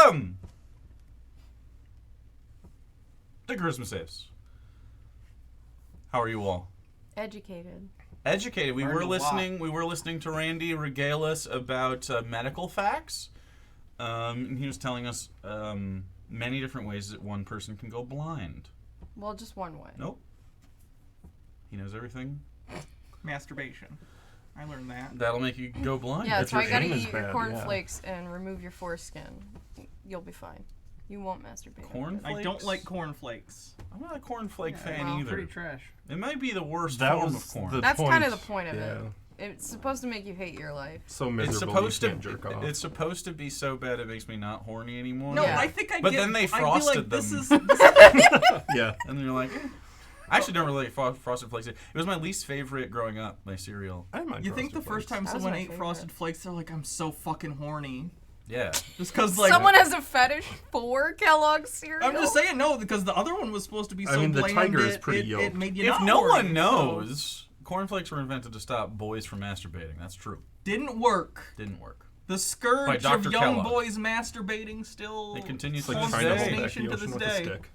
welcome to Charisma Saves. How are you all? Educated. Educated. We were listening to Randy regale us about medical facts. And he was telling us many different ways that one person can go blind. Well, just one way. Nope. He knows everything. Masturbation. I learned that. That'll make you go blind. Yeah, that's why you gotta aim is eat your bad, cornflakes and remove your foreskin. You'll be fine. You won't masturbate. Cornflakes? I don't like cornflakes. I'm not a cornflake fan well, either. Pretty trash. It might be the worst That form was of corn. the That's point. kind of the point of Yeah. it. It's supposed to make you hate your life. So It's miserable supposed you to. can't jerk off. It's supposed to be so bad it makes me not horny anymore. No, Yeah. I think I But get, then they I'd be frosted like, this them. is Yeah. And then you're like, I actually don't really like Frosted Flakes. It was my least favorite growing up, my cereal. I mind You think the Frosted first time That was someone my ate favorite. Frosted Flakes, they're like, I'm so fucking horny. Yeah. Just because, like... Someone has a fetish for Kellogg's cereal. I'm just saying, no, because the other one was supposed to be so I mean, the bland tiger is it- pretty it yoked. made you If not no horny, one so- knows, cornflakes were invented to stop boys from masturbating. That's true. Didn't work. Didn't work. The By scourge of Dr. young Kellogg. boys masturbating still... It continues It's to like this trying to hold day. back the to ocean this with a day. stick.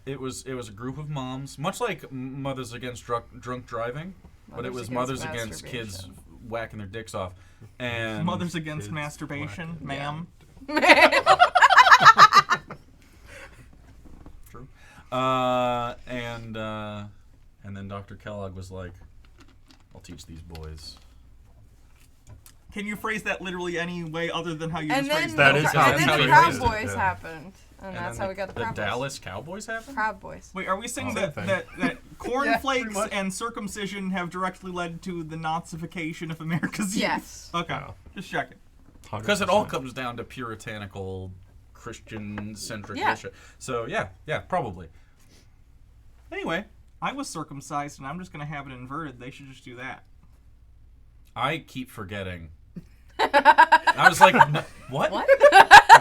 It was a group of moms, much like Mothers Against Drunk Driving, but it was Mothers Mothers Against Against Kids Masturbation. whacking their dicks off. And Mothers Against Kids Masturbation, whacking. ma'am. True. And then Dr. Kellogg was like, I'll teach these boys. Can you phrase that literally any way other than how you And just then, phrased That it? is how and then you the phrased Proud it, Boys yeah. happened. And that's then how we got the the Proud Boys. Dallas Cowboys happened? Proud Boys. Wait, are we saying Oh, that, same that thing. cornflakes much. and circumcision have directly led to the Nazification of America's youth? Yes. Okay, Wow. just checking. Because it all 100%. comes down to puritanical, Christian-centric Yeah. shit. So, yeah, probably. Anyway, I was circumcised, and I'm just going to have it inverted. They should just do that. I keep forgetting. I was like, what? What?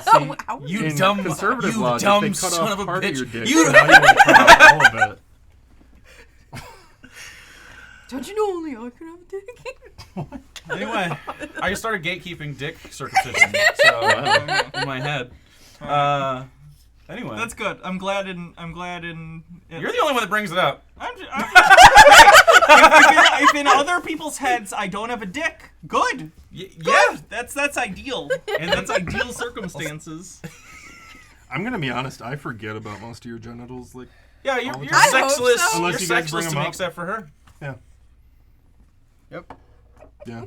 See, You in dumb, conservative you logic, dumb they cut son off of a part bitch. Of your dick, You so now you want to cut off all of it. Don't you know only I can have a dick? Anyway, I started gatekeeping dick circumcision. So in my head. Anyway, That's good. I'm glad in you're the only one that brings it up. if in other people's heads I don't have a dick, good. Yeah, Good. That's ideal. and That's then ideal circumstances. I'm gonna be honest. I forget about most of your genitals. Like, yeah, you're all the you're time. I hope sexless. so. Unless You're you guys bring sexless them to up. except for her. yeah, Yep. yeah.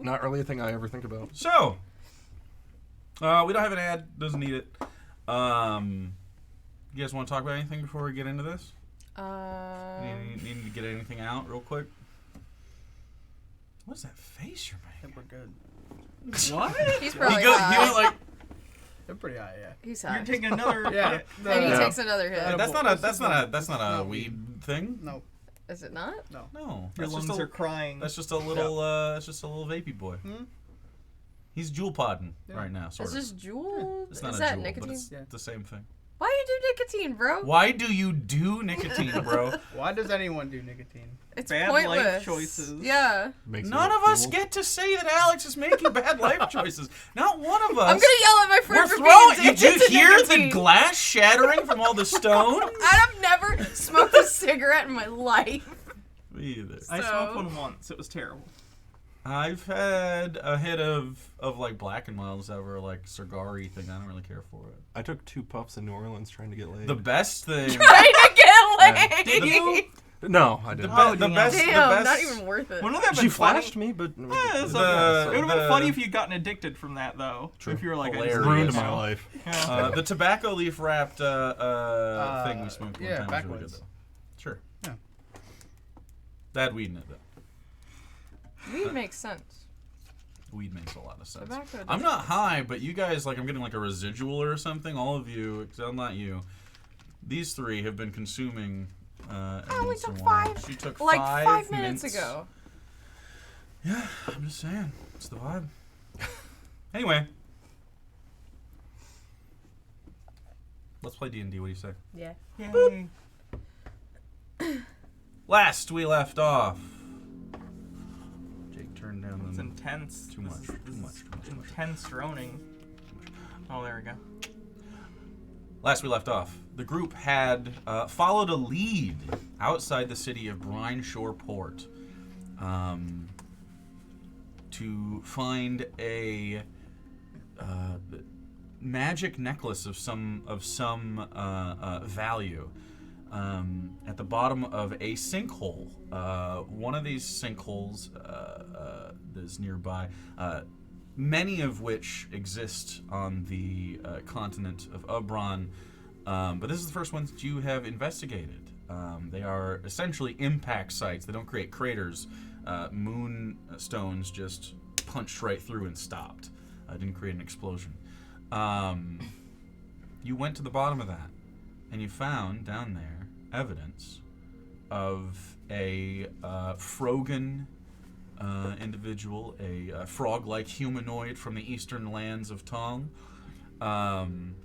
Not really a thing I ever think about. So, we don't have an ad. Doesn't need it. You guys want to talk about anything before we get into this? Need to get anything out real quick? What's that face you're I think making? we're good. What? He's He probably went like. They're pretty high, yeah. He's You're high. taking another. Yeah. And he Yeah. takes another hit. That's not a not weed thing. No. Is it not? No. No, Your that's lungs just are a, crying. that's just a little that's just a little vapey boy. Hmm? He's jewel podding Yeah. right now, sort Is of. this Juul? It's not Is a that jewel, nicotine? but it's Yeah. the same thing. Why do you do nicotine, bro? Why do you do nicotine, bro? Why does anyone do nicotine? It's Bad pointless. life choices. Yeah. Makes you None look of us cool. get to say that Alex is making bad life choices. Not one of us. I'm gonna yell at my friend We're for throwing. being Did you addicted to hear the nicotine. glass shattering from all the stone? I've never smoked a cigarette in my life. Me either. I So- smoked one once. It was terrible. I've had a hit of like Black and Milds that were like cigar-y thing. I don't really care for it. I took 2 puffs in New Orleans trying to get laid. The best thing. Trying to get laid. Did you? No, I The, didn't. Oh, the damn. best. Damn, the best. not even worth it. Wouldn't that have She been funny? flashed me, but Yeah, it's The- okay. It would have been the- funny if you'd gotten addicted from that, though. True. If you were like, I just Hilarious. ruined did it my now. life. Yeah. The tobacco leaf wrapped thing we smoked one yeah, time was really good backwoods. though. Sure. Yeah. That had weed in it though. Weed makes sense. Weed makes a lot of sense. Tobacco doesn't. I'm not high, but you guys, like, I'm getting like a residual or something. All of you, except not you. These 3 have been consuming. I only mints or took wine. 5. She took Like 5 5 minutes mints. ago. Yeah, I'm just saying. It's the vibe. Anyway. Let's play D&D. What do you say? Yeah. Yay. Last we left off. Jake turned down It's the... intense. Too much. This is Too much. intense droning. Oh, there we go. Last we left off, the group had followed a lead outside the city of Brine Shore Port to find a magic necklace of some value at the bottom of a sinkhole. One of these sinkholes that's nearby, many of which exist on the continent of Ubron, but this is the first one that you have investigated. They are essentially impact sites. They don't create craters. Moonstones just punched right through and stopped. Didn't create an explosion. You went to the bottom of that, and you found down there evidence of a Frogan individual, a frog-like humanoid from the eastern lands of Tong, and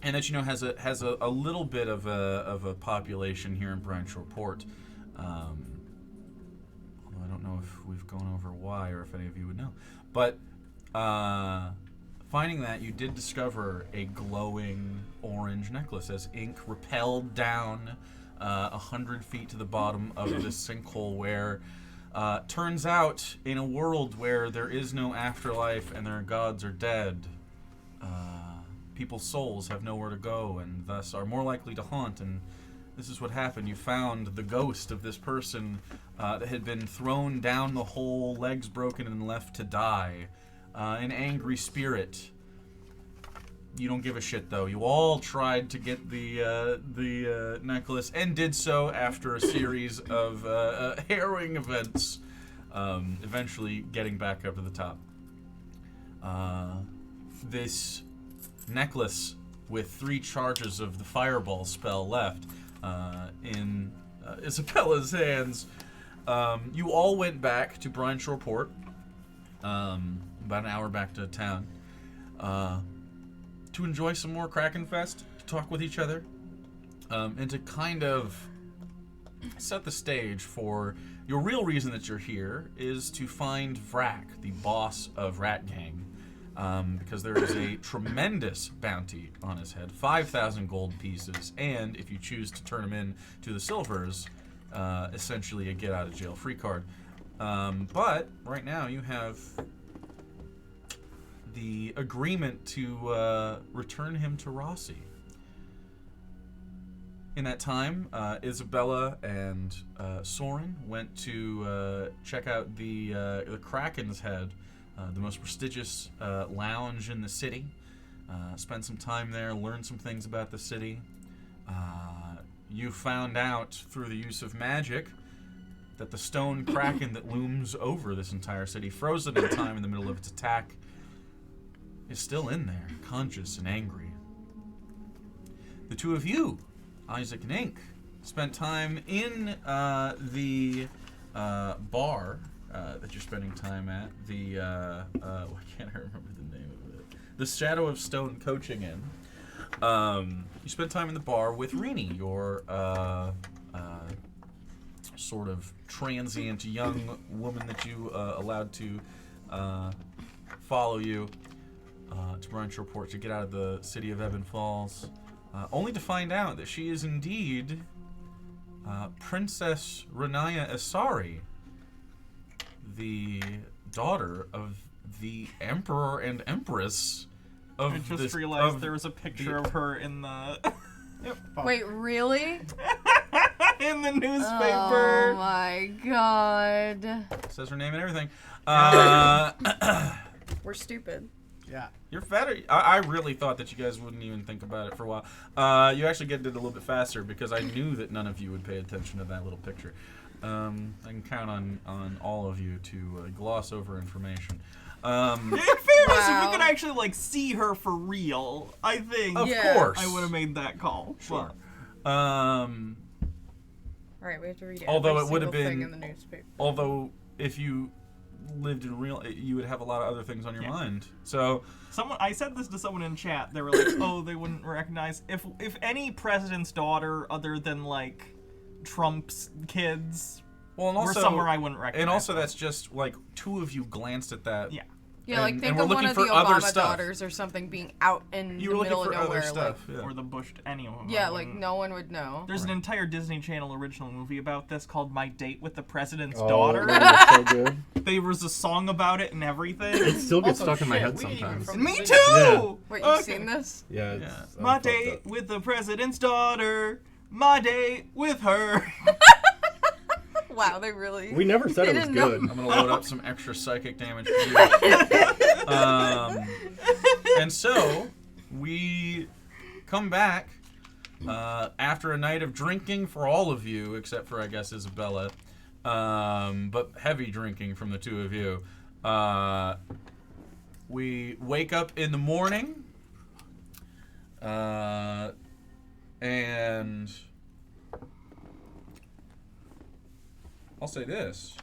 that has a little bit of a population here in Brine-Shore Port. Although I don't know if we've gone over why or if any of you would know, but finding that, you did discover a glowing orange necklace as ink repelled down 100 feet to the bottom of this sinkhole where, turns out, in a world where there is no afterlife and their gods are dead, people's souls have nowhere to go and thus are more likely to haunt. And this is what happened. You found the ghost of this person that had been thrown down the hole, legs broken, and left to die. An angry spirit. You don't give a shit, though. You all tried to get the necklace and did so after a series of harrowing events, eventually getting back up to the top. This necklace with 3 charges of the fireball spell left in Isabella's hands. You all went back to Brine-Shore Port, about an hour back to town, to enjoy some more Kraken Fest, to talk with each other, and to kind of set the stage for your real reason that you're here is to find Vrak, the boss of Rat Gang, because there is a tremendous bounty on his head, 5,000 gold pieces, and if you choose to turn him in to the silvers, essentially a get-out-of-jail-free card. But right now you have the agreement to return him to Rossi. In that time, Isabella and Soren went to check out the Kraken's Head, the most prestigious lounge in the city. Spent some time there, learned some things about the city. You found out through the use of magic that the stone kraken that looms over this entire city, frozen in time in the middle of its attack, is still in there, conscious and angry. The two of you, Isaac and Ink, spent time in the bar that you're spending time at. The why can't I remember the name of it? The Shadow of Stone Coaching Inn. You spent time in the bar with Rini, your sort of transient young woman that you allowed to follow you to Brine-Shore Port to get out of the city of Ebon Falls, only to find out that she is indeed Princess Renaya Asari, the daughter of the Emperor and Empress of I just this, realized of there was a picture of her in the Wait, really? in the newspaper. Oh my god. says her name and everything. We're stupid. Yeah. You're better. I really thought that you guys wouldn't even think about it for a while. You actually get it a little bit faster because I knew that none of you would pay attention to that little picture. I can count on all of you to gloss over information. In fairness, if Wow. we could actually like see her for real, I think Of Yeah. course. I would have made that call. Sure. Alright, we have to read Although every it would have single thing been- in the newspaper. Although, if you lived in real, you would have a lot of other things on your Yeah. mind. So, I said this to someone in chat. They were like, "Oh, they wouldn't recognize if any president's daughter other than like Trump's kids well, and were also somewhere I wouldn't recognize." And also, them. that's just like 2 of you glanced at that Yeah. Yeah, like And think we're of one looking of the for other Obama stuff. daughters or something being out in You the were middle looking for of nowhere. other stuff. Yeah. Or the Bush, any of them. Yeah, like no one would know. There's an entire Disney Channel original movie about this called My Date with the President's Oh, Daughter. that's so good. There was a song about it and everything. It still gets Also, stuck in my shit, head we ain't even sometimes. from- Me Yeah. too! Yeah. Wait, you've Okay. seen this? Yeah. Yeah. It's, My fucked date up. with the President's Daughter. My date with her. Wow, they really. We never said They it was didn't know. good. I'm gonna load up some extra psychic damage for you. And so we come back after a night of drinking for all of you, except for I guess Isabella, but heavy drinking from the two of you. We wake up in the morning, and I'll say this.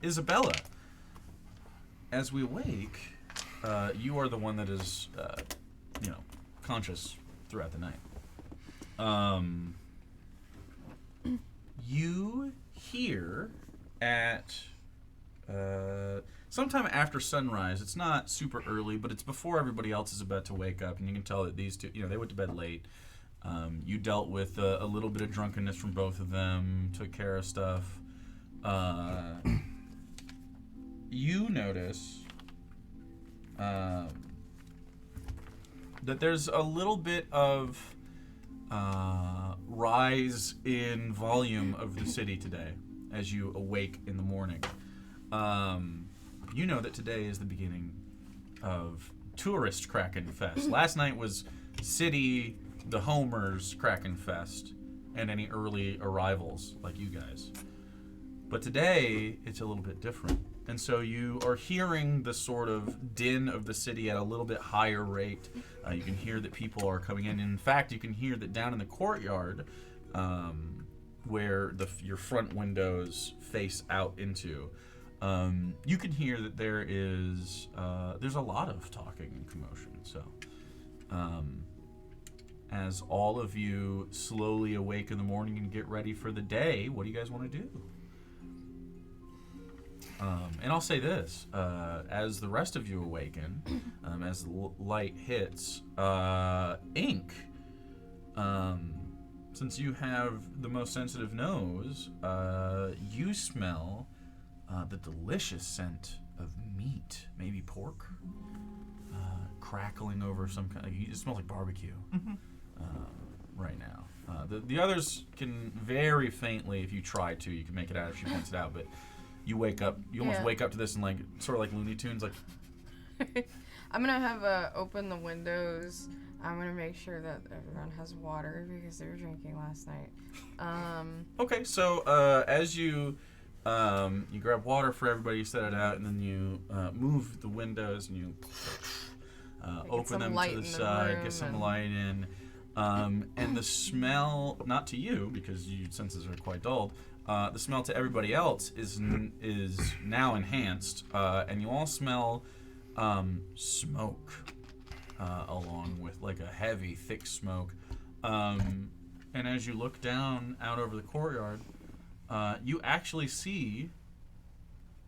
Isabella, as we awake, you are the one that is, conscious throughout the night. You hear at sometime after sunrise. It's not super early, but it's before everybody else is about to wake up, and you can tell that these two, they went to bed late. You dealt with a little bit of drunkenness from both of them, took care of stuff. You notice that there's a little bit of rise in volume of the city today as you awake in the morning. You know that today is the beginning of tourist Kraken Fest. Last night was city, the Homers Kraken Fest, and any early arrivals like you guys. But today, it's a little bit different. And so you are hearing the sort of din of the city at a little bit higher rate. You can hear that people are coming in. In fact, you can hear that down in the courtyard, where your front windows face out into, you can hear that there's a lot of talking and commotion. So, as all of you slowly awake in the morning and get ready for the day, what do you guys want to do? And I'll say this, as the rest of you awaken, as the light hits, Ink, since you have the most sensitive nose, you smell the delicious scent of meat, maybe pork, crackling over some kind. It smells like barbecue right now. The others can very faintly, if you try to, you can make it out if she points it out, but you wake up, you almost wake up to this and like sort of like Looney Tunes, like. I'm gonna have open the windows. I'm gonna make sure that everyone has water because they were drinking last night. Okay, so as you grab water for everybody, you set it out, and then you move the windows and you open them to the side, get some light in, and the smell, not to you because your senses are quite dulled. The smell to everybody else is now enhanced, and you all smell smoke, along with like a heavy, thick smoke. And as you look down out over the courtyard, you actually see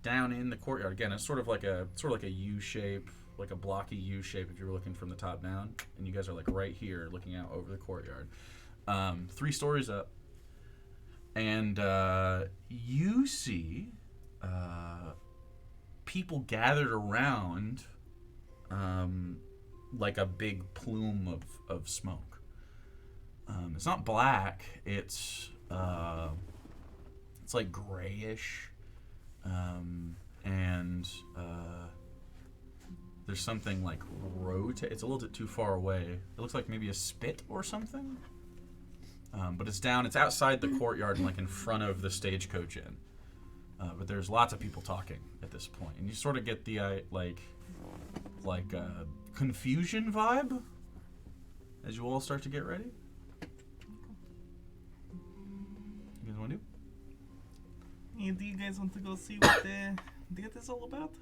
down in the courtyard again. It's sort of like a U shape, like a blocky U shape if you were looking from the top down, and you guys are like right here looking out over the courtyard, 3 stories up. And you see people gathered around like a big plume of smoke. It's not black. It's like grayish, and there's something like rotate. It's a little bit too far away. It looks like maybe a spit or something. But it's outside the courtyard and like in front of the stagecoach inn. But there's lots of people talking at this point, and you sort of get the like confusion vibe as you all start to get ready. You guys want to do? Yeah, do you guys want to go see what the date is all about?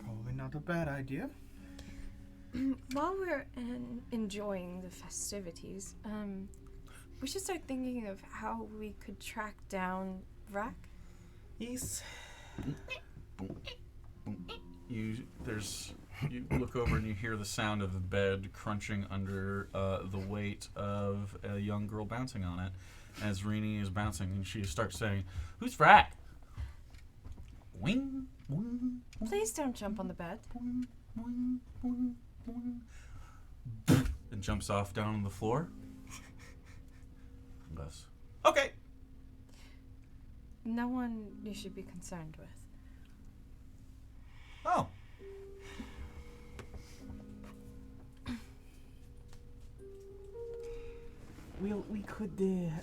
Probably not a bad idea. While we're enjoying the festivities, we should start thinking of how we could track down Rack. Yes. You look over and you hear the sound of the bed crunching under the weight of a young girl bouncing on it. As Rini is bouncing, and she starts saying, "Who's Frack?" Wing, wing, wing, Please don't jump on the bed. wing, wing, wing, wing. And jumps off down on the floor. Thus. Okay. No one you should be concerned with. Oh. Well, we could.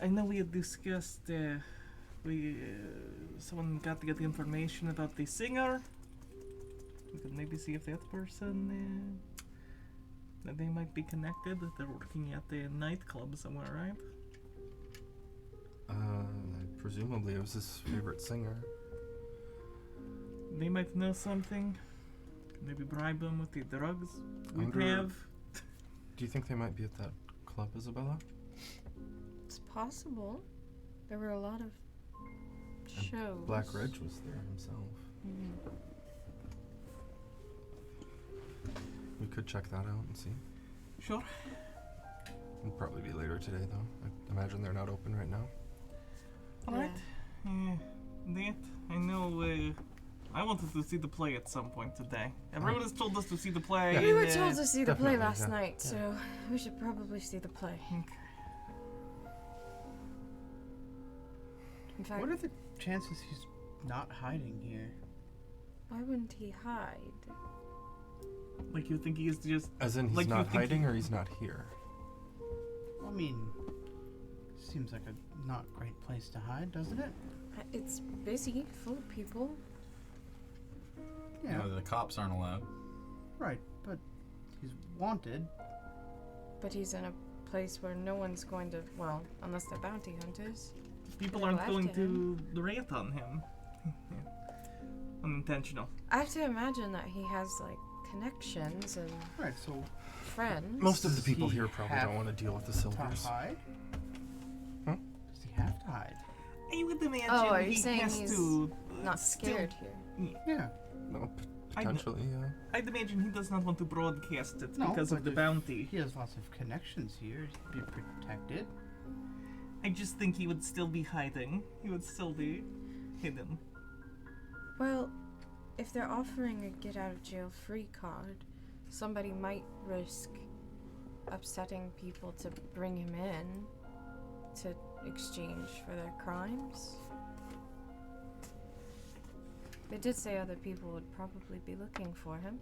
I know we had discussed. Someone got to get the information about the singer. We could maybe see if that person. That they might be connected. That they're working at the nightclub somewhere, right? Presumably it was his favorite singer. They might know something. Maybe bribe them with the drugs we Wonder- have. Do you think they might be at that club, Isabella? It's possible. There were a lot of shows. Black Ridge was there himself. Mhm. We could check that out and see. Sure. It'll probably be later today, though. I imagine they're not open right now. Alright. That, I know, I wanted to see the play at some point today. Everyone has told us to see the play. Yeah. We were and, told to see the play definitely, last yeah. night, so we should probably see the play. Okay. In fact, What are the chances he's not hiding here? why wouldn't he hide? Like you think he is just. As in, he's Like, you not think hiding or he's not here? I mean, seems like a not great place to hide, doesn't it? It's busy, full of people. You Yeah, know, the cops aren't allowed. right. But he's wanted. But he's in a place where no one's going to, well, unless they're bounty hunters. People Go aren't after going him. to rant on him. Unintentional. I have to imagine that he has, like, connections and Right. So friends. Most of the Does people he here probably have don't want to deal with the to Silvers. hide? Huh? Does he have to hide? I would imagine Oh, are you he saying has he's to. not still- scared here. Yeah. No, I kn- potentially, yeah. I'd imagine he does not want to broadcast it No, because of but the if bounty. He has lots of connections here. He'd be protected. I just think he would still be hiding. He would still be hidden. Well, if they're offering a get out of jail free card, somebody might risk upsetting people to bring him in to exchange for their crimes. They did say other people would probably be looking for him.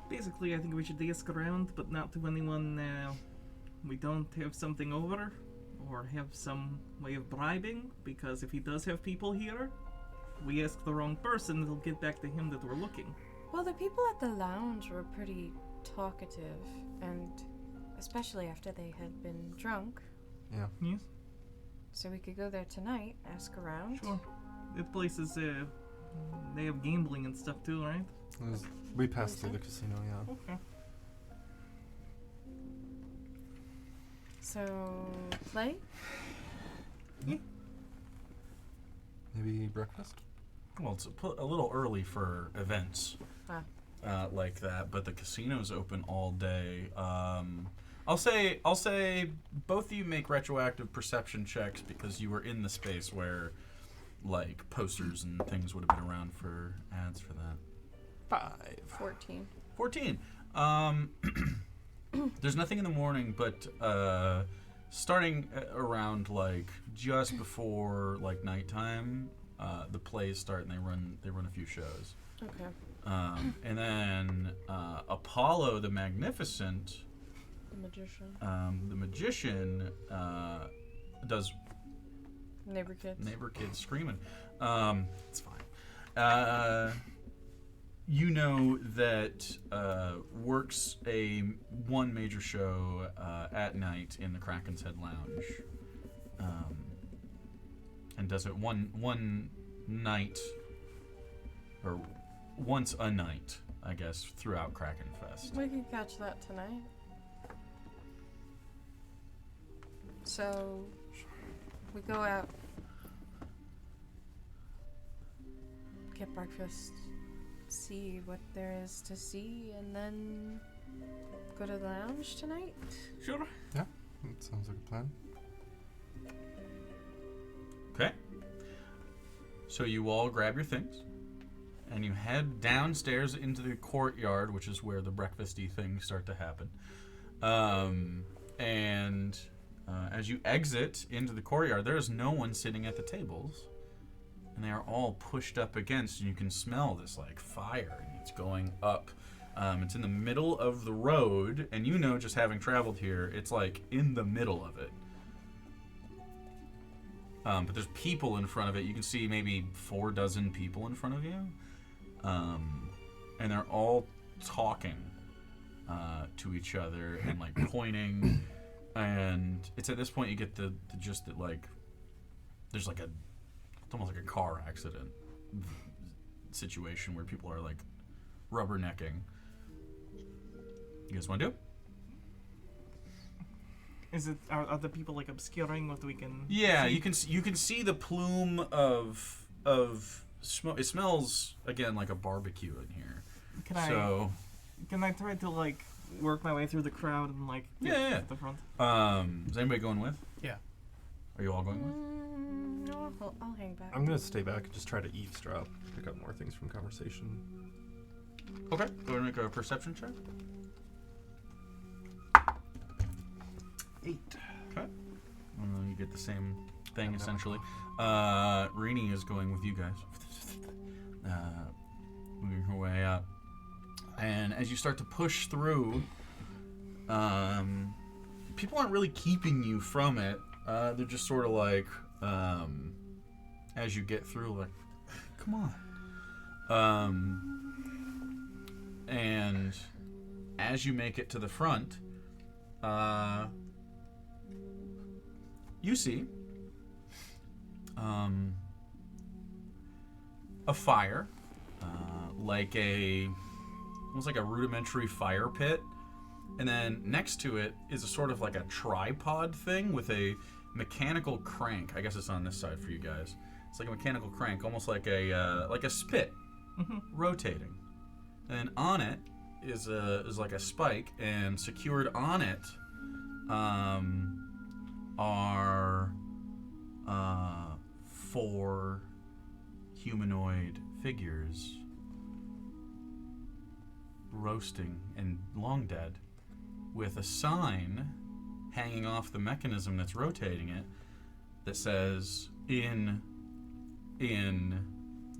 Basically, I think we should ask around, but not to anyone we don't have something over or have some way of bribing, because if he does have people here, we ask the wrong person, it'll get back to him that we're looking. Well, the people at the lounge were pretty talkative, and especially after they had been drunk. Yeah. Yes? So we could go there tonight, ask around. Sure. That place is, they have gambling and stuff too, right? We passed through the casino, yeah. Okay. So, play? Maybe breakfast? Well, it's a little early for events like that, but the casino's open all day. I'll say both of you make retroactive perception checks because you were in the space where, like, posters and things would have been around for ads for that. 14. 14. There's nothing in the morning, but starting around like just before like nighttime, the plays start and they run a few shows. Okay. And then Apollo the Magnificent, The magician. the magician, does Neighbor kids. neighbor kids screaming. It's fine. You know that works one major show at night in the Kraken's Head Lounge, and does it one night or once a night, I guess, throughout Kraken Fest. We could catch that tonight. So, we go out, get breakfast, see what there is to see, and then go to the lounge tonight? Sure. That sounds like a plan. Okay. So you all grab your things, and you head downstairs into the courtyard, which is where the breakfasty things start to happen. As you exit into the courtyard, there is no one sitting at the tables, and they are all pushed up against, and you can smell this like fire, and it's going up. It's in the middle of the road, and you know, just having traveled here, it's like in the middle of it. But there's people in front of it. You can see maybe 4 dozen people in front of you. And they're all talking to each other and like pointing. And it's at this point you get the gist that like there's like it's almost like a car accident situation where people are like rubbernecking. You guys want to do? Is it are the people like obscuring what we can? Yeah, see? you can see the plume of smoke. It smells again like a barbecue in here. Can I try to like work my way through the crowd and like get to the front? Is anybody going with? Yeah. Are you all going with? No, I'll hang back. I'm gonna stay back and just try to eavesdrop, pick up more things from conversation. Okay. Go ahead and make a perception check. 8. Okay. You get the same thing essentially. Rini is going with you guys. Moving her way up. And as you start to push through, people aren't really keeping you from it. They're just sort of like, as you get through, like, come on. And as you make it to the front, you see a fire, almost like a rudimentary fire pit, and then next to it is a sort of like a tripod thing with a mechanical crank. I guess it's on this side for you guys. It's like a mechanical crank, almost like a spit, rotating. And on it is like a spike, and secured on it are 4 humanoid figures roasting and long dead, with a sign hanging off the mechanism that's rotating it that says in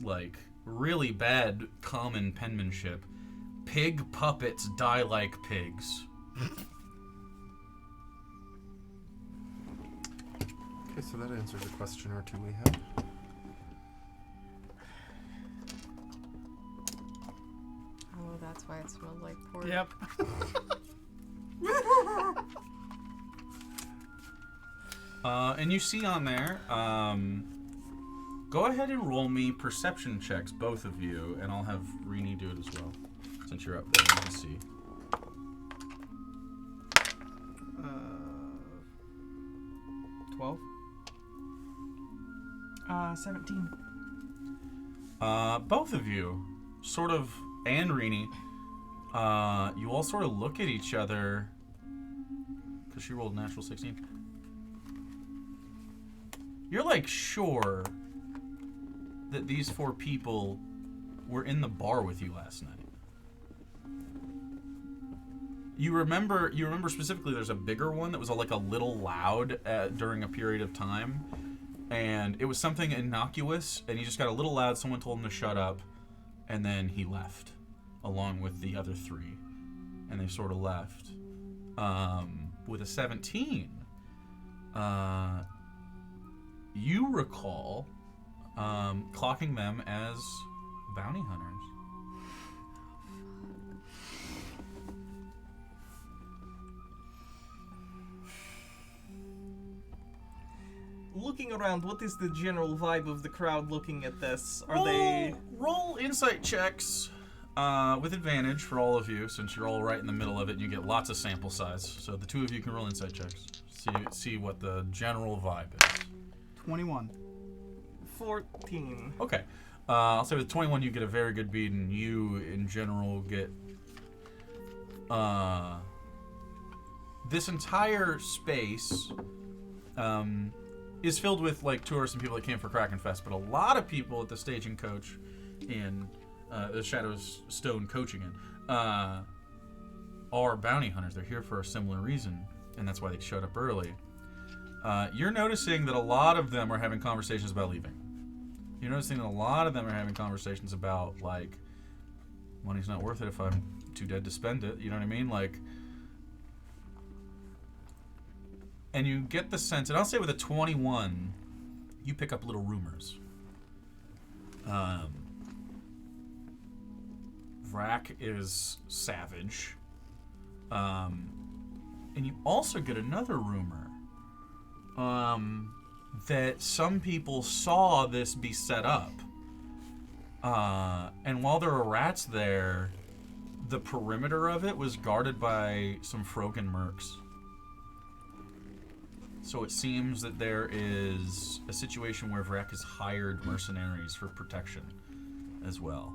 like really bad common penmanship, "Pig puppets die like pigs." Okay, so that answers a question or two we had. Oh, that's why it smelled like pork. Yep. And you see on there, go ahead and roll me perception checks, both of you, and I'll have Rini do it as well, since you're up there. You can see. 12. 17. Both of you, sort of, and Rini, you all sort of look at each other, because she rolled a natural 16. You're like sure that these 4 people were in the bar with you last night. You remember specifically there's a bigger one that was like a little loud during a period of time, and it was something innocuous, and he just got a little loud. Someone told him to shut up, and then he left along with the other 3, and they sort of left. With a 17, you recall clocking them as bounty hunters. Looking around, what is the general vibe of the crowd looking at this? Are they... Roll insight checks with advantage for all of you, since you're all right in the middle of it and you get lots of sample size. So the 2 of you can roll insight checks. See what the general vibe is. 21. 14. Okay. I'll say with 21 you get a very good bead, and you, in general, get... this entire space is filled with, like, tourists and people that came for Kraken Fest, but a lot of people at the staging coach in the Shadows Stone Coaching Inn are bounty hunters. They're here for a similar reason, and that's why they showed up early. You're noticing that a lot of them are having conversations about leaving. You're noticing that a lot of them are having conversations about, like, money's not worth it if I'm too dead to spend it. You know what I mean? Like, and you get the sense, and I'll say with a 21, you pick up little rumors. Vrak is savage. And you also get another rumor. That some people saw this be set up. And while there were rats there, the perimeter of it was guarded by some Frogan mercs. So it seems that there is a situation where Vrek has hired mercenaries for protection as well.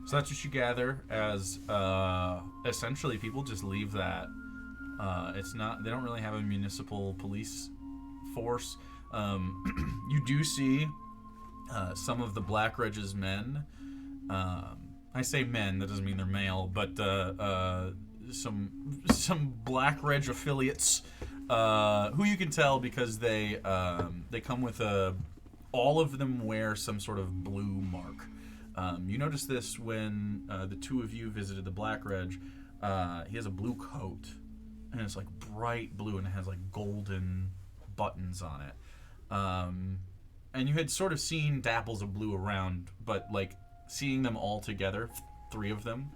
So that's what you gather as essentially people just leave that. It's not, they don't really have a municipal police force. You do see some of the Black Reg's men. I say men, that doesn't mean they're male, but some Black Reg affiliates who you can tell because they come with all of them wear some sort of blue mark. You notice this when the two of you visited the Black Reg. He has a blue coat, and it's like bright blue, and it has like golden buttons on it. And you had sort of seen dapples of blue around, but like seeing them all together, 3 of them,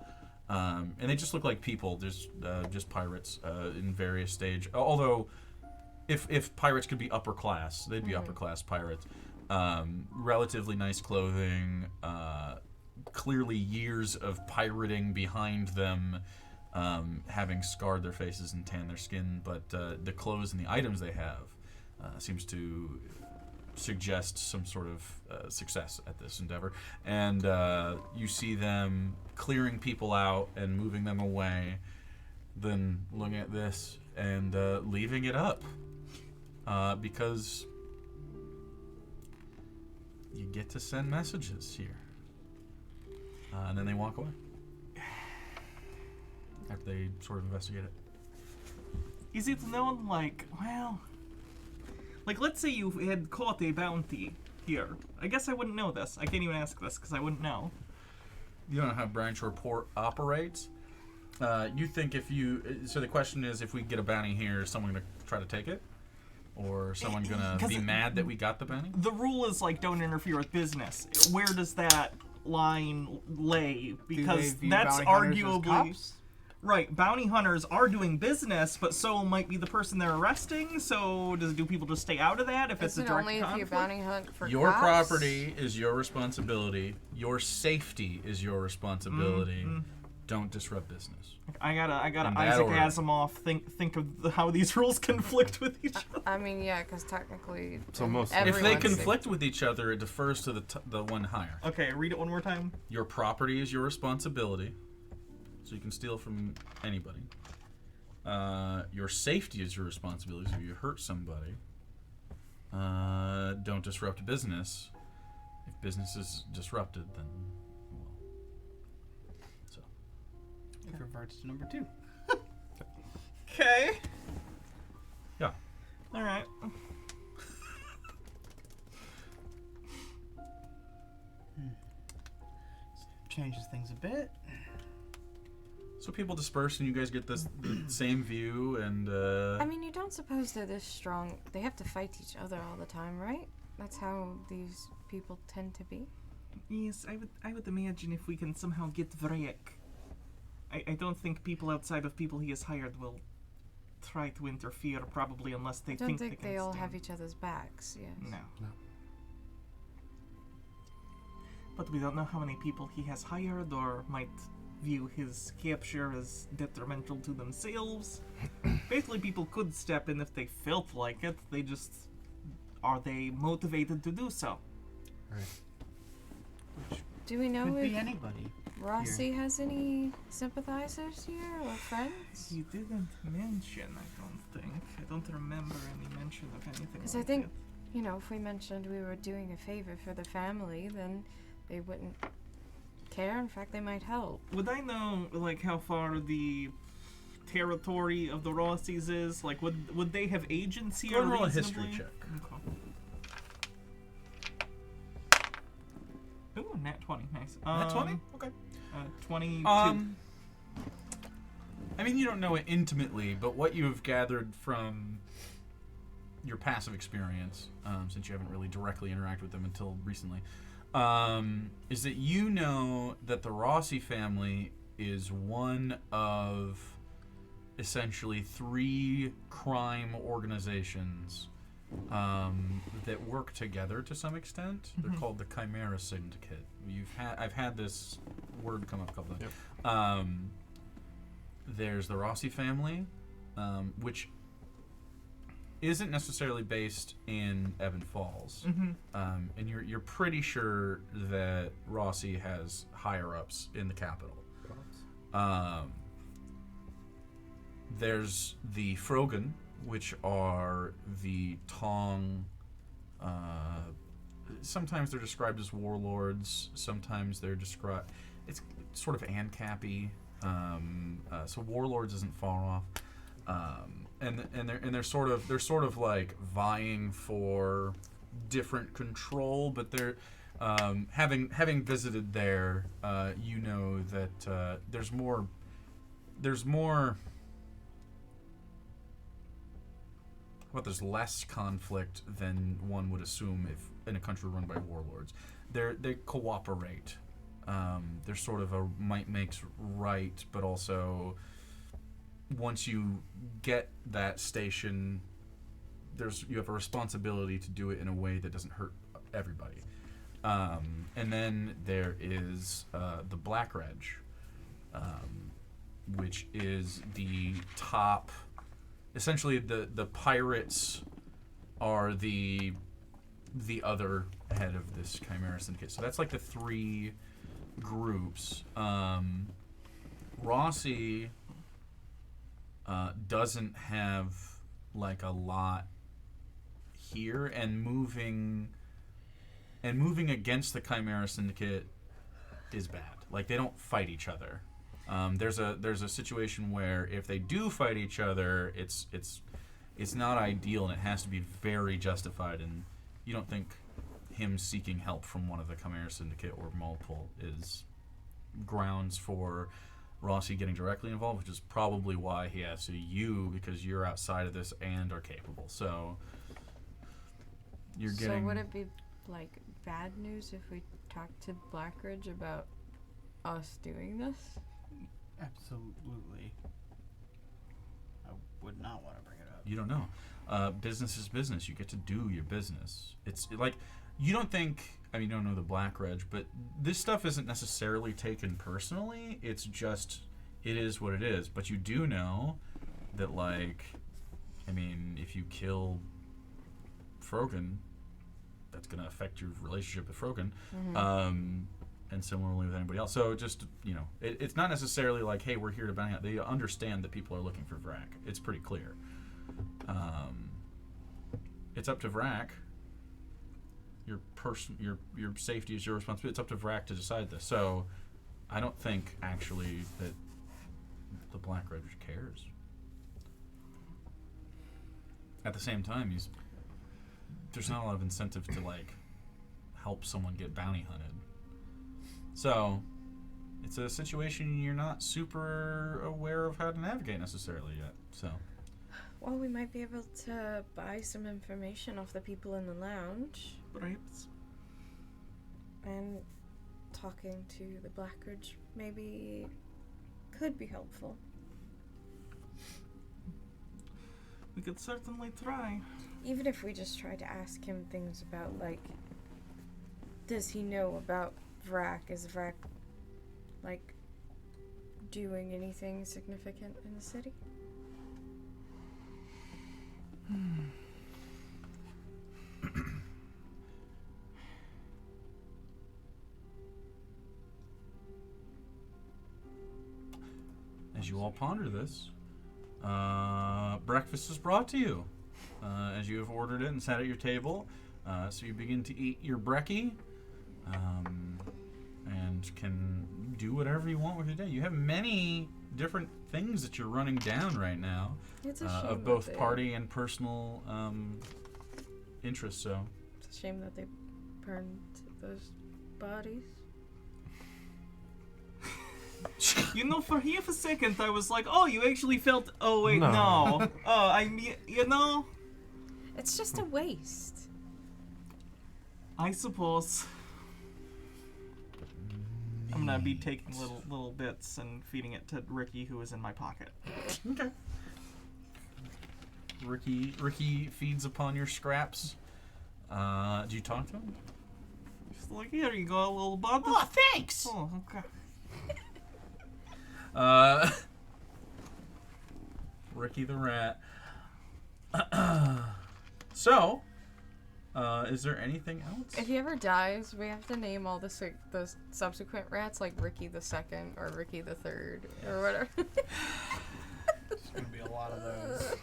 and they just look like people, just pirates in various stage. Although, if pirates could be upper class, they'd be upper class pirates. Relatively nice clothing, clearly years of pirating behind them, having scarred their faces and tanned their skin, but the clothes and the items they have seems to suggest some sort of success at this endeavor. And you see them clearing people out and moving them away, then looking at this and leaving it up because you get to send messages here. And then they walk away after they sort of investigate it. Is it known, like, well... Like, let's say you had caught a bounty here. I guess I wouldn't know this. I can't even ask this, because I wouldn't know. You don't know how Branch Port operates. You think if you... So the question is, if we get a bounty here, is someone going to try to take it? Or is someone going to be mad that we got the bounty? The rule is, like, don't interfere with business. Where does that line lay? Because that's arguably... Right, bounty hunters are doing business, but so might be the person they're arresting, so do people just stay out of that if it's a direct only conflict? if you bounty hunt for Your cops? property is your responsibility. Your safety is your responsibility. Mm-hmm. Don't disrupt business. I gotta In that Isaac order. Asimov think of how these rules conflict with each other. I mean, yeah, because technically... So most- If they everyone's conflict with each other, it defers to the one higher. Okay, read it one more time. Your property is your responsibility, so you can steal from anybody. Your safety is your responsibility, so if you hurt somebody, don't disrupt business. If business is disrupted, then, well, so. It reverts to number 2. Okay. Yeah. All right. Changes things a bit. So people disperse and you guys get the same view and I mean, you don't suppose they're this strong. They have to fight each other all the time, right? That's how these people tend to be. Yes, I would imagine if we can somehow get Vrek. I don't think people outside of people he has hired will try to interfere, probably, unless they I don't think think they they can all stand. have each other's backs, yes. No. But we don't know how many people he has hired or might view his capture as detrimental to themselves. Basically, people could step in if they felt like it. They just... Are they motivated to do so? Right. Do we know Could if be anybody. Rossi has any sympathizers here or friends? He didn't mention, I don't think. I don't remember any mention of anything Because like I think, that. you know, if we mentioned we were doing a favor for the family, then they wouldn't care. In fact, they might help. Would I know, like, how far the territory of the Rossies is? Like, would they have agents here? Go and roll a history reasonably? check. Okay. Ooh, nat 20, nice. Nat 20? Okay. 22. I mean, you don't know it intimately, but what you've gathered from your passive experience, since you haven't really directly interacted with them until recently, is that you know that the Rossi family is one of essentially 3 crime organizations that work together to some extent. They're called the Chimera Syndicate. I've had this word come up a couple of times. There's the Rossi family, which isn't necessarily based in Ebon Falls, and you're pretty sure that Rossi has higher ups in the capital. There's the Frogan, which are the Tong. Sometimes they're described as warlords. Sometimes they're described. It's sort of ANCAP-y. So warlords isn't far off. And they're sort of like vying for different control, but they're having visited there, you know that there's more. Well, there's less conflict than one would assume if in a country run by warlords. They cooperate. They're sort of a might makes right, but also once you get that station, you have a responsibility to do it in a way that doesn't hurt everybody. And then there is the Black Reg, which is the top. Essentially, the pirates are the other head of this Chimera Syndicate. So that's like the 3 groups. Rossi doesn't have like a lot here, and moving against the Chimera Syndicate is bad. Like, they don't fight each other. There's a situation where if they do fight each other, it's not ideal, and it has to be very justified. And you don't think him seeking help from one of the Chimera Syndicate or multiple is grounds for Rossi getting directly involved, which is probably why he asks you, because you're outside of this and are capable. So you're getting. So would it be like bad news if we talked to Blackridge about us doing this? Absolutely. I would not want to bring it up. You don't know. Business is business. You get to do your business. It's like, you don't think, I mean, you don't know the Black Reg, but this stuff isn't necessarily taken personally. It's just, it is what it is. But you do know that, like, I mean, if you kill Frogan, that's going to affect your relationship with Frogan. And similarly with anybody else. So just, you know, it's not necessarily like, hey, we're here to bounty out. They understand that people are looking for Vrak. It's pretty clear. It's up to Vrak. Your safety is your responsibility. It's up to Vrak to decide this. So I don't think actually that the Black Reg cares. At the same time, there's not a lot of incentive to like help someone get bounty hunted. So, it's a situation you're not super aware of how to navigate necessarily yet. So, Well, we might be able to buy some information off the people in the lounge. Perhaps. And talking to the Blackridge maybe could be helpful. We could certainly try. Even if we just try to ask him things about, like, does he know about Vrak? Is Vrak, like, doing anything significant in the city? As you all ponder this, breakfast is brought to you. As you have ordered it and sat at your table. So you begin to eat your brekkie, and can do whatever you want with your day. You have many different things that you're running down right now, It's a shame of that both they- party and personal interests. So It's a shame that they burned those bodies. You know, for half a second I was like, oh, you actually felt. Oh wait, No. no. Oh, I mean, you know. It's just a waste. I suppose. I'm gonna be taking little bits and feeding it to Ricky, who is in my pocket. okay. Ricky feeds upon your scraps. Do you talk to him? Just like, here you go, little bud. Oh, thanks. Oh, okay. Ricky the rat. So, is there anything else? If he ever dies, we have to name all the subsequent rats like Ricky the Second or Ricky the Third or whatever. There's gonna be a lot of those.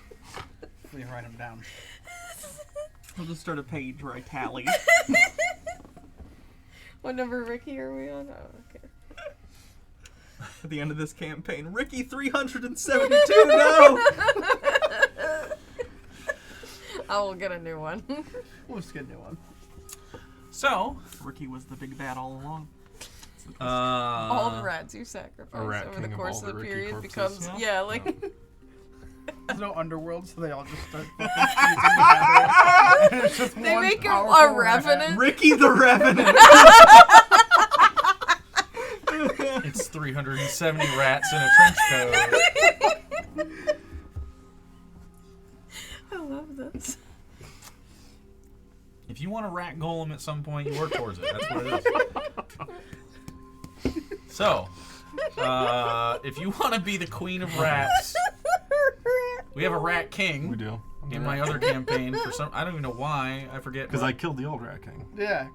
If we write them down. We'll just start a page where I tally. What number Ricky are we on? Oh, okay. At the end of this campaign, Ricky 372. No. I will get a new one. We'll just get a new one. So, Ricky was the big bad all along. All the rats you sacrifice rat over the king of course all of the the Ricky period corpses. becomes Yeah. like There's no underworld, so they all just start fucking fusing together. And it's just they one make him powerful a rat. revenant. Ricky the Revenant. it's 370 rats in a trench coat. I love this. If you want a rat golem at some point, you work towards it. That's what it is. So, if you want to be the queen of rats, we have a rat king. We do. In my other campaign, for some, I don't even know why. I forget. Because I killed the old rat king. Yeah,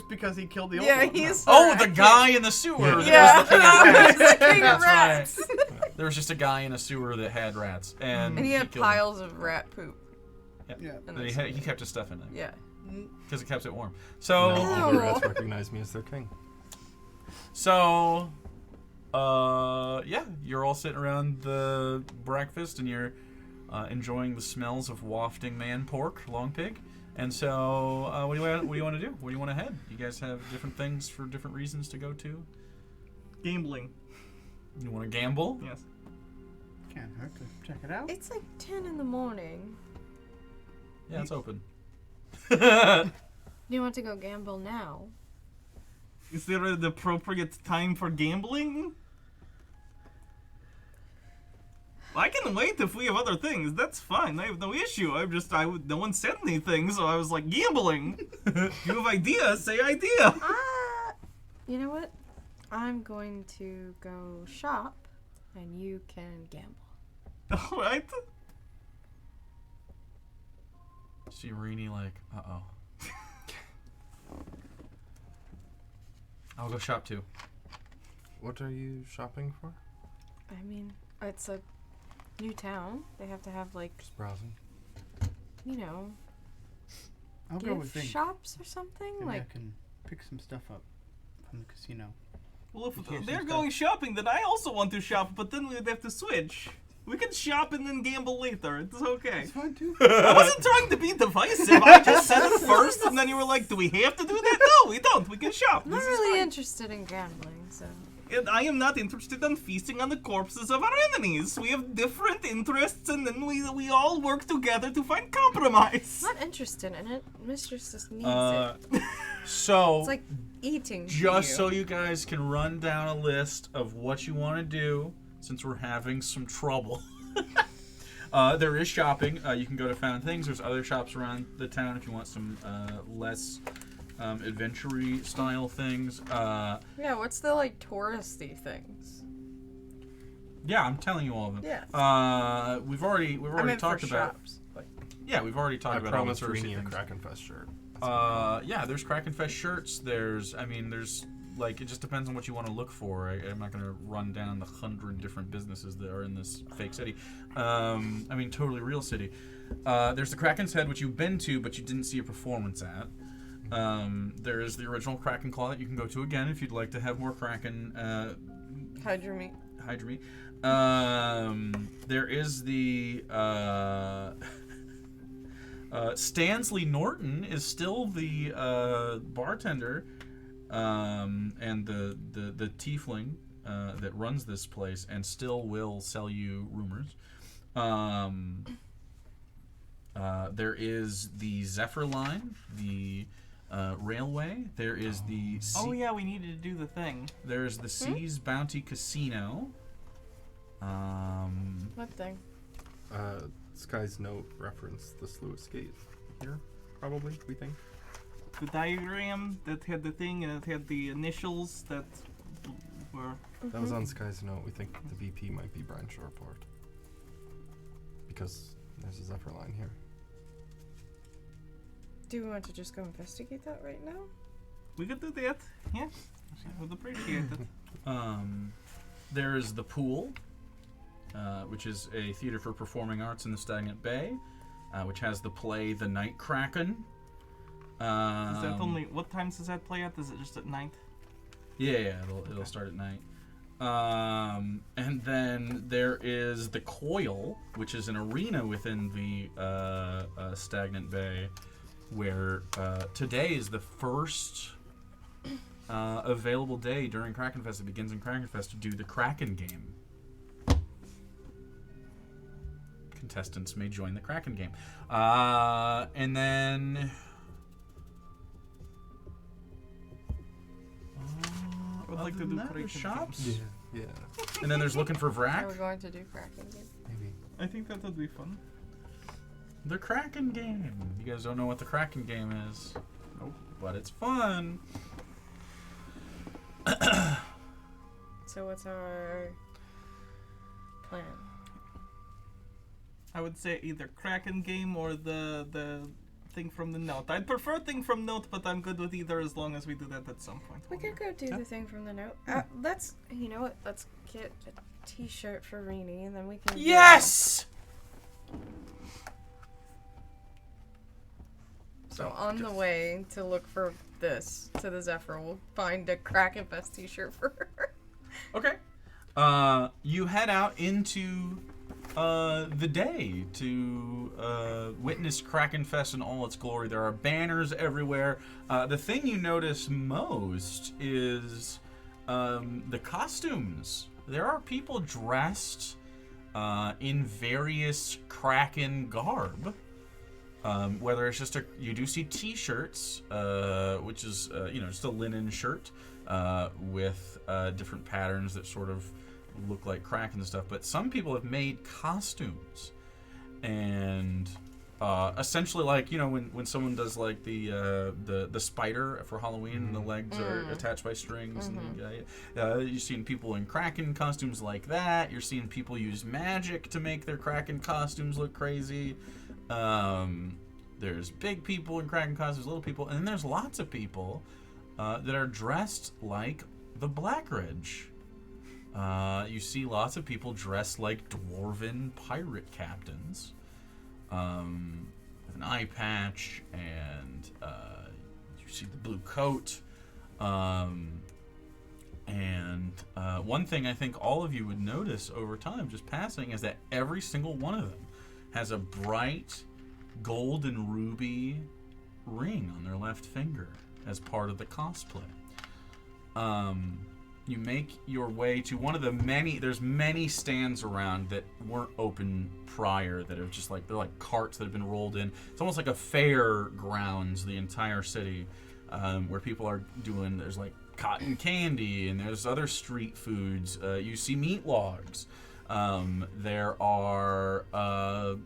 because he killed the old Yeah, one. he's Oh, the guy in the sewer. Yeah, That was the king of rats. he's the king of That's rats. There was just a guy in a sewer that had rats, and And he had killed them. piles of rat poop. Yeah. in That the he kept his stuff in there Yeah. because it kept it warm. So, No, all the Ew. rats recognize me as their king. so, yeah, you're all sitting around the breakfast, and you're enjoying the smells of wafting man pork, long pig. And so, what do you want to do? Where do you want to head? You guys have different things for different reasons to go to. Gambling. You want to gamble? Yes. Can't hurt to check it out. It's like 10 in the morning. Yeah, it's open. Do you want to go gamble now? Is there an appropriate time for gambling? I can wait if we have other things. That's fine. I have no issue. No one said anything, so I was like, gambling. If you have ideas, say idea. You know what? I'm going to go shop, and you can gamble. All right. See Rini like, uh-oh. I'll go shop too. What are you shopping for? I mean, it's a new town. They have to have, like, Just browsing. you know, I'll go with gift Vink. shops or something. Maybe Like, I can pick some stuff up from the casino. Well, if can't they're choose going shopping, then I also want to shop, but then we'd have to switch. We can shop and then gamble later. It's okay. It's fine too. I wasn't trying to be divisive. I just said it first, and then you were like, do we have to do that? No, we don't. We can shop. I'm not This is really fine. interested in gambling, so. And I am not interested in feasting on the corpses of our enemies. We have different interests, and then we all work together to find compromise. I'm not interested in it. Mistress just needs it. So, It's like eating. to just you. so you guys can run down a list of what you want to do, since we're having some trouble. There is shopping. You can go to Found Things. There's other shops around the town if you want some less adventure-y style things. Yeah, what's the like touristy things? Yeah, I'm telling you all of them. Yeah. We've already talked about. shops. Like, Yeah, we've already talked I about all the promised touristy Rini a things. Kraken Fest shirt. That's what Yeah, there's Kraken Fest shirts. There's like, it just depends on what you want to look for. I'm not going to run down the 100 different businesses that are in this fake city. Totally real city. There's the Kraken's Head, which you've been to, but you didn't see a performance at. There is the original Kraken Claw that you can go to again if you'd like to have more Kraken. Hydra meat. Hydra meat. There is the Stanley Norton is still the bartender and the tiefling that runs this place and still will sell you rumors. There is the Zephyr line, the railway. There is the Oh yeah, we needed to do the thing. There's the Seas Bounty Casino. What thing? Sky's note referenced the Sluice Gate here, probably, we think. The diagram that had the thing and it had the initials that were... That was on Sky's note. We think the BP might be Brian Shoreport. Because there's a Zephyr line here. Do we want to just go investigate that right now? We could do that, yeah. I would appreciate it. There is the Pool, which is a theater for performing arts in the Stagnant Bay, which has the play The Night Kraken. Is that only... What times does that play at? Is it just at night? Yeah, it'll start at night. And then there is the Coil, which is an arena within the Stagnant Bay, where today is the first available day during Kraken Fest. It begins in Kraken Fest to do the Kraken game. Contestants may join the Kraken game. And then... I would like to do Kraken shops. games. Yeah. And then there's looking for Are Vrak. we going to do Kraken game? Maybe. I think that would be fun. The Kraken game. You guys don't know what the Kraken game is. Nope. But it's fun. So what's our plan? I would say either Kraken game or the thing from the note. I'd prefer thing from note, but I'm good with either as long as we do that at some point. We could go do the thing from the note. Let's, you know what? Let's get a T-shirt for Rini, and then we can. Yes! So on the way to look for this to the Zephyr, we'll find a Kraken Fest T-shirt for her. Okay. You head out into the day to witness Kraken Fest in all its glory. There are banners everywhere. The thing you notice most is the costumes. There are people dressed in various Kraken garb. Whether it's just you do see T-shirts, which is just a linen shirt with different patterns that sort of look like Kraken and stuff. But some people have made costumes, and essentially, like when someone does like the spider for Halloween, and the legs are attached by strings, and you're seeing people in Kraken costumes like that. You're seeing people use magic to make their Kraken costumes look crazy. There's big people in Kraken costumes, little people, and then there's lots of people that are dressed like the Blackridge. You see lots of people dressed like dwarven pirate captains with an eye patch, and you see the blue coat. And one thing I think all of you would notice over time, just passing, is that every single one of them has a bright gold and ruby ring on their left finger as part of the cosplay. You make your way to one of the there's many stands around that weren't open prior, that are just like, they're like carts that have been rolled in. It's almost like a fair grounds, the entire city, where people are doing, there's like cotton candy, and there's other street foods. You see meat logs. There are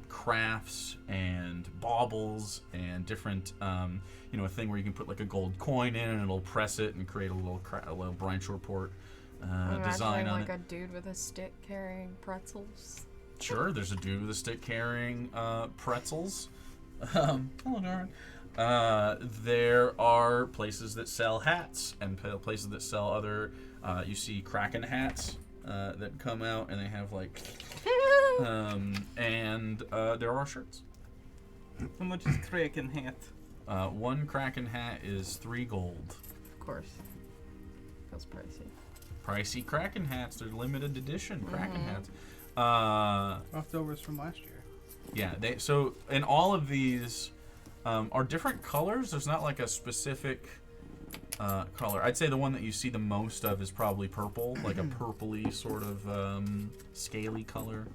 crafts and baubles and different, a thing where you can put like a gold coin in and it'll press it and create a little branch report design on like it. a dude with a stick carrying pretzels. Sure, there's a dude with a stick carrying pretzels. Hello, Darren. There are places that sell hats and places that sell other. You see Kraken hats that come out, and they have like. And there are shirts. How much is Kraken hat? One Kraken hat is 3 gold. Of course. Feels pricey. Pricey Kraken hats. They're limited edition Kraken hats. Leftovers from last year. Yeah, and all of these are different colors. There's not like a specific color. I'd say the one that you see the most of is probably purple, like a purpley sort of scaly color.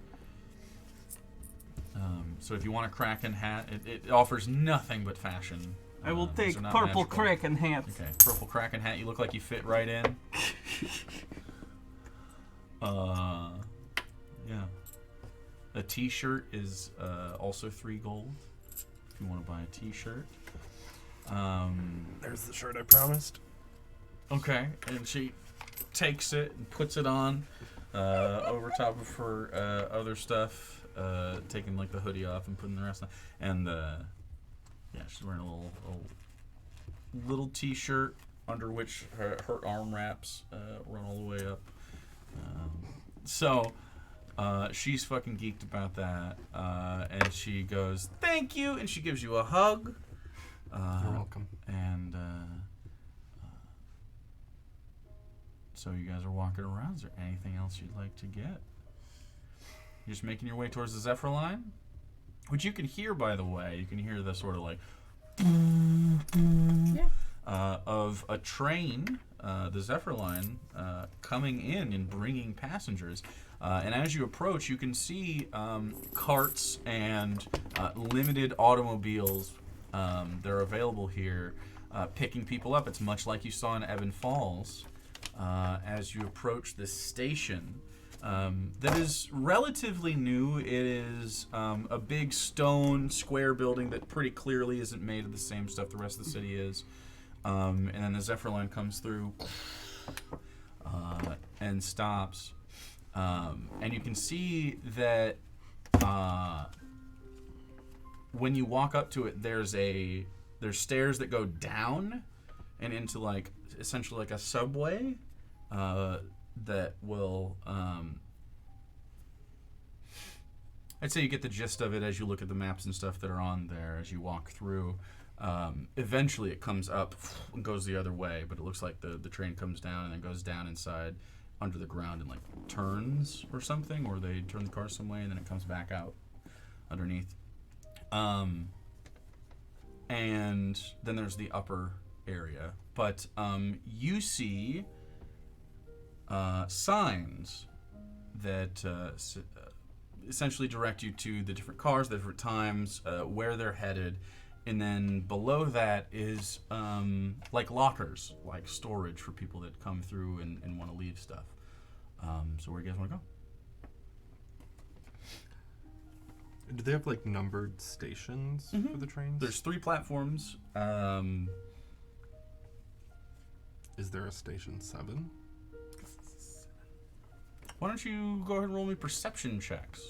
So if you want a Kraken hat, it offers nothing but fashion. I will These take are not purple magical. Kraken hat. Okay, purple Kraken hat. You look like you fit right in. Yeah. A t-shirt is also 3 gold if you want to buy a t-shirt. There's the shirt I promised. Okay, and she takes it and puts it on over top of her other stuff, taking like the hoodie off and putting the rest on. And yeah, she's wearing a little t-shirt under which her arm wraps run all the way up. So she's fucking geeked about that, and she goes, "Thank you," and she gives you a hug. You're welcome. And so you guys are walking around. Is there anything else you'd like to get? You're just making your way towards the Zephyr line, which you can hear, by the way. You can hear the sort of like of a train, the Zephyr line, coming in and bringing passengers. And as you approach, you can see carts and limited automobiles that are available here, picking people up. It's much like you saw in Ebon Falls as you approach this station that is relatively new. It is a big stone square building that pretty clearly isn't made of the same stuff the rest of the city is. And then the Zephyr line comes through and stops. And you can see that when you walk up to it, there's stairs that go down and into like essentially like a subway that will. I'd say you get the gist of it as you look at the maps and stuff that are on there as you walk through. Eventually, it comes up and goes the other way, but it looks like the train comes down and then goes down inside under the ground and like turns or something, or they turn the car some way and then it comes back out underneath. And then there's the upper area, but you see signs that essentially direct you to the different cars, the different times, where they're headed. And then below that is like lockers, like storage for people that come through and want to leave stuff. So where do you guys want to go? Do they have like numbered stations for the trains? There's 3 platforms. Is there a station 7? Why don't you go ahead and roll me perception checks?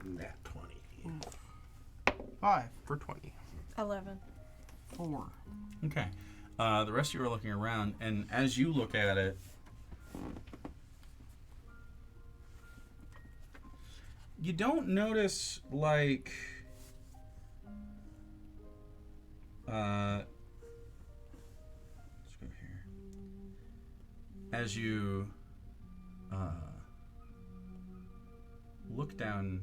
Nat 20. 5. For 20. 11. 4. Okay. The rest of you are looking around, and as you look at it, you don't notice, like, let's go here. As you look down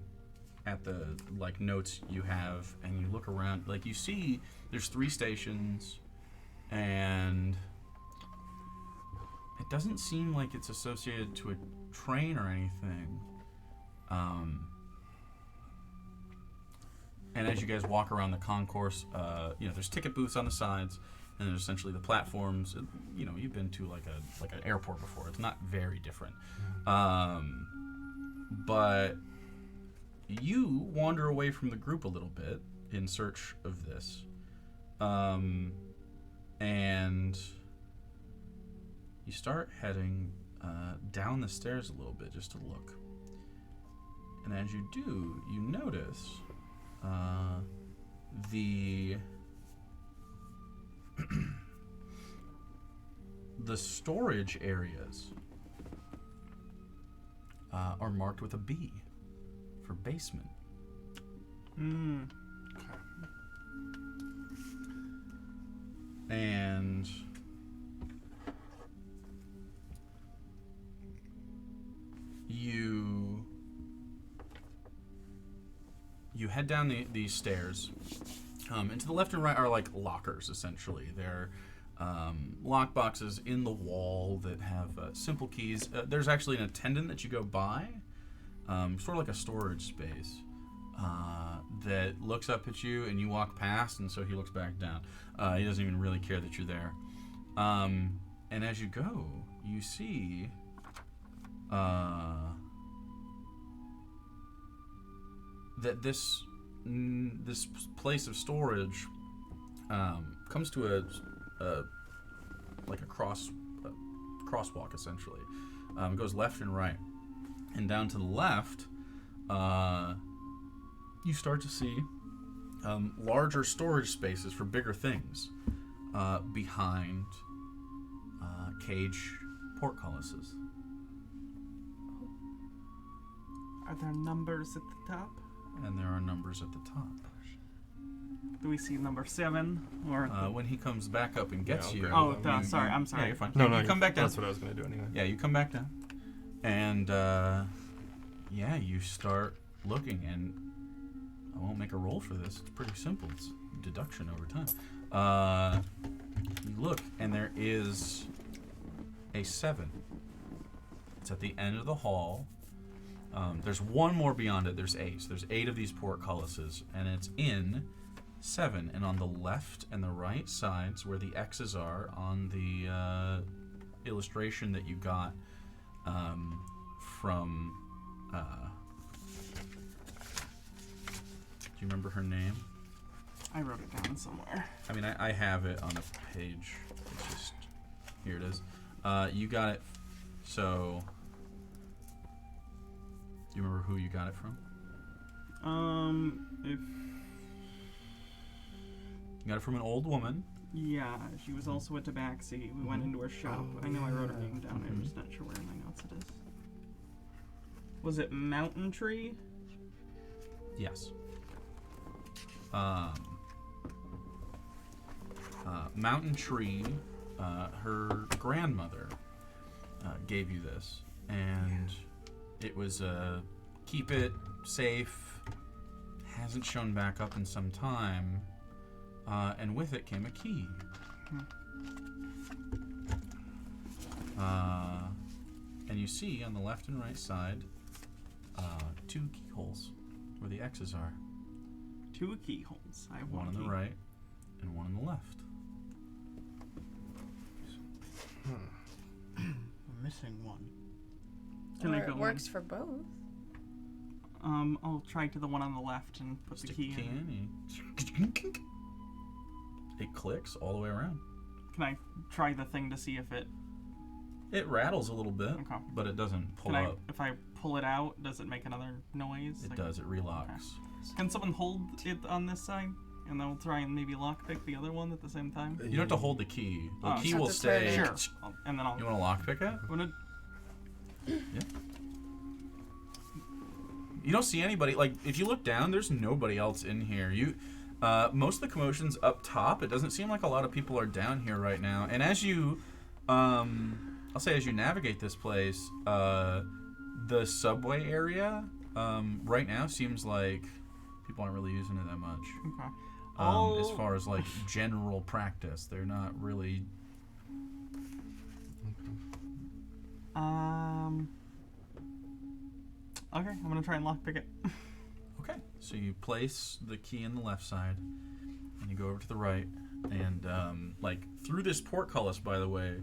at the, like, notes you have, and you look around, like, you see there's 3 stations, and it doesn't seem like it's associated to a train or anything. And as you guys walk around the concourse, there's ticket booths on the sides, and there's essentially the platforms. You know, you've been to like an airport before. It's not very different, but you wander away from the group a little bit in search of this, and you start heading down the stairs a little bit just to look. And as you do, you notice the the storage areas are marked with a B for basement. And you head down these stairs, and to the left and right are like lockers. Essentially, they're lock boxes in the wall that have simple keys. There's actually an attendant that you go by, sort of like a storage space, that looks up at you, and you walk past, and so he looks back down. He doesn't even really care that you're there. And as you go, you see that this place of storage comes to a crosswalk essentially. It goes left and right, and down to the left, you start to see larger storage spaces for bigger things behind cage portcullises. Are there numbers at the top? And there are numbers at the top. Do we see number 7 or? When he comes back up and gets I'll you. grab Oh, them. duh, sorry. I'm sorry. Yeah, you're fine. No, you come back down. That's what I was gonna do anyway. Yeah, you come back down, and yeah, you start looking, and I won't make a roll for this. It's pretty simple. It's deduction over time. You look, and there is a 7. It's at the end of the hall. There's one more beyond it. There's 8. So there's 8 of these portcullises, and it's in 7. And on the left and the right sides, where the X's are on the illustration that you got from. Do you remember her name? I wrote it down somewhere. I mean, I have it on the page. It's just here it is. You got it. So, do you remember who you got it from? If You got it from an old woman. yeah, she was also a tabaxi. We went into her shop. I know I wrote her name down. I'm just not sure where in my notes it is. Was it Mountain Tree? Yes. Mountain Tree, her grandmother gave you this, and it was keep it safe. Hasn't shown back up in some time, and with it came a key. And you see on the left and right side 2 keyholes where the X's are. 2 keyholes. I have One on the key. right and one on the left. We're missing one. Can I Or go it works for both. I'll try to the one on the left and put Stick the key in. and it clicks all the way around. Can I try the thing to see if it? It rattles a little bit, Okay. but it doesn't pull Can I? up. If I pull it out, does it make another noise? It Like- does. It relocks. Can someone hold it on this side, and then we'll try and maybe lockpick the other one at the same time? You don't have to hold the key. The Oh, key just will have to turn stay. it. Sure. And then I'll. You want to lockpick it? Wanna- You don't see anybody. Like, if you look down, there's nobody else in here. Most of the commotion's up top. It doesn't seem like a lot of people are down here right now. And as you, I'll say as you navigate this place, the subway area, right now seems like people aren't really using it that much. Okay. As far as like general practice, they're not really. Okay, I'm gonna try and lockpick it. Okay, so you place the key in the left side, and you go over to the right. And like through this portcullis, by the way,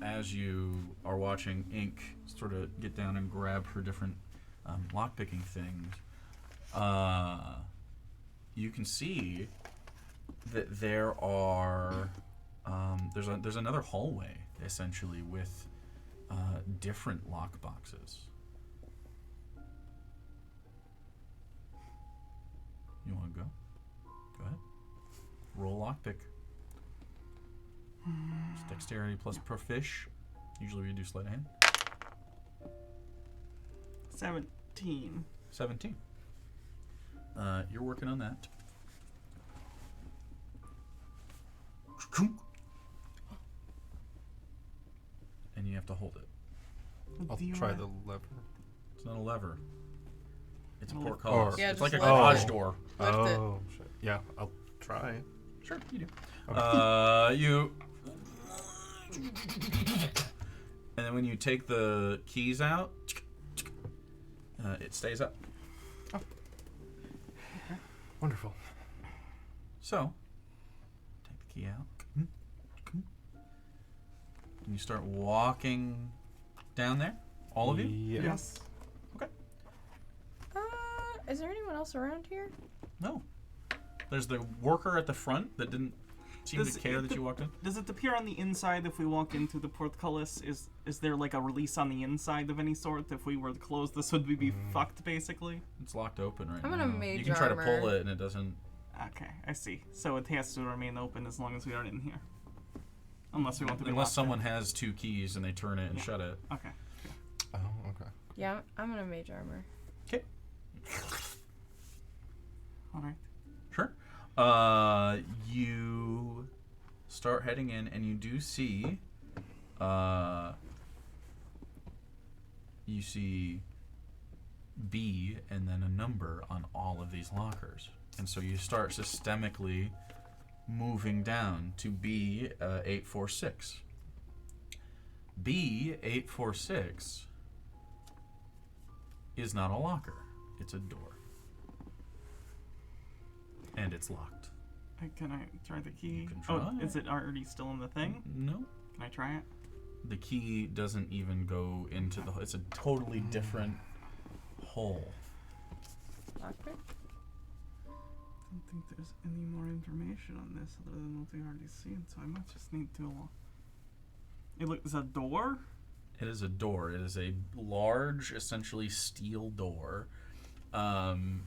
as you are watching Ink sort of get down and grab her different lockpicking things, you can see that there are there's another hallway essentially with different lock boxes. You want to go? Go ahead. Roll lockpick. It's dexterity plus profish. Usually we do sleight of hand. 17. 17. You're working on that. And you have to hold it. I'll Do you try wanna- the lever. It's not a lever. It's a Lift- portcullis. Yeah, it's like a just lift garage it. door. Lift it. Oh, shit. Yeah, I'll try. Sure, you do. Okay. You. And then when you take the keys out, it stays up. Wonderful. So, take the key out. And you start walking down there? All of you? Yeah. Yes. Is there anyone else around here? No. There's the worker at the front that didn't seem Does to care it that you walked in. Does it appear on the inside if we walk into the portcullis? Is there like a release on the inside of any sort? If we were to close this, would we be fucked basically? It's locked open right I'm now. gonna mage You can try to armor. pull it and it doesn't. Okay, I see. So it has to remain open as long as we aren't in here. Unless we want to be Unless locked someone has two keys and they turn it and Yeah. shut it. in. Okay. Oh, okay. Yeah, I'm gonna mage armor. Okay. Alright. Sure. You start heading in, and you do see, you see B and then a number on all of these lockers, and so you start systemically moving down to B 846. B 846 is not a locker; it's a door. And it's locked. Can I try the key? You can Oh, try. is it already still in the thing? No. Can I try it? The key doesn't even go into the. It's a totally different hole. Lockpick? I don't think there's any more information on this other than what we already seen, so I might just need to. It looks a door. It is a door. It is a large, essentially steel door, and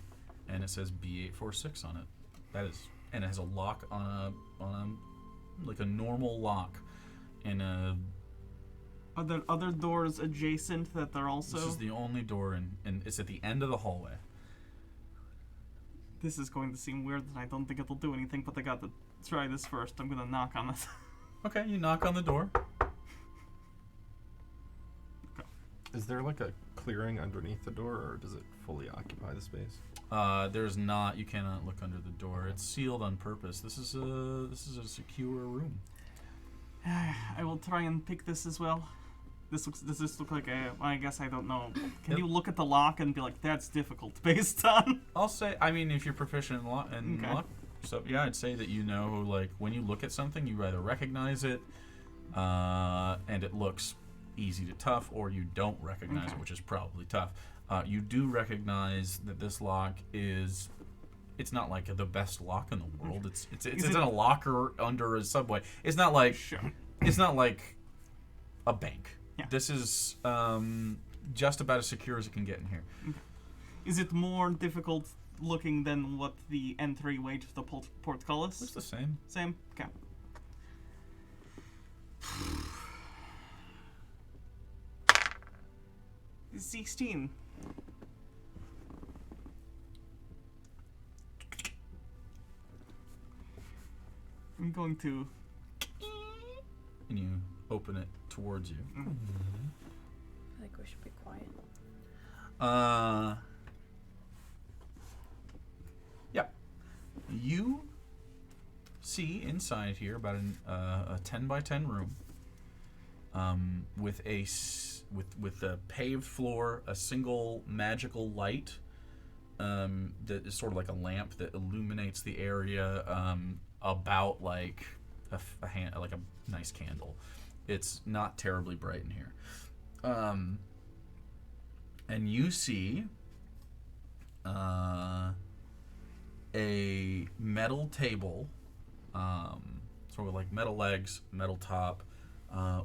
it says B846 on it. That is, and it has a lock on a like a normal lock, in a. Are there other doors adjacent that are also? This is the only door, and it's at the end of the hallway. This is going to seem weird, and I don't think it'll do anything. But I got to try this first. I'm gonna knock on it. Okay, you knock on the door. Is there like a clearing underneath the door, or does it fully occupy the space? There's not. You cannot look under the door. It's sealed on purpose. This is a secure room. I will try and pick this as well. Does this look like a? I guess I don't know. Can you look at the lock and be like, that's difficult based on? I'll say. I mean, if you're proficient in Okay. lock stuff, yeah, I'd say that you know, like when you look at something, you either recognize it, and it looks easy to tough, or you don't recognize Okay. it, which is probably tough. You do recognize that this lock is. It's not like the best lock in the world. It's Is in it- a locker under a subway. It's not like Sure. it's not like a bank. Yeah. This is just about as secure as it can get in here. Is it more difficult looking than what the entryway to the portcullis? It's the same. Same. Okay. 16. I'm going to. And you open it towards you. I think we should be quiet. Yeah. You see inside here about a 10 by 10 room, with a paved floor, a single magical light, that is sort of like a lamp that illuminates the area, about like like a nice candle. It's not terribly bright in here. And you see a metal table, sort of like metal legs, metal top,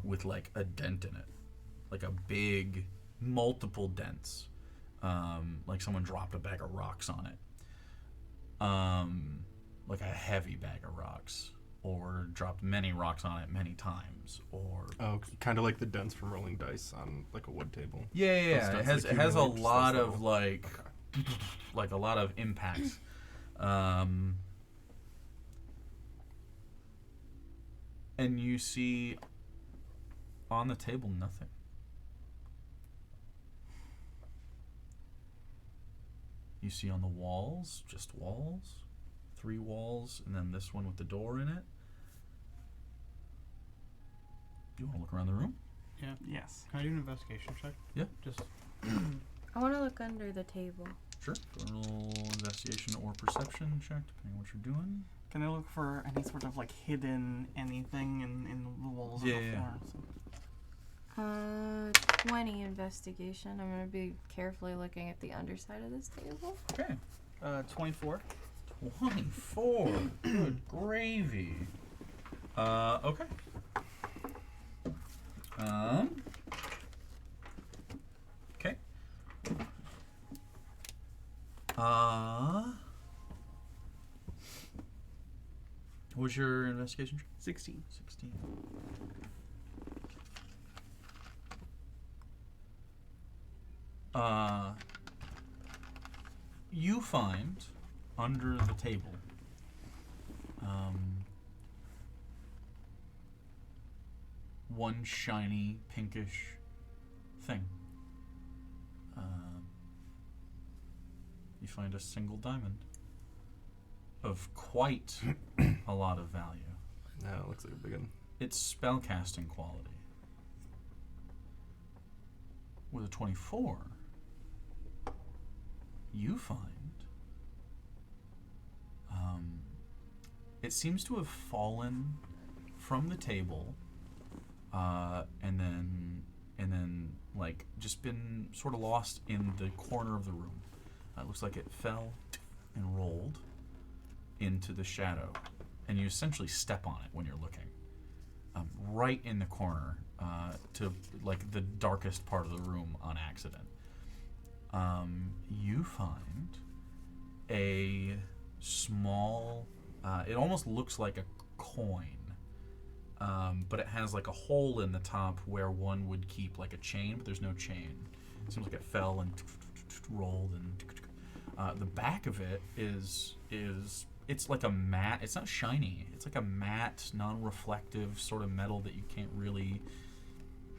with like a dent in it, like a big, multiple dents, like someone dropped a bag of rocks on it, like a heavy bag of rocks, or dropped many rocks on it many times, or kind of like the dents from rolling dice on like a wood table. yeah. It has a accumulate lot just as of well. like, like a lot of impacts. And you see on the table nothing. You see on the walls, just walls, 3 walls, and then this one with the door in it. You want to look around the room? Yeah. Yes. Can I do an investigation check? Yeah. Just. I want to look under the table. Sure. Go and roll investigation or perception check, depending on what you're doing. Can I look for any sort of like hidden anything in the walls or the Yeah. floor? 20 investigation. I'm going to be carefully looking at the underside of this table. Okay. 24. 24. Good gravy. Okay. Okay. What was your investigation? 16. 16. You find under the table one shiny pinkish thing. You find a single diamond of quite a lot of value. No, it looks like a big one. It's spellcasting quality. With a 24, you find it seems to have fallen from the table, and then like just been sort of lost in the corner of the room. It looks like it fell and rolled into the shadow, and you essentially step on it when you're looking. Right in the corner, to like the darkest part of the room on accident. You find a small, it almost looks like a coin, but it has like a hole in the top where one would keep like a chain, but there's no chain. It seems like it fell and rolled, and the back of it is it's like a matte. It's not shiny. It's like a matte, non-reflective sort of metal that you can't really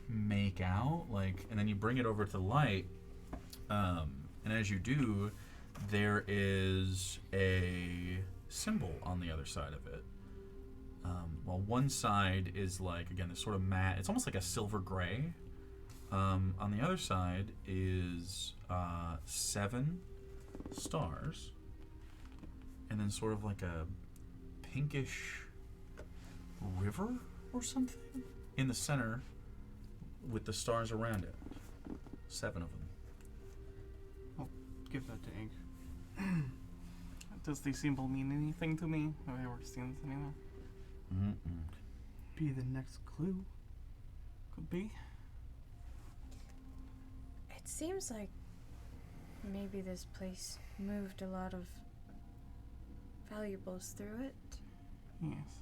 make out. Like, and then you bring it over to the light, and as you do, there is a symbol on the other side of it. While one side is like, again, this sort of matte. It's almost like a silver gray. On the other side is 7 stars. And then sort of like a pinkish river or something in the center with the stars around it. 7 of them. Give that to Ink. Does the symbol mean anything to me? Have I ever seen this anywhere? Be the next clue. Could be. It seems like maybe this place moved a lot of valuables through it. Yes.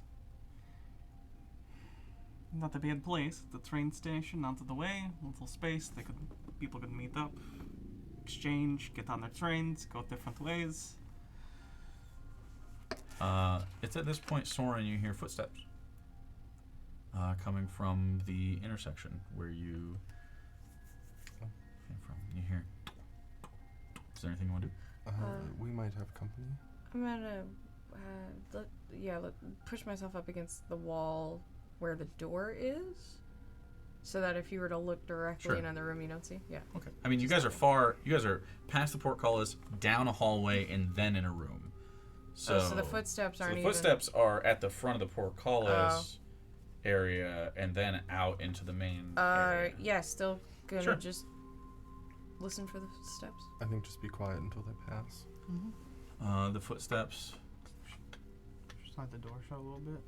Not a bad place. The train station, out of the way, little space. People could meet up, exchange, get on their trains, go different ways. It's at this point, Soren, you hear footsteps coming from the intersection where you came from. You hear. Is there anything you want to do? We might have company. I'm gonna push myself up against the wall where the door is, so that if you were to look directly Sure. in on the room, you don't see. Yeah. Okay. I mean, you guys are far. You guys are past the portcullis, down a hallway, and then in a room. So, so the footsteps so aren't the even. footsteps are at the front of the portcullis area, and then out into the main area. Yeah, still gonna Sure. just listen for the steps. I think just be quiet until they pass. The footsteps Just let the door shut a little bit.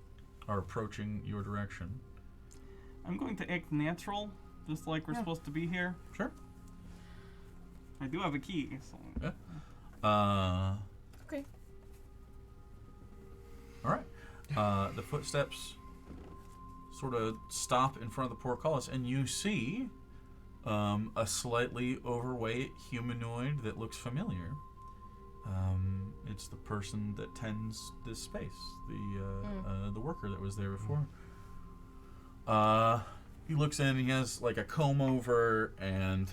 are approaching your direction. I'm going to act natural, just like we're supposed to be here. Sure. I do have a key, so. Okay. All right. The footsteps sort of stop in front of the portcullis, and you see a slightly overweight humanoid that looks familiar. It's the person that tends this space, the worker that was there before. He looks in, and he has like a comb over and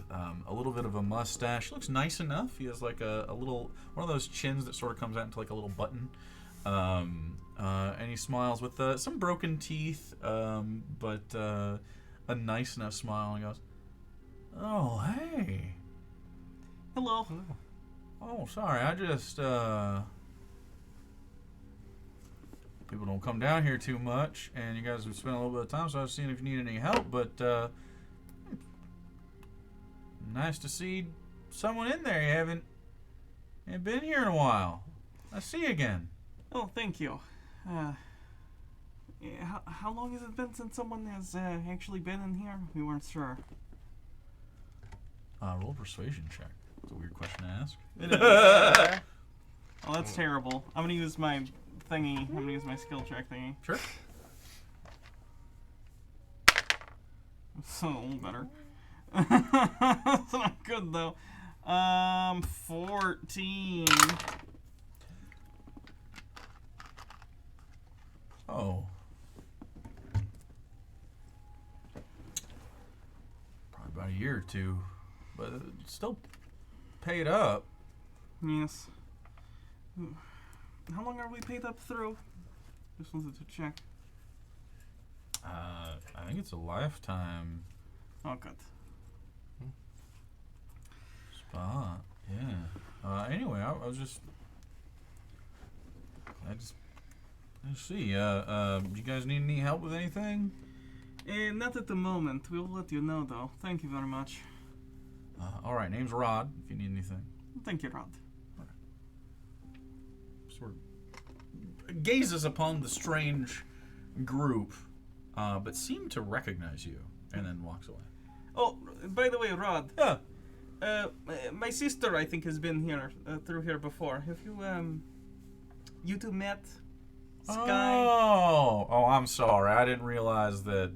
a little bit of a mustache. Looks nice enough. He has like a little, one of those chins that sort of comes out into like a little button. And he smiles with some broken teeth, but a nice enough smile, and he goes, "Oh, hey. Hello. Oh, sorry, I just, people don't come down here too much, and you guys have spent a little bit of time, so I was seeing if you need any help, but, nice to see someone in there. You haven't been here in a while. I see you again." Oh, thank you. How long has it been since someone has actually been in here? We weren't sure. Roll a persuasion check. It's a weird question to ask. It is. Oh, that's terrible. I'm gonna use my thingy. I'm gonna use my skill check thingy. Sure. So a little better. That's not good though. 14. Oh. Probably about a year or two, but it's still paid up. Yes. How long are we paid up through? Just wanted to check. I think it's a lifetime Oh, good. spot. Yeah. Anyway, I was just. Let's see. You guys need any help with anything? Not at the moment. We'll let you know, though. Thank you very much. All right. Name's Rod. If you need anything. Thank you, Rod. Sort of gazes upon the strange group, but seemed to recognize you, and then walks away. Oh, by the way, Rod. Yeah. My sister, I think, has been here through here before. Have you you two met? Sky. Oh, I'm sorry. I didn't realize that.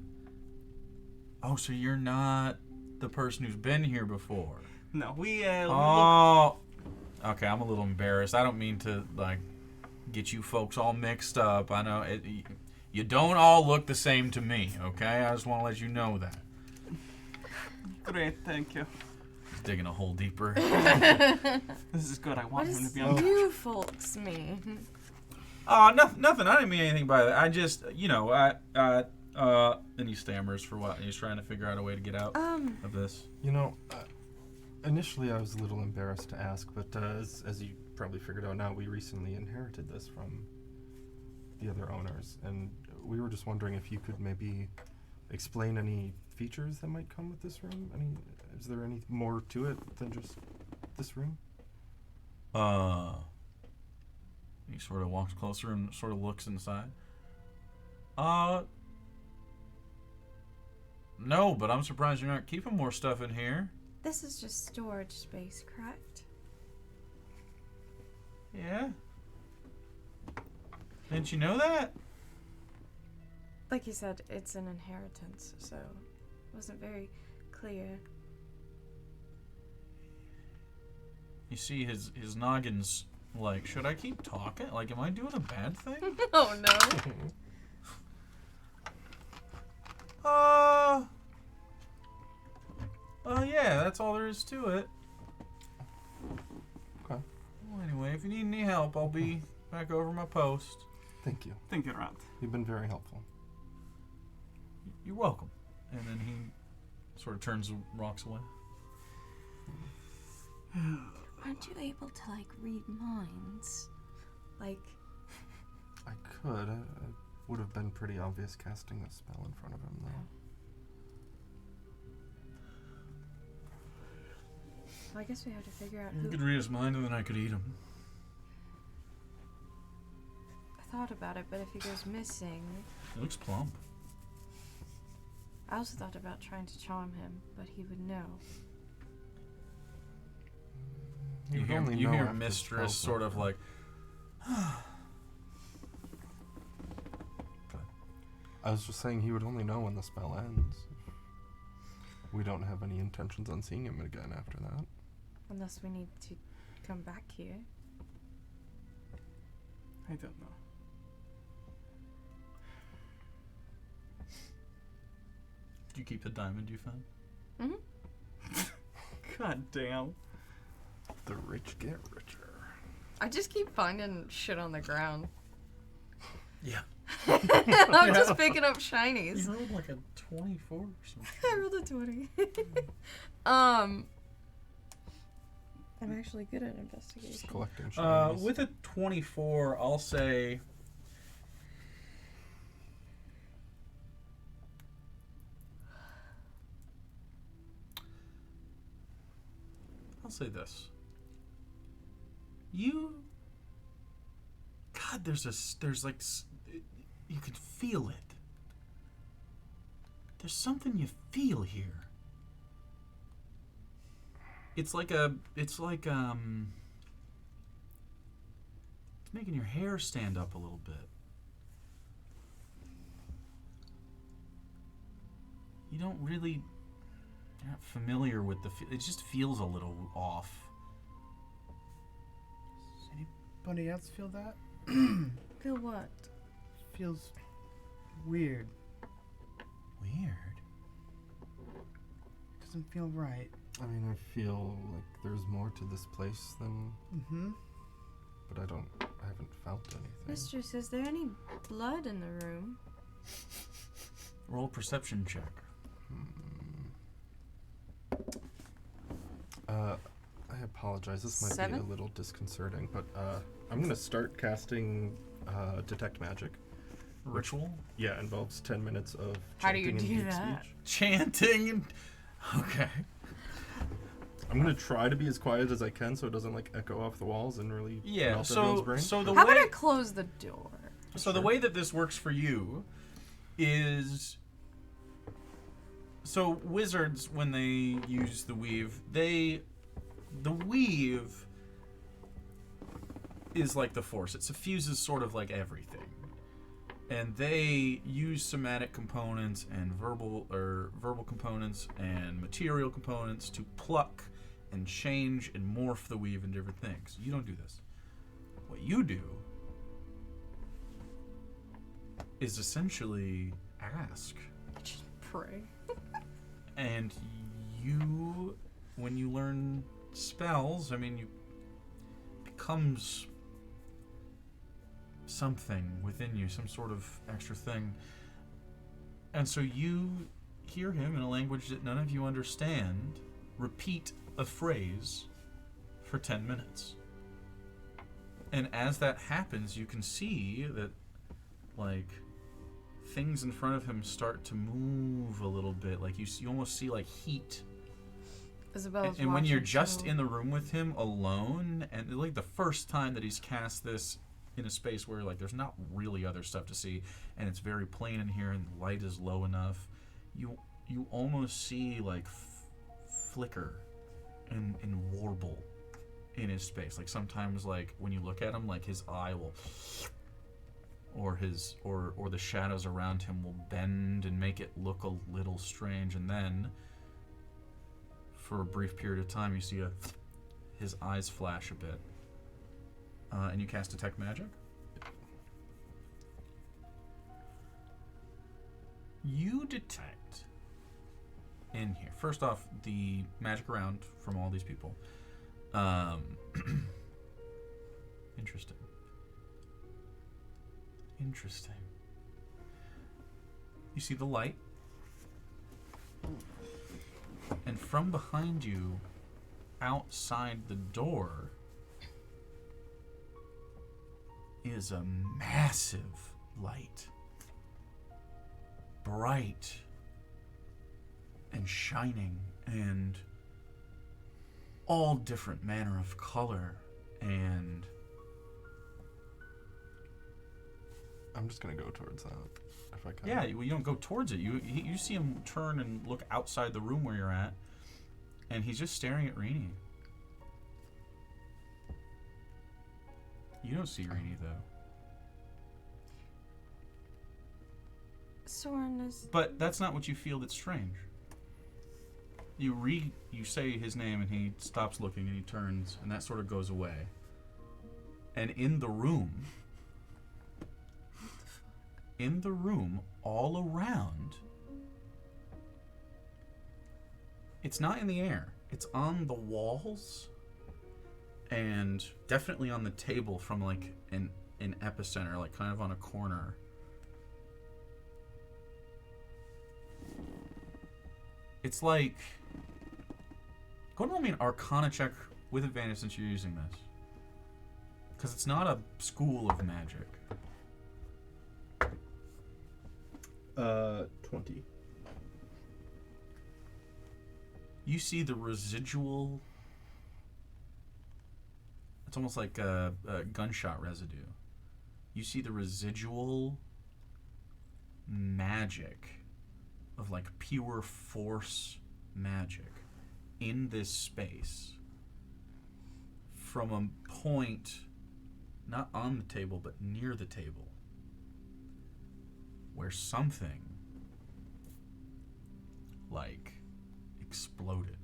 Oh, so you're not the person who's been here before? No, we Oh. Okay, I'm a little embarrassed. I don't mean to like get you folks all mixed up. I know you don't all look the same to me. Okay, I just want to let you know that. Great, thank you. He's digging a hole deeper. This is good. I What want him to does be on. you folks mean? Oh, nothing. I didn't mean anything by that. I just, and he stammers for what? And he's trying to figure out a way to get out of this. You know, initially I was a little embarrassed to ask, but as you probably figured out now, we recently inherited this from the other owners, and we were just wondering if you could maybe explain any features that might come with this room. Is there any more to it than just this room? He sort of walks closer and sort of looks inside. No, but I'm surprised you're not keeping more stuff in here. This is just storage space, correct? Yeah? Didn't you know that? Like you said, it's an inheritance, so it wasn't very clear. You see his noggin's like, should I keep talking? Like, am I doing a bad thing? Oh no. Yeah, that's all there is to it. Okay. Well, anyway, if you need any help, I'll be back over my post. Thank you. Thank you, Rod. You've been very helpful. You're welcome. And then he sort of turns and walks away. Aren't you able to, like, read minds? Like, I could. It would have been pretty obvious casting a spell in front of him, though. well, I guess we have to figure out You who. could read his mind and then I could eat him. I thought about it, but if he goes missing, He looks plump. I also thought about trying to charm him, but he would know. He would You only know hear after the Mistress spell's sort of over. like, I was just saying he would only know when the spell ends. We don't have any intentions on seeing him again after that. Unless we need to come back here. I don't know. do you keep the diamond you found? God damn. The rich get richer. I just keep finding shit on the ground. Yeah. I'm just picking up shinies. You rolled like a 24 or something. I rolled a 20. I'm actually good at Just investigation. collecting shinies. With a 24, I'll say... I'll say this. God, there's like, you can feel it. There's something you feel here. It's making your hair stand up a little bit. You're not familiar with it just feels a little off. Does anybody else feel that? Feel what? Feels weird. Weird. Doesn't feel right. I mean, I feel like there's more to this place than... Mm-hmm. But I haven't felt anything. Mistress, is there any blood in the room? Roll a perception check. I apologize. This might be 7? a little disconcerting, but I'm going to start casting Detect Magic. Ritual? Yeah, involves 10 minutes of How do you chanting and do deep that? speech. Chanting and... Okay. I'm going to try to be as quiet as I can so it doesn't like echo off the walls and really Yeah, melt everyone's so brain. the How way... about I close the door? So the way that this works for you is... So wizards, when they use the weave, the weave is like the force. It suffuses sort of like everything. And they use somatic components and verbal components and material components to pluck and change and morph the weave into different things. You don't do this. What you do is essentially ask. Just pray. And you, when you learn spells, I mean, becomes something within you, some sort of extra thing. And so you hear him in a language that none of you understand repeat a phrase for 10 minutes. And as that happens, you can see that, like, things in front of him start to move a little bit. Like, you almost see, like, heat. Isabella's And when you're watching, just so- in the room with him alone, and like the first time that he's cast this in a space where like there's not really other stuff to see, and it's very plain in here, and the light is low enough, you almost see like flicker and warble in his space. Like sometimes, like when you look at him, like his eye will, or the shadows around him will bend and make it look a little strange, and then for a brief period of time, you see his eyes flash a bit. And you cast Detect Magic. You detect in here, first off, the magic around from all these people. Interesting. You see the light. And from behind you, outside the door, is a massive light. Bright and shining and all different manner of color, and I'm just gonna go towards that if I can. yeah, you don't go towards it. You see him turn and look outside the room where you're at, and he's just staring at Rini. You don't see Rini though. Soren is. But that's not what you feel that's strange. You say his name and he stops looking and he turns and that sort of goes away. And in the room, all around, it's not in the air. It's on the walls and definitely on the table from like an epicenter, like kind of on a corner. It's like... Go and roll me an Arcana check with advantage since you're using this. Because it's not a school of magic. 20. You see the residual... It's almost like a gunshot residue. You see the residual magic of like pure force magic in this space from a point not on the table but near the table where something like exploded.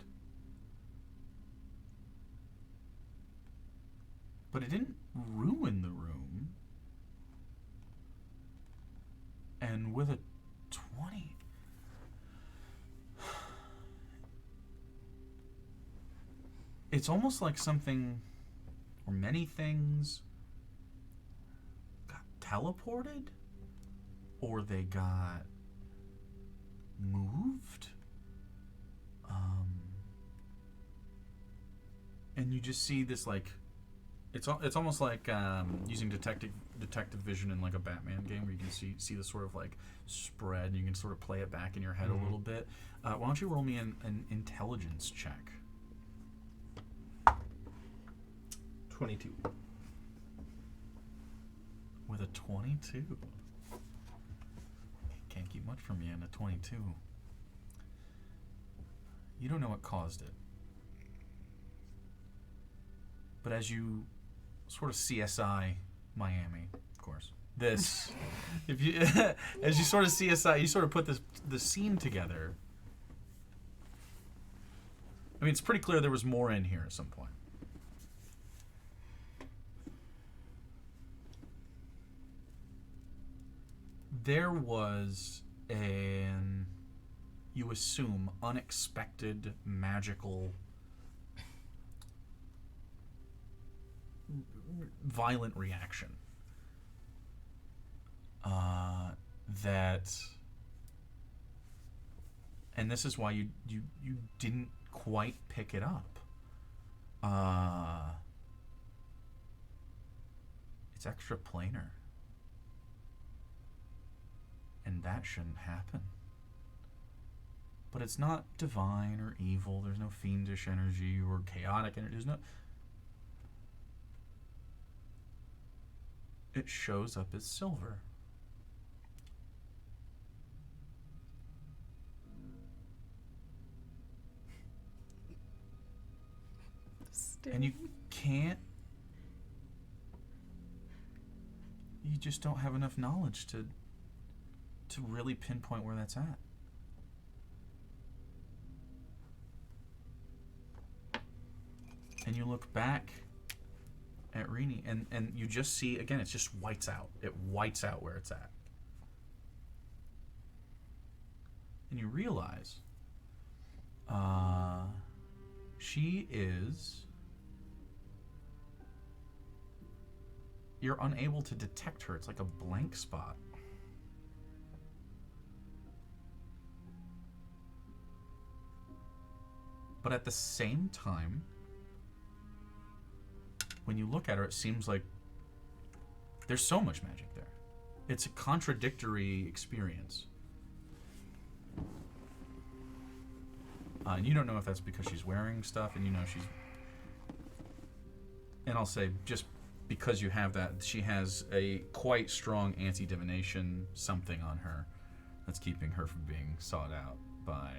But it didn't ruin the room. And with a 20, it's almost like something, or many things, got teleported, or they got moved. And you just see this like, it's almost like using detective vision in like a Batman game where you can see this sort of like spread and you can sort of play it back in your head a little bit. Why don't you roll me an intelligence check? 22. With a 22. Can't keep much from you in a 22. You don't know what caused it. But as you sort of CSI Miami, of course. This, if you, as you sort of CSI, you sort of put the scene together. I mean, it's pretty clear there was more in here at some point. There was an, you assume, unexpected magical violent reaction that, and this is why you didn't quite pick it up. It's extraplanar, and that shouldn't happen. But it's not divine or evil. There's no fiendish energy or chaotic energy. There's no. It shows up as silver. And you can't. You just don't have enough knowledge to really pinpoint where that's at. And you look back at Rini, and you just see, again, it just whites out. It whites out where it's at. And you realize she is... You're unable to detect her. It's like a blank spot. But at the same time, when you look at her, it seems like There's so much magic there. It's a contradictory experience. And you don't know if that's because she's wearing stuff, and you know she's... And I'll say, just because you have that, she has a quite strong anti-divination something on her that's keeping her from being sought out by,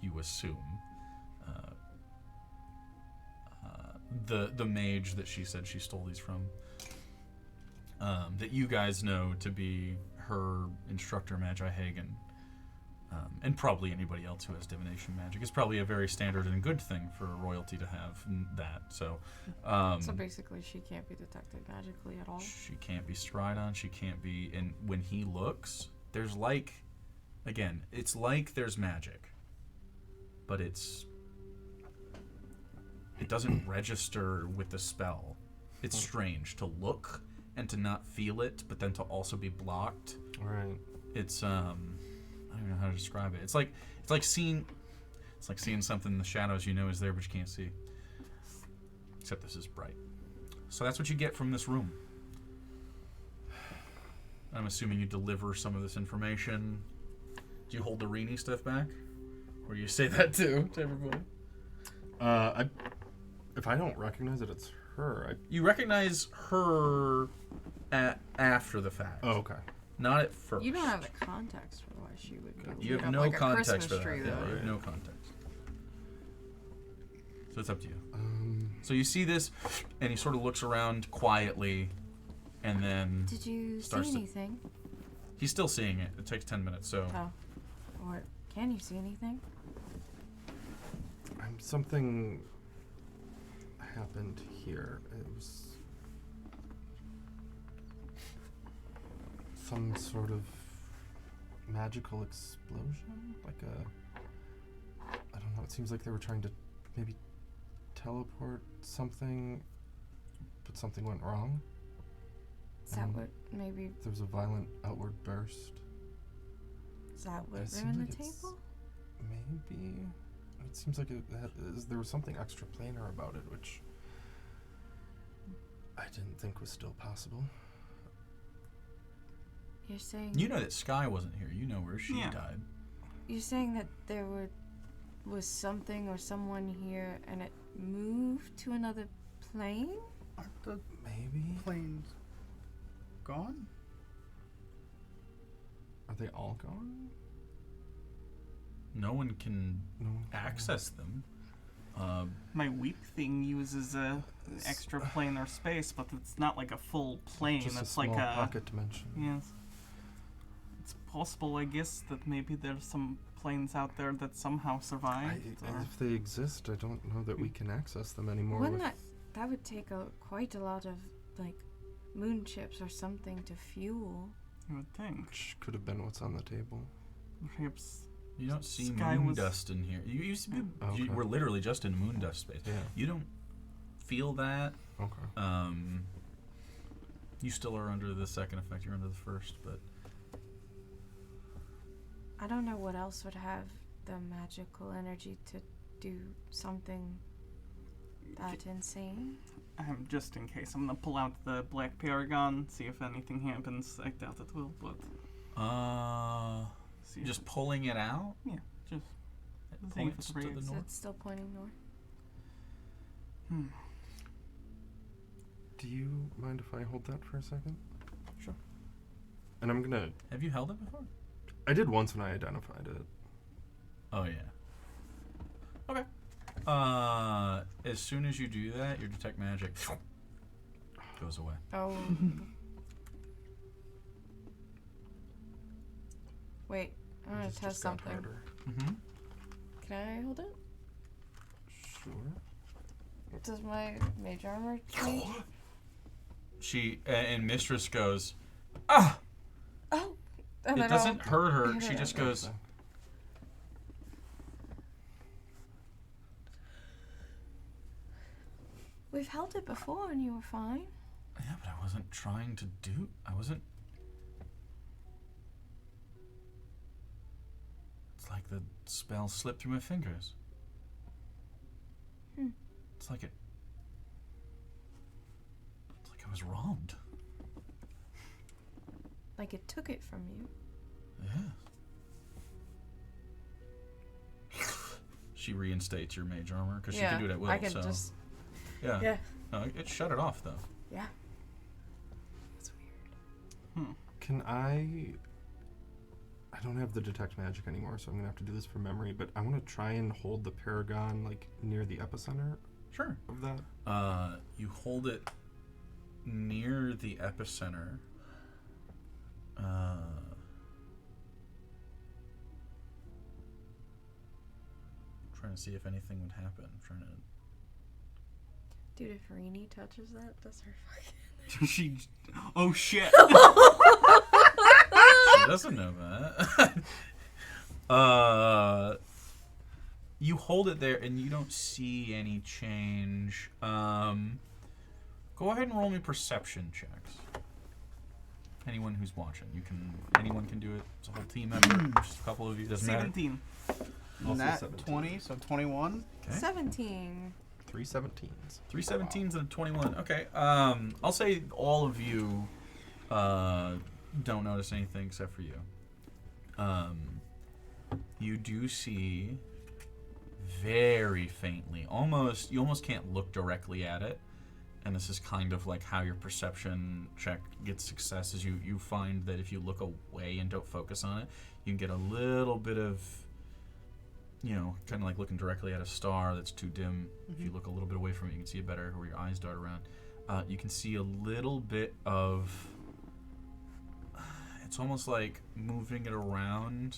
you assume, the mage that she said she stole these from. That you guys know to be her instructor, Magi Hagen. And probably anybody else who has divination magic. It's probably a very standard and good thing for a royalty to have that. So basically she can't be detected magically at all? She can't be spied on. She can't be... And when he looks, there's like... Again, it's like there's magic. But it doesn't register with the spell. It's strange to look and to not feel it, but then to also be blocked. Right. It's I don't know how to describe it. It's like seeing something in the shadows you know is there but you can't see. Except this is bright. So that's what you get from this room. I'm assuming you deliver some of this information. Do you hold the Rini stuff back? Or do you say that too to everybody? If I don't recognize it, it's her. You recognize her after the fact. Oh, okay. Not at first. You don't have the context for why she would go. You have up no like a context Christmas for that. tree, Yeah, though. you have no context. So it's up to you. Um, So you see this, and he sort of looks around quietly, and then Did you see starts to- anything? he's still seeing it. It takes 10 minutes, so... Oh. Or can you see anything? something happened here. It was some sort of magical explosion, like I don't know. It seems like they were trying to maybe teleport something, but something went wrong. Is that what maybe? There was a violent outward burst. Is that what It seems ruined like the it's- table? Maybe. It seems like there was something extra planar about it, which I didn't think was still possible. You're saying You know that Sky wasn't here. You know where she Yeah. died. you're saying that there was something or someone here and it moved to another plane? Aren't the Maybe. planes gone? Are they all gone? No one can No. access them. My weep thing uses a extra planar space, but it's not like a full plane. Just it's a like small a pocket dimension. yes. It's possible, I guess, that maybe there's some planes out there that somehow survived. or- If they exist, I don't know that we can access them anymore. Wouldn't with- that would take quite a lot of like moon chips or something to fuel. you would think. Which could have been what's on the table. Perhaps You don't see Sky moon was- dust in here. You used to be. Oh, okay. You were literally just in moon dust space. Yeah. You don't feel that. Okay. You still are under the second effect. You're under the first, but I don't know what else would have the magical energy to do something that insane. just in case, I'm gonna pull out the Black Paragon, see if anything happens. I doubt it will, but see if just pulling it out. yeah, just It Seeing if points it's to the real. So north. it's still pointing north. Do you mind if I hold that for a second? Sure. And I'm gonna. Have you held it before? I did once when I identified it. Oh yeah. Okay. As soon as you do that, your detect magic goes away. Oh. Wait, I'm gonna Just test got something. harder. Mm-hmm. Can I hold it? Sure. Does my mage armor change? She and Mistress goes, ah! Oh! And It then doesn't I'll- hurt her. hit She it just over. goes, We've held it before and you were fine. yeah, but I wasn't trying to do. I wasn't. It's like the spell slipped through my fingers. Hmm. It's like I was robbed. Like it took it from you. Yeah. She reinstates your mage armor because she can do it at will. I can so. just. Yeah. Yeah. No, it shut it off though. Yeah. That's weird. Can I don't have the detect magic anymore, so I'm gonna have to do this from memory, but I want to try and hold the paragon like near the epicenter Sure. of that. You hold it near the epicenter. Trying to see if anything would happen. I'm trying to. Dude, if Rini touches that, does her fucking. She. Oh shit! She doesn't know that. You hold it there and you don't see any change. Go ahead and roll me perception checks. Anyone who's watching, anyone can do it. It's a whole team effort. Just a couple of you. Doesn't matter. 17. Also Nat 17. 20, so 21. Okay. 17. 3 17s. 3 17s and a 21. Okay. I'll say all of you don't notice anything except for you. You do see very faintly, you almost can't look directly at it. And this is kind of like how your perception check gets success, is you find that if you look away and don't focus on it, you can get a little bit of, kind of like looking directly at a star that's too dim. If you look a little bit away from it, you can see it better where your eyes dart around. You can see a little bit of, it's almost like moving it around,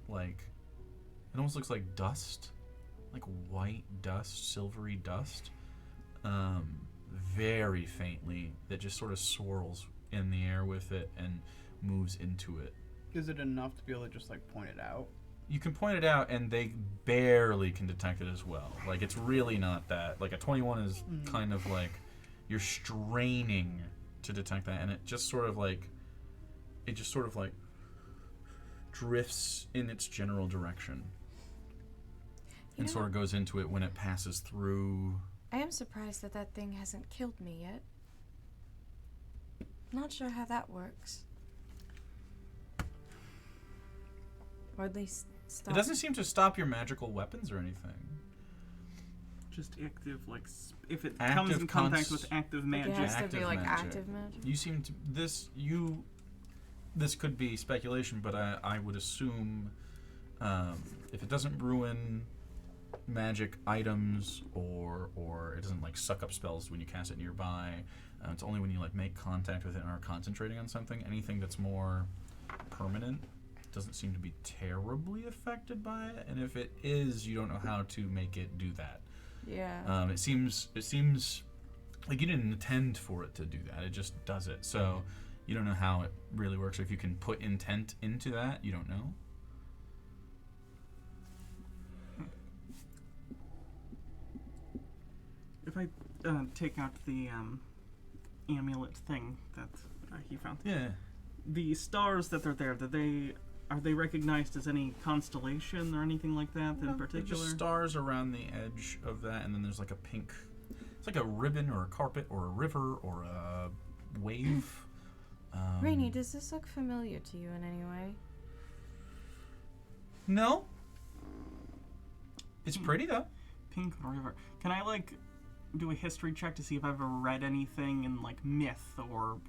like, it almost looks like dust, like white dust, silvery dust. Very faintly, that just sort of swirls in the air with it and moves into it. Is it enough to be able to just like point it out? You can point it out, and they barely can detect it as well. Like, it's really not that. Like, a 21 is kind of like you're straining to detect that, and it just sort of like drifts in its general direction and sort of goes into it when it passes through. I am surprised that thing hasn't killed me yet. Not sure how that works. Or at least stop. It doesn't seem to stop your magical weapons or anything. Just active, like, if it Active comes in contact with active Like magic. it has to Active be like magic. active magic. You seem to this could be speculation, but I would assume if it doesn't ruin magic items or it doesn't like suck up spells when you cast it nearby, it's only when you like make contact with it and are concentrating on something. Anything that's more permanent doesn't seem to be terribly affected by it, and if it is, you don't know how to make it do that. Yeah. It seems like you didn't intend for it to do that. It just does it. So you don't know how it really works. Or if you can put intent into that, you don't know. If I take out the amulet thing that he found, Yeah. the stars that are there, are they recognized as any constellation or anything like that in They're particular? just stars around the edge of that, and then there's like a pink. It's like a ribbon or a carpet or a river or a wave. Rainy, does this look familiar to you in any way? No. It's pretty though. Pink river. Can I do a history check to see if I've ever read anything in myth or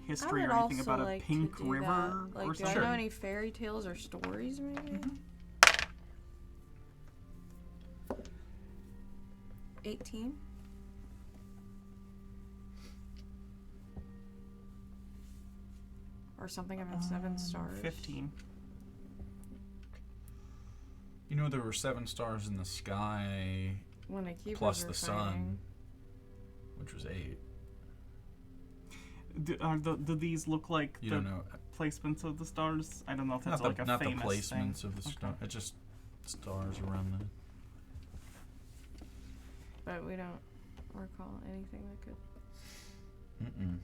history or anything about a pink river or do something? I know any fairy tales or stories maybe? 18? Or something about 7 stars. 15. You know there were 7 stars in the sky When the keepers plus were the sun, fighting. which was 8. Do these look like You the don't know. placements of the stars? I don't know if that's Not the, a not the famous placements thing. of the star. It's just stars around the. But we don't recall anything that could. Mm-mm.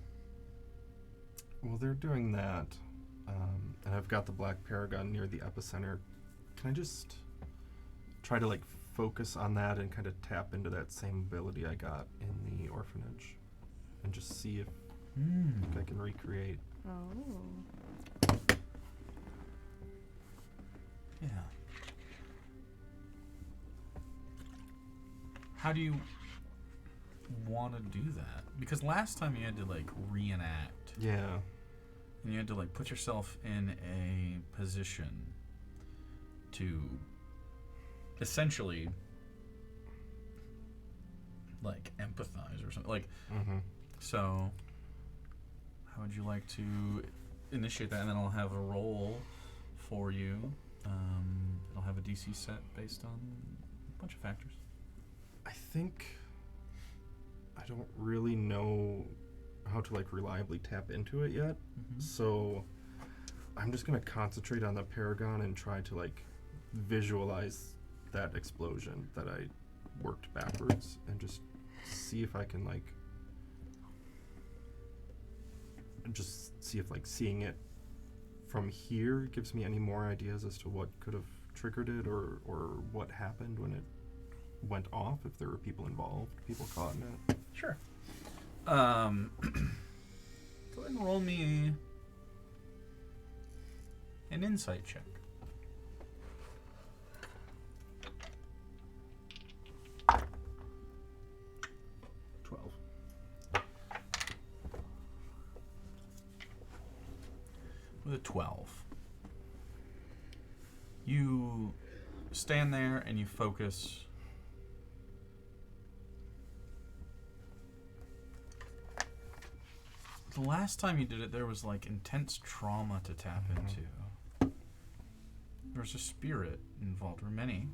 Well, they're doing that, and I've got the black paragon near the epicenter. Can I just try to focus on that and kind of tap into that same ability I got in the orphanage, and just see if I can recreate Oh. Yeah. How do you want to do that? Because last time you had to like reenact. Yeah. And you had to like put yourself in a position to essentially like empathize or something. Like, Mm-hmm. so how would you like to initiate that? And then I'll have a roll for you. I'll have a DC set based on a bunch of factors. I think I don't really know how to like reliably tap into it yet. So I'm just gonna concentrate on the Paragon and try to like visualize that explosion that I worked backwards and just see if I can like just see if like seeing it from here gives me any more ideas as to what could have triggered it or what happened when it went off, if there were people involved, people caught in it. Sure. Go ahead and roll me an insight check. With a 12. You stand there and you focus. The last time you did it, there was like intense trauma to tap into. There was a spirit involved, or many.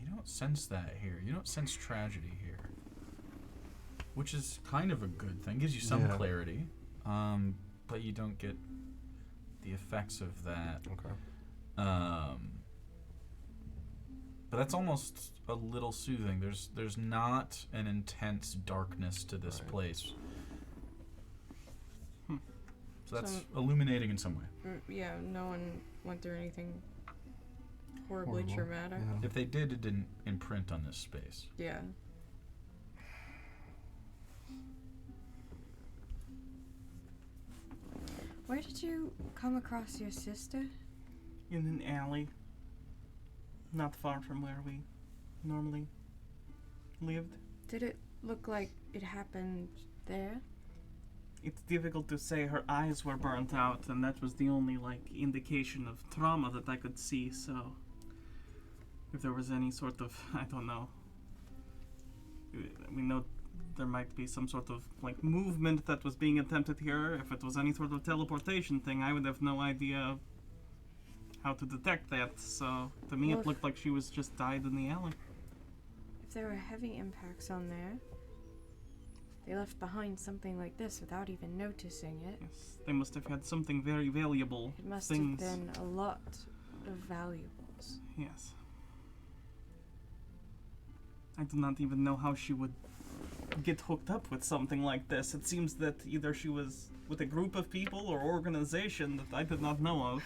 You don't sense that here. You don't sense tragedy here. Which is kind of a good thing. Gives you some clarity. But you don't get the effects of that. Okay. But that's almost a little soothing. There's not an intense darkness to this place. So that's illuminating in some way. Yeah, no one went through anything horribly Horrible. traumatic. Yeah. If they did, it didn't imprint on this space. Yeah. Where did you come across your sister? In an alley, not far from where we normally lived. Did it look like it happened there? It's difficult to say. Her eyes were burnt out, and that was the only indication of trauma that I could see. So, if there was any sort of, I don't know, we know there might be some sort of movement that was being attempted here. If it was any sort of teleportation thing, I would have no idea how to detect that. So to me, Well, it looked like she was just died in the alley. If there were heavy impacts on there, they left behind something like this without even noticing it. Yes, they must have had something very valuable. It must things. have been a lot of valuables. Yes. I do not even know how she would get hooked up with something like this. It seems that either she was with a group of people or organization that I did not know of.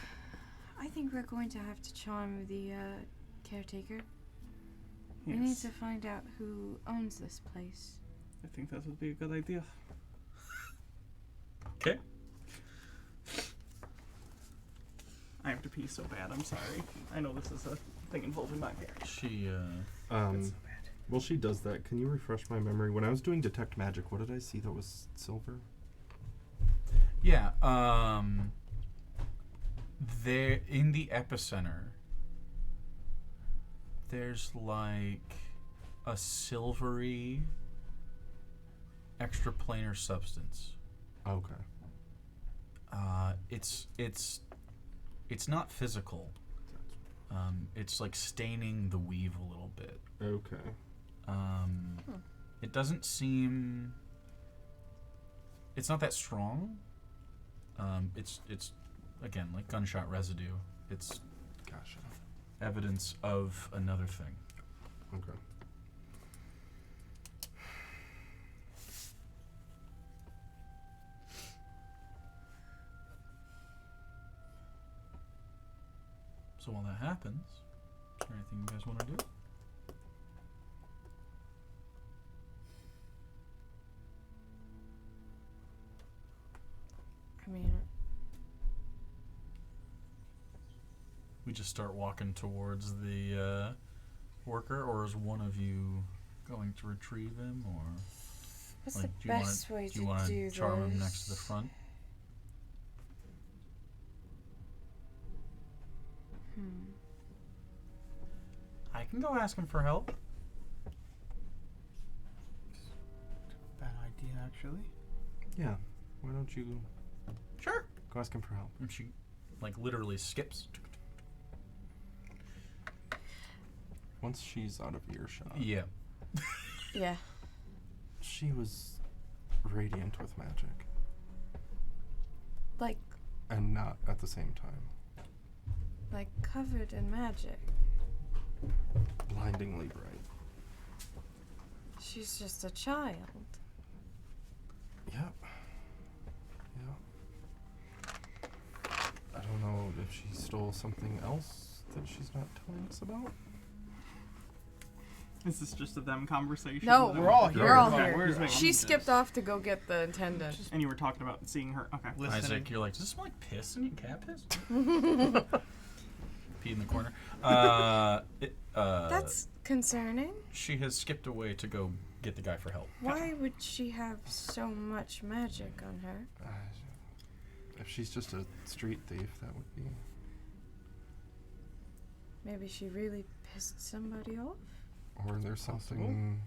I think we're going to have to charm the caretaker. Yes. We need to find out who owns this place. I think that would be a good idea. Okay. I have to pee so bad, I'm sorry. I know this is a thing involving my hair. She, That's so bad. While she does that, can you refresh my memory? When I was doing detect magic, what did I see that was silver? yeah, there in the epicenter, there's like a silvery extraplanar substance. Okay. It's not physical. It's like staining the weave a little bit. Okay. It doesn't seem. It's not that strong. It's again like gunshot residue. It's Gotcha. evidence of another thing. Okay. So while that happens, is there anything you guys want to do? we just start walking towards the worker, or is one of you going to retrieve him, or What's like, the best way to do you want do to charm him this? next to the front? I can go ask him for help. Bad idea, actually. Yeah. Why don't you Sure. go ask him for help? And she, like, literally skips. Once she's out of earshot, Yeah. Yeah. she was radiant with magic, Like and not at the same time. covered in magic. Blindingly bright. She's just a child. Yep. Yeah. I don't know if she stole something else that she's not telling us about. Is this just a them conversation? No, We're all here. We're all Okay, here. we're just making She sure. skipped off to go get the attendant. And you were talking about seeing her. Okay. Listening. Isaac, you're like, does this smell like piss in your cat piss? Pee in the corner. That's concerning. She has skipped away to go get the guy for help. Why would she have so much magic on her? If she's just a street thief, that would be. Maybe she really pissed somebody off? Or there's something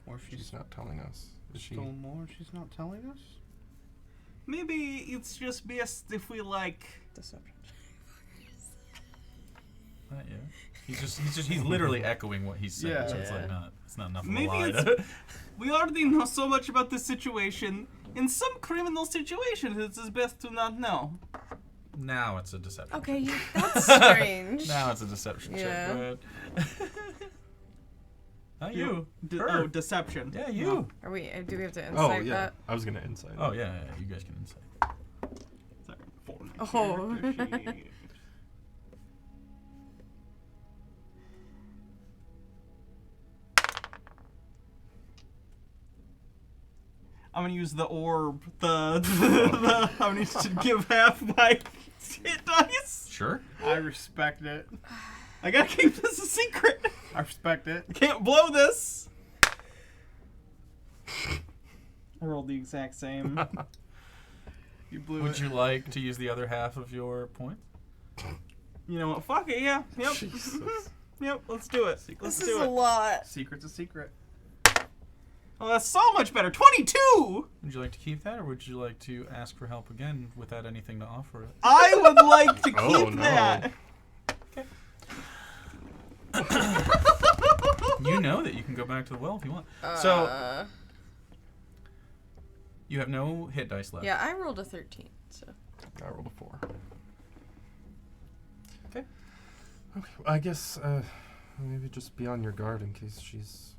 Or she's she's not telling us. Is she? stole more. She's not telling us. Maybe it's just best if we like. Deception. Yeah. He's literally echoing what he's saying, Yeah. so it's like Yeah. it's not enough of a Maybe lie. it's- We already know so much about this situation. In some criminal situations, it's best to not know. Now it's a deception. Okay, that's strange. Now it's a deception check. Yeah. Go ahead. Not you. Her. Oh, deception. Yeah, you. Are we? Do we have to Oh insight yeah, that? I was gonna insight. Oh yeah, you guys can insight. Sorry, for my Oh. character sheet. I'm gonna use the orb. I'm gonna to give half my hit dice. Sure. I respect it. I gotta keep this a secret. I respect it. I can't blow this. I rolled the exact same. You blew Would it. you like to use the other half of your point? You know what? Fuck it. Yeah. Yep. Jesus. Yep. Let's do it. Let's This do is a it. lot. Secret's a secret. Oh, that's so much better. 22. Would you like to keep that, or would you like to ask for help again without anything to offer it? I would like to keep Oh, no. that. You know that you can go back to the well if you want. So you have no hit dice left. Yeah, I rolled a 13, so. I rolled a 4. Okay. Okay. I guess maybe just be on your guard in case she's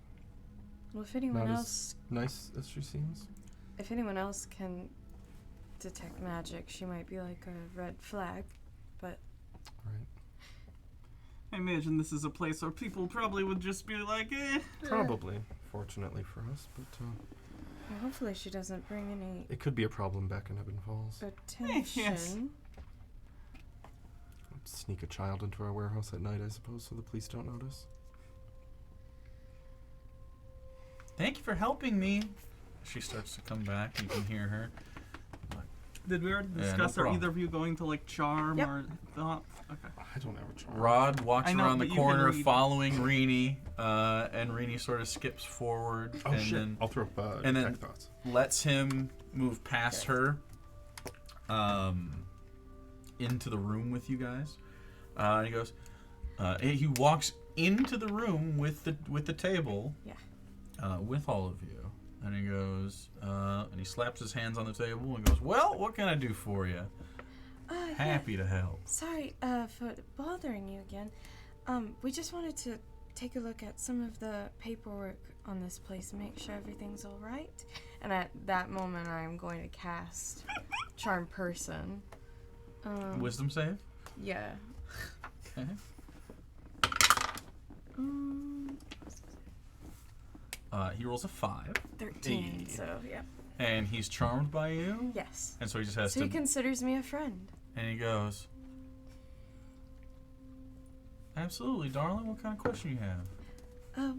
Well, if anyone not else, as nice as she seems. if anyone else can detect magic, she might be like a red flag. But Right. I imagine this is a place where people probably would just be like, eh. Probably. Fortunately for us, but well, hopefully she doesn't bring any it could be a problem back in Ebon Falls. attention. Sneak a child into our warehouse at night, I suppose, so the police don't notice. Thank you for helping me. She starts to come back. You can hear her. Did we already Yeah, no discuss are problem. either of you going to like charm Yep. or thought? Okay. I don't have a child. Rod walks I know, around the but you can corner read. following Reenie, and Reenie sort of skips forward Oh and shit! then I'll throw up and then- detect thoughts. lets him move past her into the room with you guys. And he goes, he walks into the room with the table, with all of you. And he goes, and he slaps his hands on the table and goes, "Well, what can I do for you? Yeah. Happy to help." Sorry for bothering you again. We just wanted to take a look at some of the paperwork on this place and make sure everything's all right. And at that moment, I'm going to cast Charm Person. Wisdom save. Yeah. Okay. He rolls a 5, 13. Hey. So yeah. and he's charmed by you. Yes. And so he just has So to. he considers me a friend. And he goes, Absolutely, darling. What kind of question you have?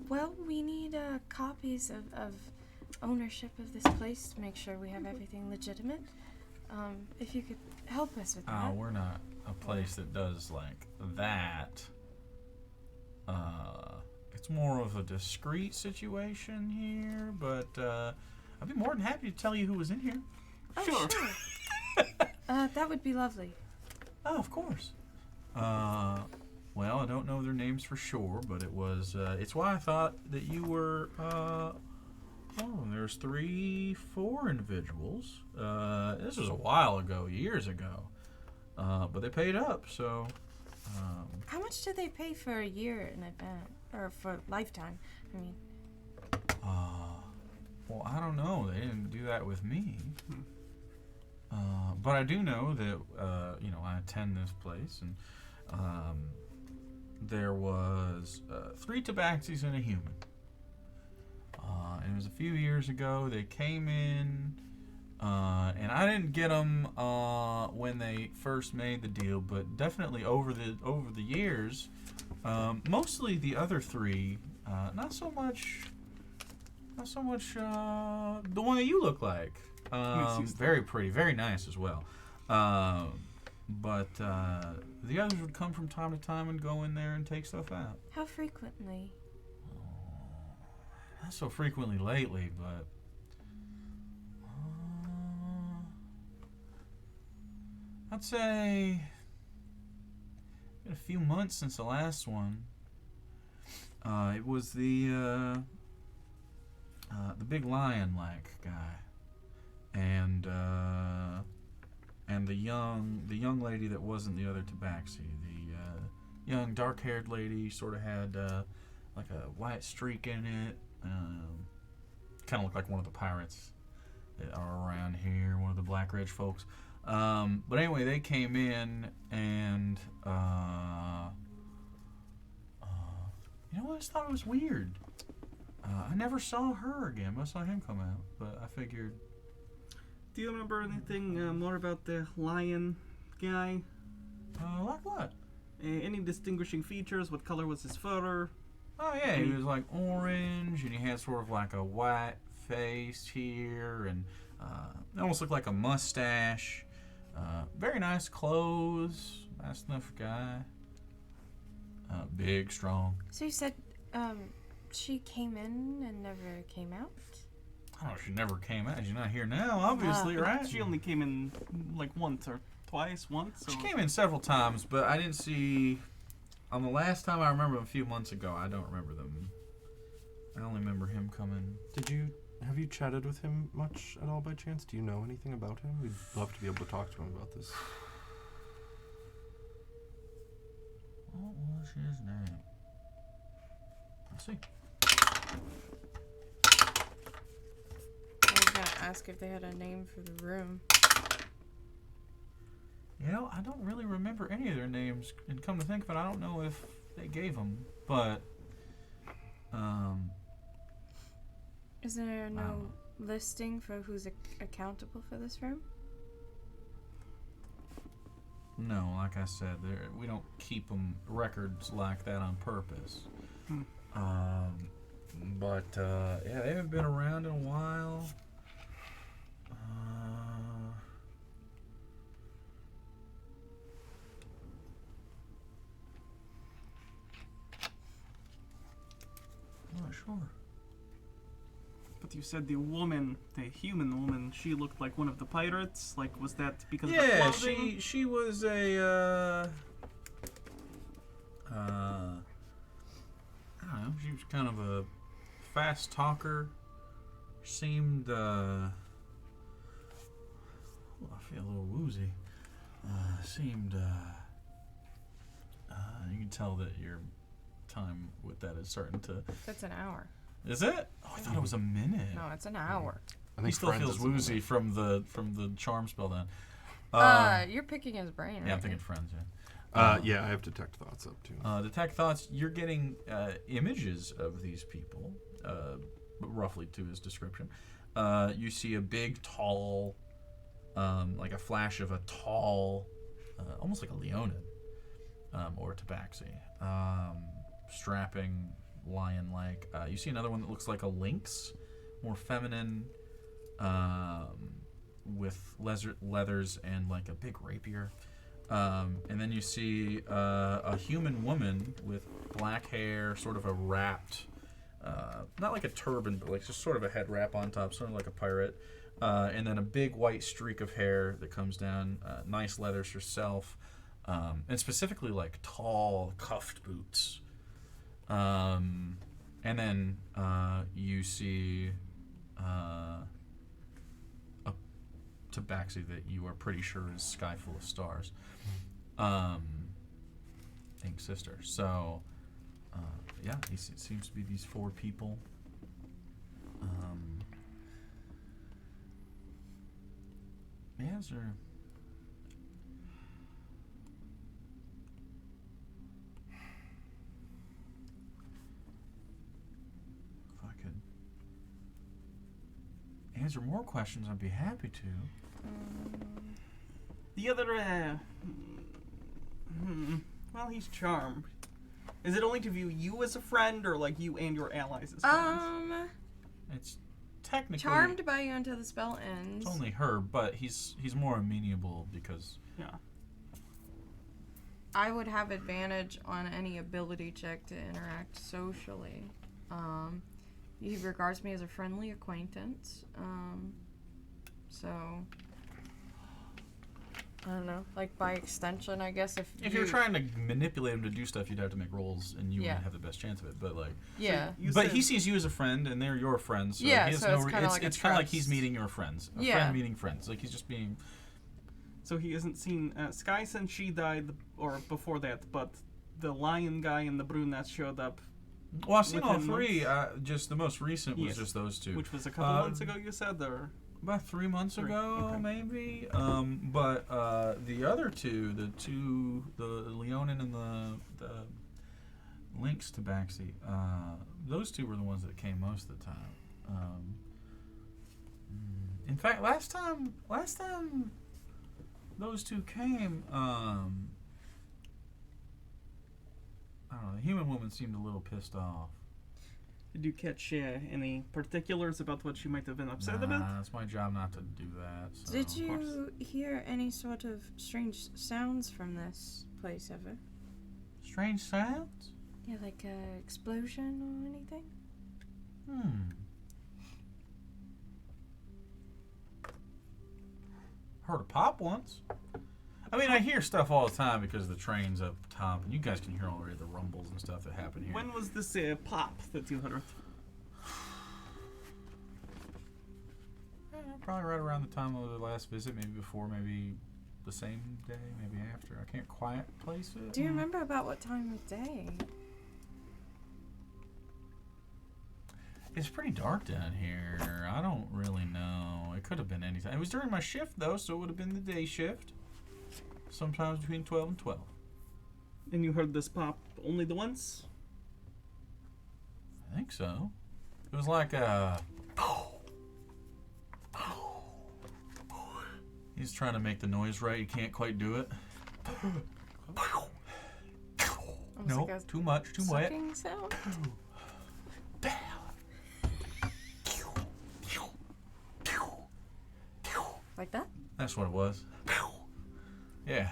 Well, we need copies of ownership of this place to make sure we have everything legitimate. If you could help us with that. Oh, we're not a place that does like that. It's more of a discreet situation here, but I'd be more than happy to tell you who was in here. Oh, Sure. That would be lovely. Oh, of course. Well, I don't know their names for sure, but it was. It's why I thought that you were. There's 4 individuals. This was a while ago, years ago. But they paid up, so. How much do they pay for a year in advance, or for lifetime? I mean, Well, I don't know. They didn't do that with me. But I do know that I attend this place, and there was 3 tabaxis and a human. And it was a few years ago. They came in, and I didn't get them when they first made the deal, but definitely over the years. Mostly the other 3, not so much. The one that you look like. Very pretty, very nice as well. But the others would come from time to time and go in there and take stuff out. how frequently? Not so frequently lately, but I'd say been a few months since the last one. It was the big lion-like guy, and the young lady that wasn't the other tabaxi. The young dark-haired lady sort of had like a white streak in it. Kind of looked like one of the pirates that are around here, one of the Black Ridge folks. But anyway, they came in, and you know what? I just thought it was weird. I never saw her again, but I saw him come out. But I figured. Do you remember anything more about the lion guy? Like what? Any distinguishing features? What color was his fur? Oh yeah, he was like orange, and he had sort of like a white face here, and it almost looked like a mustache. Very nice clothes, nice enough guy. Big, strong. So you said, she came in and never came out? Oh, she never came out. She's not here now, obviously, right? She only came in like once or twice. She came in several times, but I didn't see. On the last time I remember, a few months ago, I don't remember them. I only remember him coming. Have you chatted with him much at all by chance? Do you know anything about him? We'd love to be able to talk to him about this. What was his name? Let's see. I was gonna ask if they had a name for the room. You know, I don't really remember any of their names, and come to think of it, I don't know if they gave them, but, Is there no listing for who's accountable for this room? no, like I said, we don't keep them records like that on purpose. But, yeah, they haven't been around in a while. I'm not sure. But you said the woman, the human woman, she looked like one of the pirates. Like, was that because of the Yeah, clothing? she was a I don't know. She was kind of a fast talker. Seemed I feel a little woozy. Seemed you can tell that your time with that is starting to. That's an hour. Is it? Oh, I thought it was a minute. No, it's an hour. I He think still friends feels is a woozy minute. from the charm spell then. You're picking his brain, right? Yeah, I'm thinking friends. Yeah. Yeah, I have detect thoughts up too. Detect thoughts. You're getting images of these people, roughly to his description. You see a big, tall, like a flash of a tall, almost like a Leonin, or tabaxi. Strapping, lion-like. You see another one that looks like a lynx, more feminine, with leathers and like a big rapier. And then you see a human woman with black hair, sort of a wrapped, not like a turban, but like just sort of a head wrap on top, sort of like a pirate. And then a big white streak of hair that comes down, nice leathers herself, and specifically like tall cuffed boots. And then you see a tabaxi that you are pretty sure is Sky Full of Stars. Ink Sister. So, yeah, it seems to be these 4 people. Yeah, is there... If I could answer more questions, I'd be happy to. The other, well, he's charmed. Is it only to view you as a friend, or like you and your allies as friends? It's technically Charmed by you until the spell ends. It's only her, but he's more amenable because Yeah. I would have advantage on any ability check to interact socially. He regards me as a friendly acquaintance. So I don't know. Like by extension, I guess if you're trying to manipulate him to do stuff, you'd have to make rolls, and you would have the best chance of it. But like, yeah. But he sees you as a friend, and they're your friends. So Yeah, he has so no it's kinda like a it's kind of like trust. he's meeting your friends. A Yeah. friend meeting friends. Like he's just being. So he hasn't seen Sky since she died, or before that, but the lion guy and the brunette showed up, Well, I've seen all Within 3. Just the most recent was Yes. just those 2. which was a couple months ago, you said, or? About 3 months 3, ago, okay. maybe. But the other 2, the Leonin and the Lynx Tabaxi, those 2 were the ones that came most of the time. In fact, last time those 2 came, I don't know, the human woman seemed a little pissed off. Did you catch any particulars about what she might have been upset Nah, about? it's my job not to do that. So. Did you hear any sort of strange sounds from this place ever? Strange sounds? Yeah, like a explosion or anything? Heard a pop once. I mean, I hear stuff all the time because the train's up top, and you guys can hear already the rumbles and stuff that happen here. When was this pop that you heard? Probably right around the time of the last visit, maybe before, maybe the same day, maybe after. I can't quite place it. Do you remember about what time of day? It's pretty dark down here. I don't really know. It could have been any time. It was during my shift, though, so it would have been the day shift. Sometimes between 12 and 12. And you heard this pop only the once? I think so. It was like a... He's trying to make the noise right. He can't quite do it. No, like a too much, too wet. sucking sound? Like that? That's what it was. Yeah.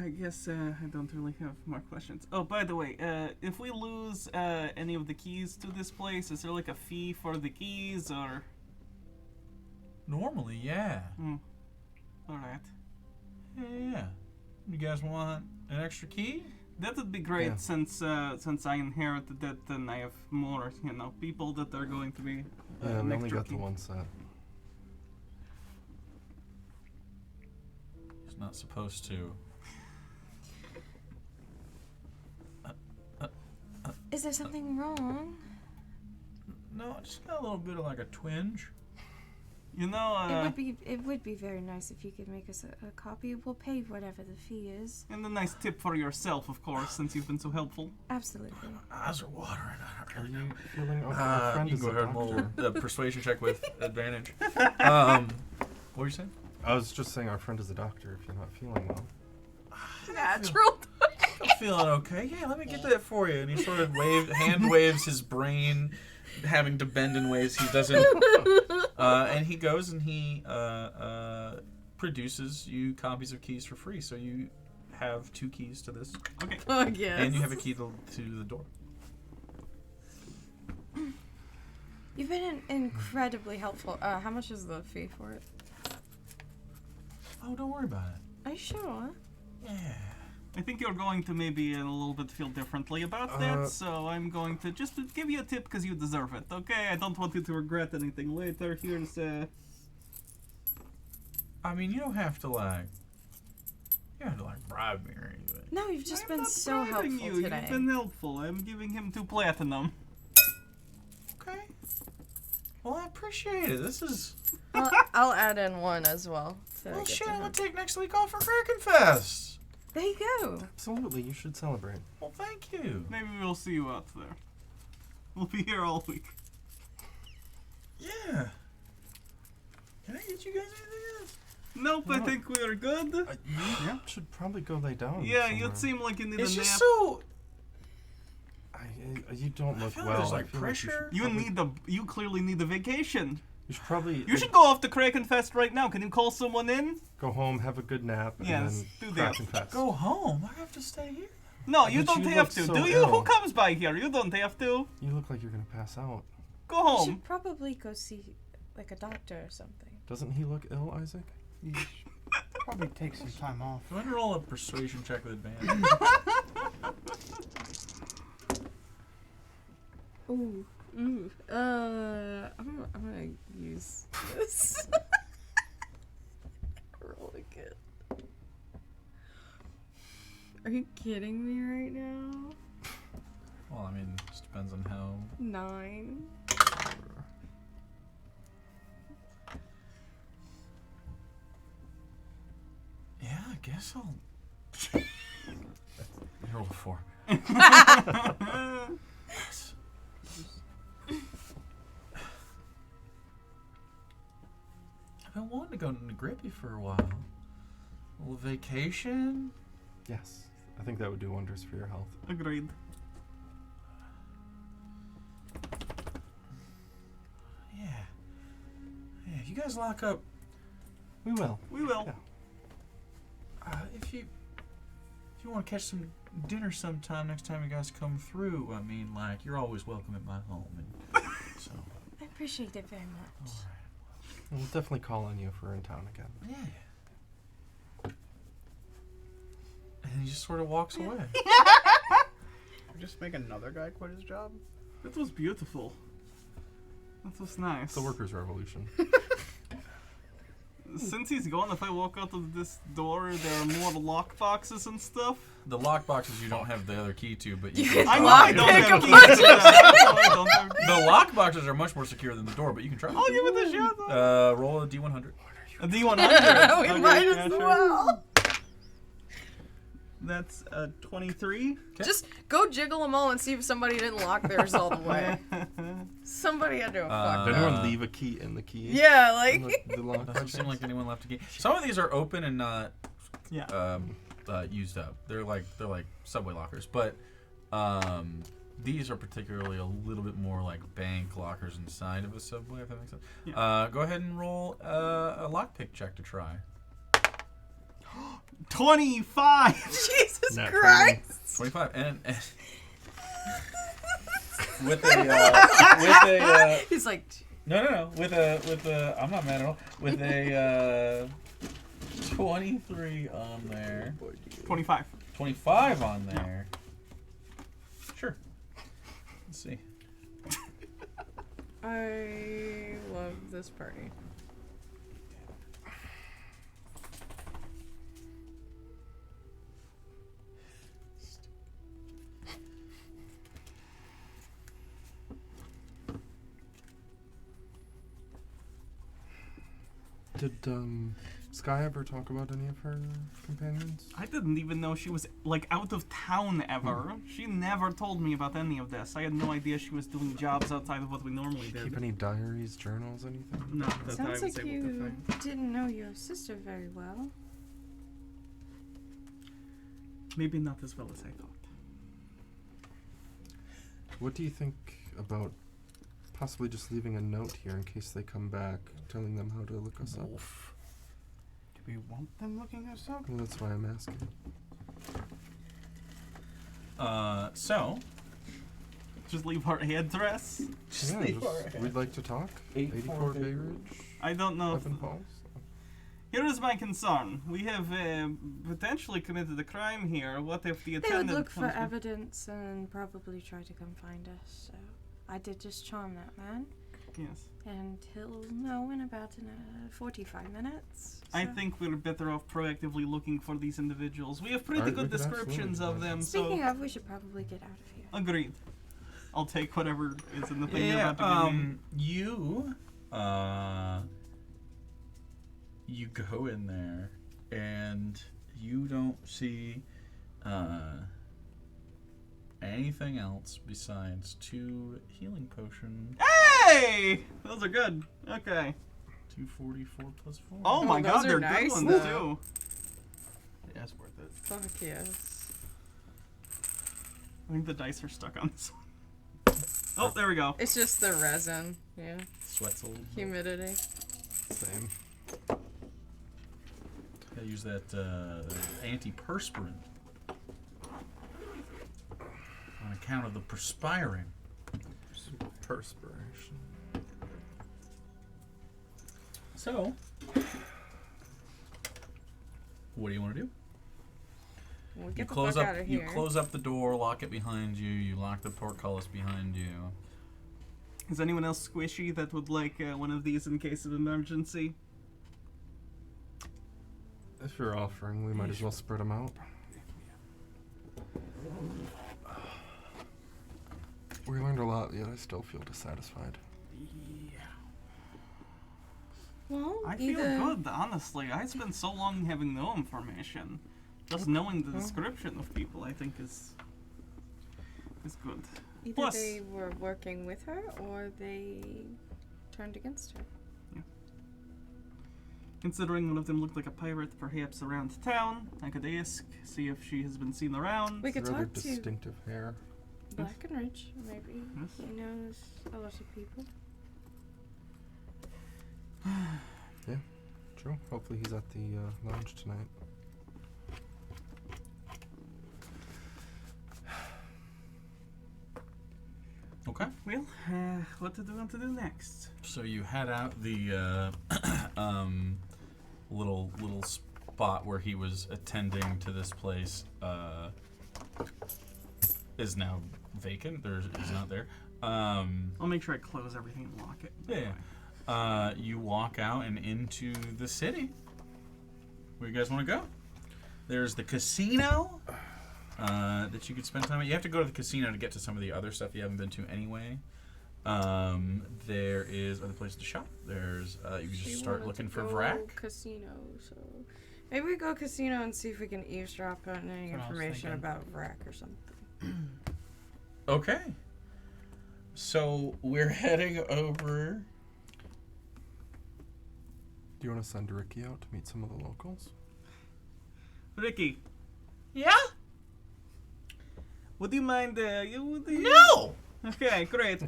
I guess I don't really have more questions. Oh, by the way, if we lose any of the keys to this place, is there like a fee for the keys, or? Normally, yeah. Alright. Yeah. You guys want an extra key? That would be great, Yeah. since I inherited that, and I have more, people that are going to be Yeah, an we only extra got the key. one set. He's not supposed to. Is there something wrong? No, I just got a little bit of like a twinge. You know, It would be very nice if you could make us a copy. We'll pay whatever the fee is. and a nice tip for yourself, of course, since you've been so helpful. Absolutely. Eyes are watering. Are you feeling okay? My friend You is can go a ahead and roll doctor. a persuasion check with advantage. What were you saying? I was just saying our friend is a doctor if you're not feeling well. Natural. I'm feeling okay. Yeah, let me get that for you. And he sort of hand waves his brain, having to bend in ways he doesn't. And he goes and he produces you copies of keys for free. So you have 2 keys to this, Okay. Oh, yes. and you have a key to the door. You've been incredibly helpful. How much is the fee for it? Oh, don't worry about it. Are you sure? Yeah. I think you're going to maybe a little bit feel differently about that, so I'm going to just give you a tip because you deserve it, okay? I don't want you to regret anything later. Here's, I mean, you don't have to bribe me or anything. No, you've just I'm been not so bribing helpful you. today. You've been helpful. I'm giving him 2 platinum. Okay. Well, I appreciate it. This is. I'll add in 1 as well. Well, shit, I'm gonna take next week off for Kraken Fest. There you go. Absolutely, you should celebrate. Well, thank you. Maybe we'll see you out there. We'll be here all week. Yeah. Can I get you guys anything else? Nope, I No. think we are good. You should probably go lay down. Yeah, somewhere. you'd seem like you need It's a nap. just so. You don't I look feel well. there's I like feel pressure. You clearly need a vacation. You should probably. You should go off to Kraken Fest right now. Can you call someone in? go home, have a good nap, Yes, and do then that. Kraken Fest. Go home. I have to stay here. No, you But don't you have look to. so Do you? Who ill. comes by here? You don't have to. You look like you're gonna pass out. Go You home. should probably go see like a doctor or something. Doesn't he look ill, Isaac? You should probably take some time off. Do I want to roll a persuasion check with advantage? Ooh. I'm gonna use this. Roll again. Are you kidding me right now? Well, I mean, it just depends on how. 9. Yeah, I guess I'll. You rolled a 4. I've been wanting to go to Grippy for a while. A little vacation. Yes. I think that would do wonders for your health. Agreed. Yeah. Yeah, if you guys lock up, We will. We will. Yeah. if you want to catch some dinner sometime next time you guys come through, I mean, like, you're always welcome at my home, and so. I appreciate it very much. We'll definitely call on you if we're in town again. Yeah. And he just sort of walks away. Just make another guy quit his job? That was beautiful. That was nice. It's the workers' revolution. Since he's gone, if I walk out of this door, there are more lock boxes and stuff. The lock boxes you don't have the other key to, but you You can can I know try. I don't Pick have a keys to that. I don't have keys. The lock boxes are much more secure than the door, but you can try. I'll give it a shot. Roll a d100. A D100. We Okay, might yeah, as sure. well. That's a 23. Just go jiggle them all and see if somebody didn't lock theirs all the way. Somebody had to have fucked Did up. anyone leave a key in the key? Yeah, In like. the lock by Doesn't seem chance? like anyone left a key. Some of these are open and not Yeah. used up. They're like subway lockers, but these are particularly a little bit more like bank lockers inside of a subway. If that makes sense. Yeah. Go ahead and roll a lockpick check to try. 25. Jesus Nat Christ! 25 and with a He's like, no with a I'm not mad at all with a 23 on there. 25. 25 on there. Sure. Let's see. I love this party. Did Sky ever talk about any of her companions? I didn't even know she was, like, out of town ever. She never told me about any of this. I had no idea she was doing jobs outside of what we normally did. Keep any diaries, journals, anything? Not that I Sounds was like able to you find. didn't know your sister very well. Maybe not as well as I thought. What do you think about possibly just leaving a note here in case they come back, telling them how to look us up? Do we want them looking us up? Well, that's why I'm asking. So, Just leave our address? We'd like to talk. 84 Bay Ridge, I don't know if... Evan Falls. Here is my concern. We have potentially committed a crime here. What if the They would attendant look for comes with- evidence and probably try to come find us. So I did just charm that man, Yes. and he'll know in about 45 minutes. I so- think we're better off proactively looking for these individuals. We have pretty Alright, good we could descriptions absolutely of do them, Speaking so... of, we should probably get out of here. Agreed. I'll take whatever is in the thing you're yeah, about to give me. you go in there, and you don't see anything else besides 2 healing potions. Hey! Those are good. Okay. 244 plus 4. Oh my those god, are they're nice, good ones, though. too. Yeah, it's worth it. Fuck yes. I think the dice are stuck on this one. Oh, there we go. It's just the resin. Yeah. Sweats a little bit. Humidity. Same. I use that antiperspirant on account of the perspiring. Perspiration. So, what do you want to do? We'll You get the close fuck up. out of You here. close up the door, lock it behind you. You lock the portcullis behind you. Is anyone else squishy that would like one of these in case of emergency? If you're offering, we might as well spread them out. We learned a lot, yet I still feel dissatisfied. Well, I feel good, honestly. I spent so long having no information. Just knowing the description of people, I think, is good. Either Plus- they were working with her or they turned against her. Considering one of them looked like a pirate, perhaps around town, I could ask, see if she has been seen around. We could Rather talk to distinctive hair. Blackenridge, maybe. Yes. He knows a lot of people. True. Hopefully he's at the lounge tonight. Okay. Well, what do we want to do next? So you head out the little spot where he was attending to this place is now vacant. He's not there. I'll make sure I close everything and lock it. Yeah. You walk out and into the city. Where you guys want to go? There's the casino that you could spend time at. You have to go to the casino to get to some of the other stuff you haven't been to anyway. There is other places to shop. There's you can She just start wanted looking to for go Vrac. Casino, so maybe we go casino and see if we can eavesdrop on any That's what I was information thinking. about Vrac or something. Okay. So we're heading over. Do you want to send Ricky out to meet some of the locals? Ricky, Yeah? would you mind, No! Okay, great.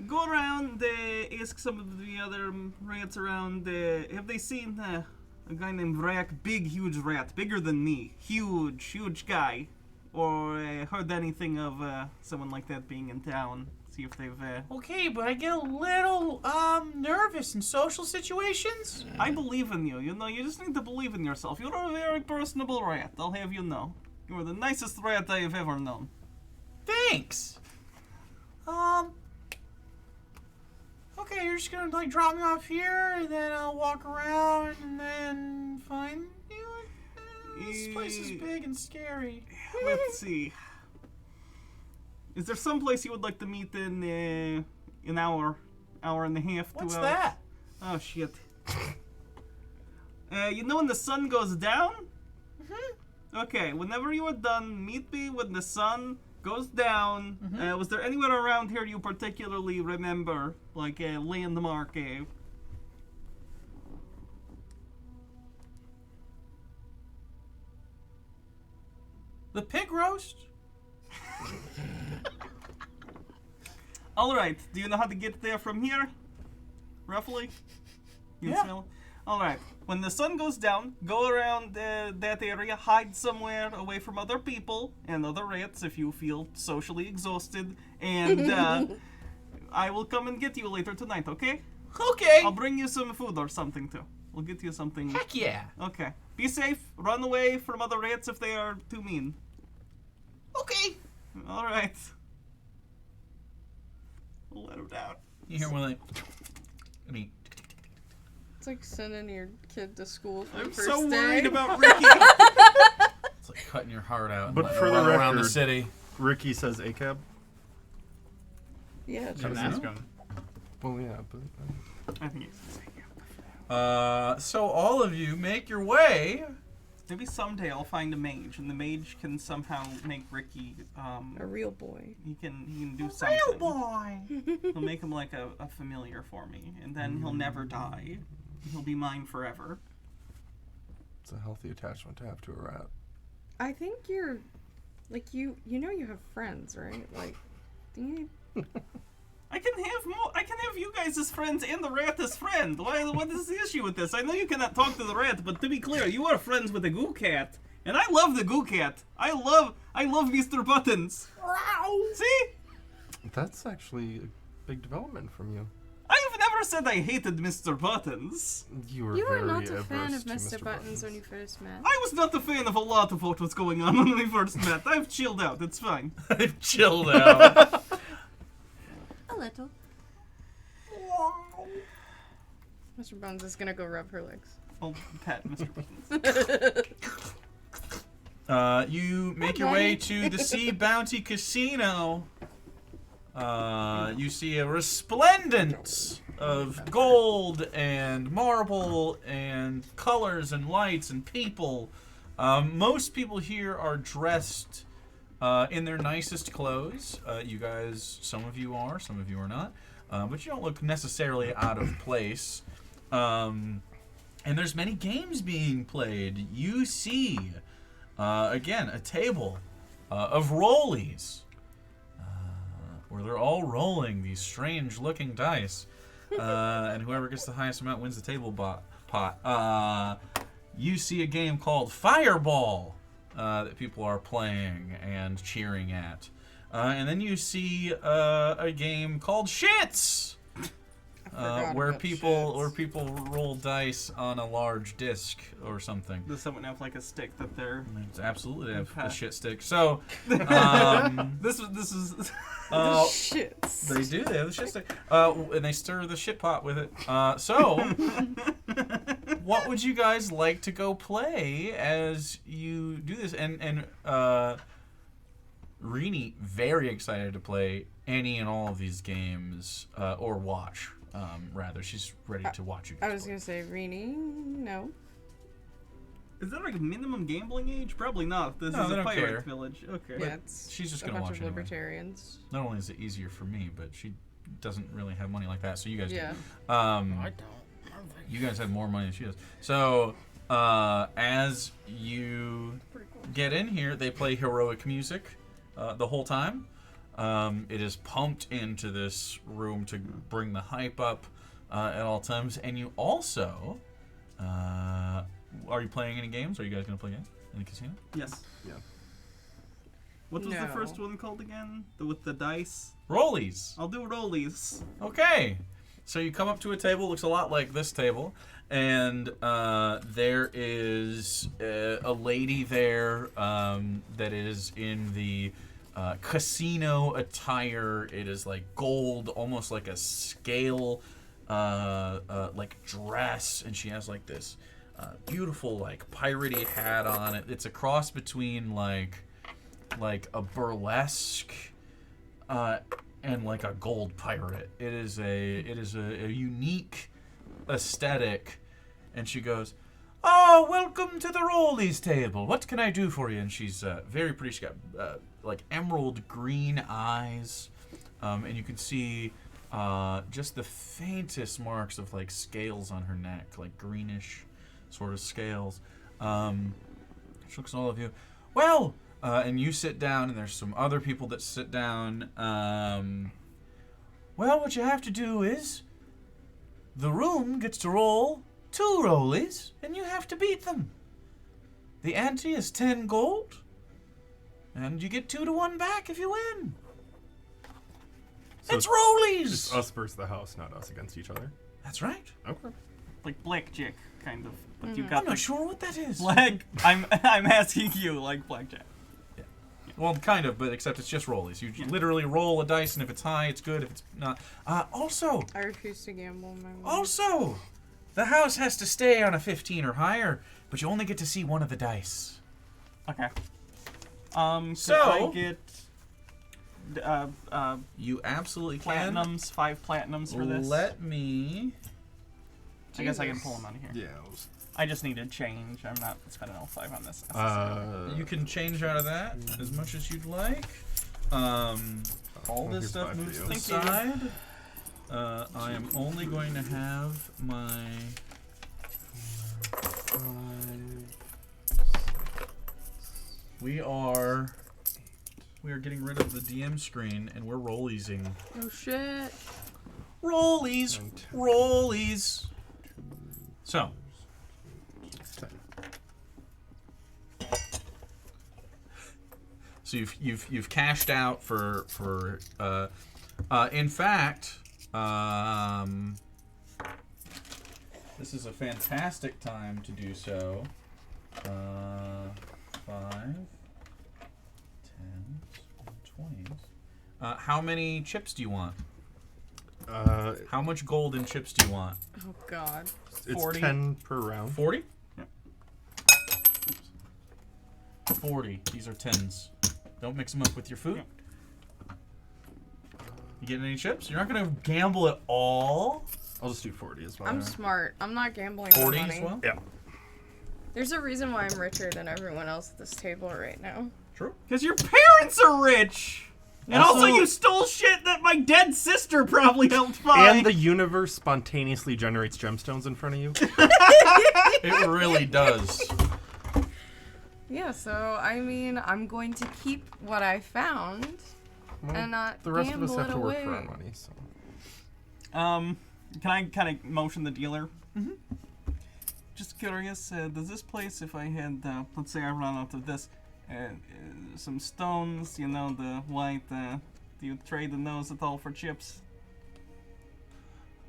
Go around, ask some of the other rats around, have they seen a guy named Vrac? Big, huge rat, bigger than me. Huge guy. Or heard anything of someone like that being in town? See if they've, Okay, but I get a little nervous in social situations. I believe in you, you know, you just need to believe in yourself. You're a very personable rat, I'll have you know. You're the nicest rat I have ever known. Thanks. Okay, you're just gonna like drop me off here, and then I'll walk around, and then find you. This place is big and scary. Let's see. Is there some place you would like to meet in an hour and a half, 2 hours? What's that? Oh shit. You know when the sun goes down? Okay, whenever you are done, meet me when the sun goes down. Was there anywhere around here you particularly remember? Like a landmark? The pig roast? Alright, do you know how to get there from here? Roughly? You Yeah. smell? Alright, when the sun goes down, go around that area, hide somewhere away from other people and other rats if you feel socially exhausted, and I will come and get you later tonight, okay? Okay. I'll bring you some food or something too. We'll get you something. Heck yeah. Okay. Be safe, run away from other rats if they are too mean. Okay. Alright. We'll let her down. You hear one like, I mean, It's like sending your kid to school for I'm the first so day. worried about Ricky. it's like cutting your heart out. And But letting for it the run around the record- city. Ricky says ACAB. Yeah, Come know? ask him. Well, yeah, but I think it's So all of you make your way. maybe someday I'll find a mage, and the mage can somehow make Ricky. a real boy. He can do something. Real boy. He'll make him like a familiar for me, and then he'll never die. He'll be mine forever. it's a healthy attachment to have to a rat. I think you're, like, you know you have friends, right? Like, do you need... I can have more. I can have you guys as friends and the rat as friend. What is the issue with this? I know you cannot talk to the rat, but to be clear, you are friends with the goo cat, and I love the goo cat. I love Mr. Buttons. See? That's actually a big development from you. I've never said I hated Mr. Buttons. You were You were very not a fan averse of to Mr. Buttons when you first met. I was not a fan of a lot of what was going on when we first met. I've chilled out. It's fine. I've chilled out. A little. Mr. Buttons is gonna go rub her legs. I'll pat Mr. Buttons. You make your way to the Sea Bounty Casino. You see a resplendence of gold and marble and colors and lights and people. Most people here are dressed in their nicest clothes. You guys, some of you are not. But you don't look necessarily out of place. And there's many games being played. You see, again, a table of rollies. Where they're all rolling these strange-looking dice. And whoever gets the highest amount wins the table pot. You see a game called Fireball that people are playing and cheering at. And then you see a game called Shits, where people roll dice on a large disc or something. Does someone have like a stick that they're? It's absolutely a Okay. shit stick. So This is. Shits. they do. They have the shit stick, and they stir the shit pot with it. So, what would you guys like to go play as you do this? And Rini very excited to play any and all of these games, or watch. Rather, she's ready to watch you guys I was play. gonna say, Rini, no. Is there like a minimum gambling age? Probably not. This No, is they a don't pirate care. village. Okay. Yeah, it's she's just a gonna bunch watch of anyway. libertarians. Not only is it easier for me, but she doesn't really have money like that, so you guys Yeah. do. You guys have more money than she does. So, as you get in here, they play heroic music the whole time. It is pumped into this room to bring the hype up at all times. And you also... are you playing any games? Are you guys going to play games in the casino? Yes. Yeah. What was the No. first one called again? With the dice? Rollies. I'll do rollies. Okay. So you come up to a table, looks a lot like this table, and there is a lady there that is in the casino attire. It is like gold, almost like a like dress, and she has like this beautiful like piratey hat on it. It's a cross between like a burlesque and like a gold pirate. It is a unique aesthetic. And she goes, "Oh, Oh, welcome to the Rollies table. What can I do for you? And she's very pretty. She's got like emerald green eyes, and you can see just the faintest marks of like scales on her neck, like greenish sort of scales. She looks at all of you. Well, and you sit down, and there's some other people that sit down. Well, what you have to do is the room gets to roll 2 rollies, and you have to beat them. The ante is 10 gold, and you get 2 to 1 back if you win. So it's rollies! It's us versus the house, not us against each other. That's right. Okay. Like blackjack, kind of. But you got I'm not sure what that is. black. I'm asking you, like blackjack. Well, kind of, but except it's just rollies. You literally roll a dice, and if it's high, it's good. If it's not... Also, I refuse to gamble my money. Also, the house has to stay on a 15 or higher, but you only get to see one of the dice. Okay. So I get you absolutely can. platinums, 5 platinums for this. Let me. I guess I can pull them out of here. Yeah. I just need to change. I'm not spending all 5 on this. You can change out of that as much as you'd like. All this stuff moves to the side. I am only going to have my. We are getting rid of the DM screen, and we're rolliesing. Oh shit. Rollies, rollies. So. So you've cashed out for in fact, this is a fantastic time to do so. 5, 10, 20s. How many chips do you want? How much gold in chips do you want? Oh god. It's 40. 10 per round. 40? Yeah. 40. These are 10s. Don't mix them up with your food. You getting any chips? You're not going to gamble at all? I'll just do 40 as well. I'm smart. I'm not gambling my 40 money. as well? Yeah. There's a reason why I'm richer than everyone else at this table right now. True. Because your parents are rich! And also, you stole shit that my dead sister probably helped find! And the universe spontaneously generates gemstones in front of you. It really does. Yeah, so, I mean, I'm going to keep what I found Well, and not the rest of gamble us have it to work away. for our money, so. Can I kind of motion the dealer? Mm-hmm. Just curious, does this place, if I had, let's say I run out of this, some stones, you know, the white, do you trade those at all for chips?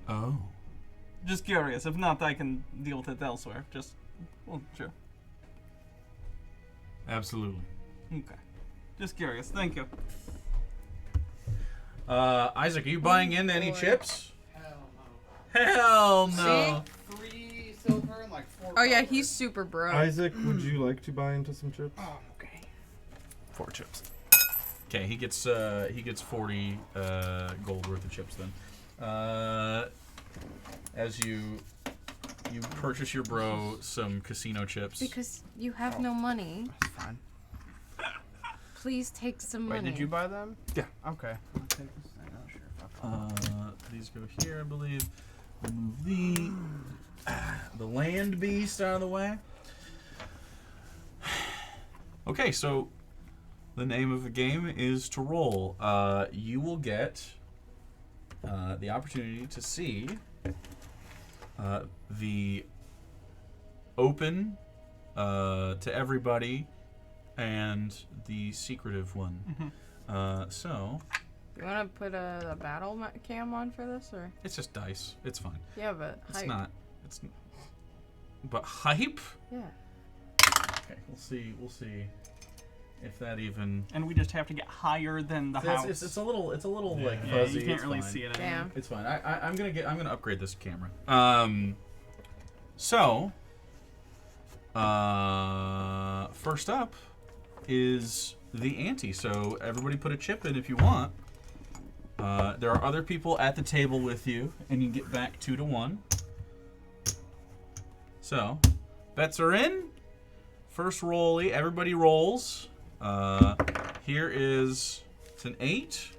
Oh. Just curious. If not, I can deal with it elsewhere. Just, well, sure. Absolutely. Okay. Just curious. Thank you. Isaac, are you buying into any boy. chips? Hell no. Hell no. 3 silver and like 4. Oh yeah, he's super broke. Isaac, would you like to buy into some chips? Oh, okay. 4 chips. Okay, he gets 40 gold worth of chips then. As you purchase your bro some casino chips. Because you have no money. That's fine. Please take some Wait, money. did you buy them? Yeah. Okay. I'll take this thing. Oh, sure. These go here, I believe. We'll move the land beast out of the way. Okay, so the name of the game is to roll. You will get the opportunity to see the open to everybody and the secretive one. So You want to put a battle cam on for this, or? it's just dice. It's fine. Yeah, but It's hype. not. It's. But hype. Yeah. Okay, we'll see. We'll see if that even. And we just have to get higher than the house. It's a little like Yeah, fuzzy. you can't It's really fine. see it. Damn. It's fine. I'm gonna upgrade this camera. So. First up is the ante. So everybody put a chip in if you want. There are other people at the table with you, and you get back 2 to 1. So, Bets are in. First roll, everybody rolls. Here is, it's an 8.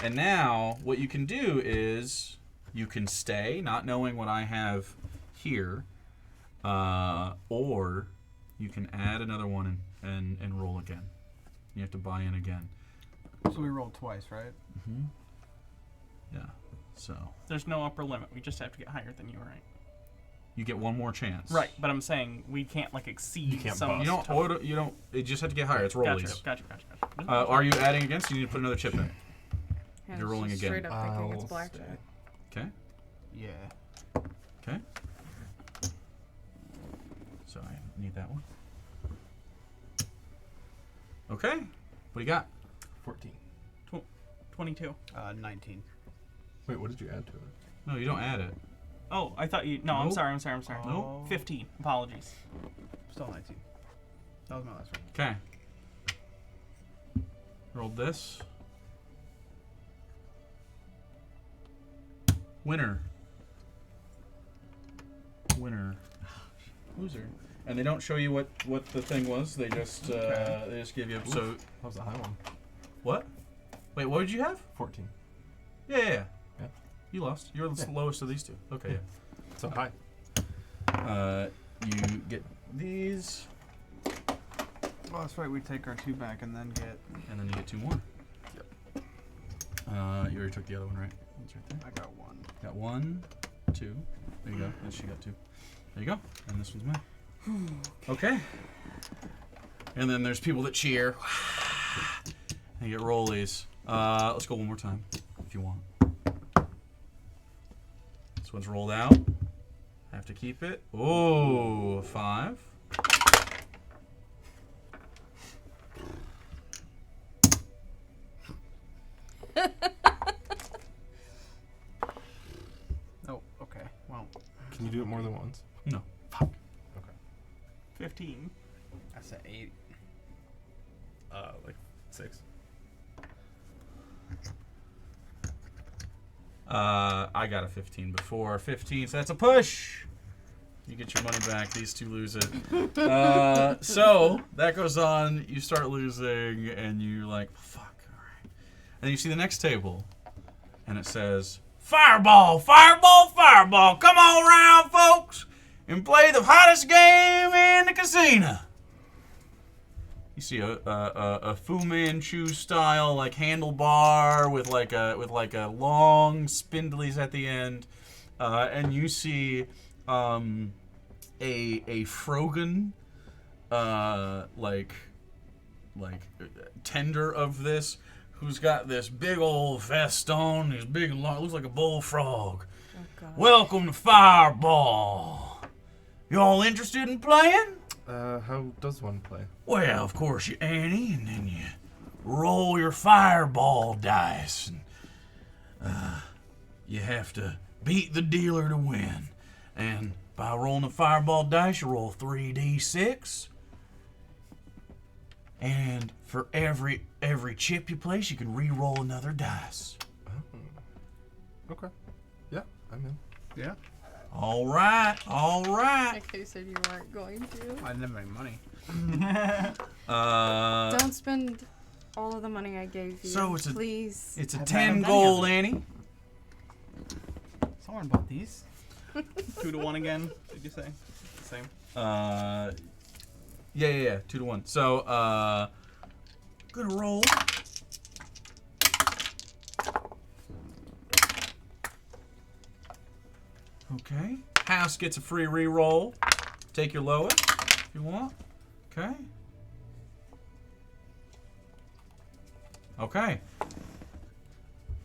And now, what you can do is, you can stay, not knowing what I have here, or you can add another one and roll again. You have to buy in again. So we rolled twice, right? Mm-hmm. Yeah, so. There's no upper limit. We just have to get higher than you, right? You get one more chance. Right, but I'm saying we can't, like, exceed You can't some... You don't auto, you don't, you just have to get higher. It's rollies. Gotcha. Are you adding against? You need to put another chip in. Yeah, You're rolling she's again. Straight up thinking it's I'll blackjack. Okay. Yeah. Okay. So I need that one. Okay. What do you got? 14. 22. 19. Wait, what did you add to it? No, you don't add it. Oh, I thought you... No, I'm Nope. sorry. Nope. 15. Apologies. Still 19. That was my last one. Okay. Rolled this. Winner. Loser. And they don't show you what the thing was. They just give you. So That was a high one. what? Wait, what did you have? 14. Yeah. Yeah. You lost. You're the Yeah. lowest of these two. Okay. So high. Yeah. You get these, Well, that's right. We take our 2 back and then get. and then you get 2 more. Yep. You already took the other one, right? It's right there. I got 1. Got 1, 2. There you go. And she got 2. There you go. And this one's mine. Okay. And then there's people that cheer. And you get rollies. Let's go one more time, if you want. This one's rolled out. Have to keep it. Oh, 5. Oh, okay. Well, Can you do it more than once? No. 15. That's an 8. Like 6. I got a 15 before. 15, so that's a push. You get your money back. These two lose it. So that goes on. You start losing, and you're like, fuck, all right. And then you see the next table, and it says, Fireball, Fireball, Fireball. Come on round, folks, and play the hottest game in the casino. You see a Fu Manchu style like handlebar with like a long spindlies at the end, and you see a Frogan like tender of this, who's got this big old vest on. He's big and long, looks like a bullfrog. Oh, God. Welcome to Fireball. You all interested in playing? How does one play? Well, of course you ante, and then you roll your fireball dice, and you have to beat the dealer to win. And by rolling the fireball dice, you roll 3d6. And for every chip you place, you can re-roll another dice. Oh. Okay. Yeah, I'm in. yeah. All right. Like you said you weren't going to. I didn't have any money. Don't spend all of the money I gave you. So it's a- please. It's a I've 10 had gold, any Annie. Someone bought these. 2 to 1 again, did you say? Same. Yeah. 2 to 1. So, gonna roll. Okay. House gets a free re-roll. Take your lowest if you want. Okay. Okay.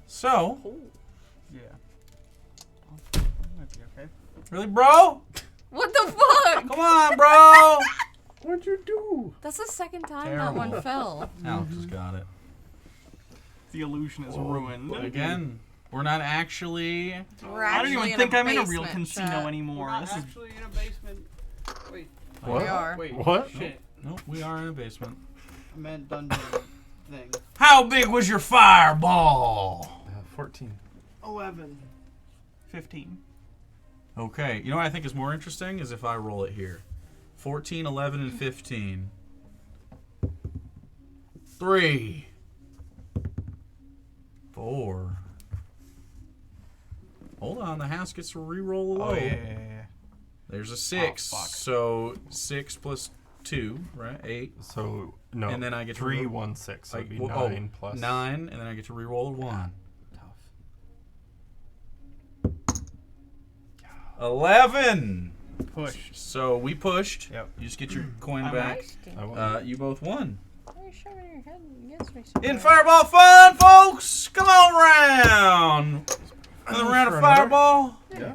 So, Yeah. Might be okay. really, bro? What the fuck? Come on, bro. What'd you do? That's the second time that one Terrible. fell. Alex has got it. The illusion is ruined. Again, we're not actually. We're I don't actually even think I'm in a real basement, casino chat. anymore. We're This not is actually in a basement. Wait. What? We are. Wait. What? Shit. Nope, we are in a basement. I meant dungeon thing. How big was your fireball? 14. 11. 15. Okay. You know what I think is more interesting is if I roll it here. 14, 11, and 15. 3. 4. Hold on, the house gets to re-roll a low. Oh, yeah. There's a 6. Oh, fuck. So 6 plus 2, right? 8. So no. And then I get to 3, re- 1, 6. So it'd be Well, 9 plus 9, and then I get to re-roll a 1. Tough. 11. Push. So we pushed. Yep. You just get your coin I'm back. I won. You both won. Why are you shoving your head against me? In Fireball fun, folks! Come on round! Another round of For another? Fireball. Yeah.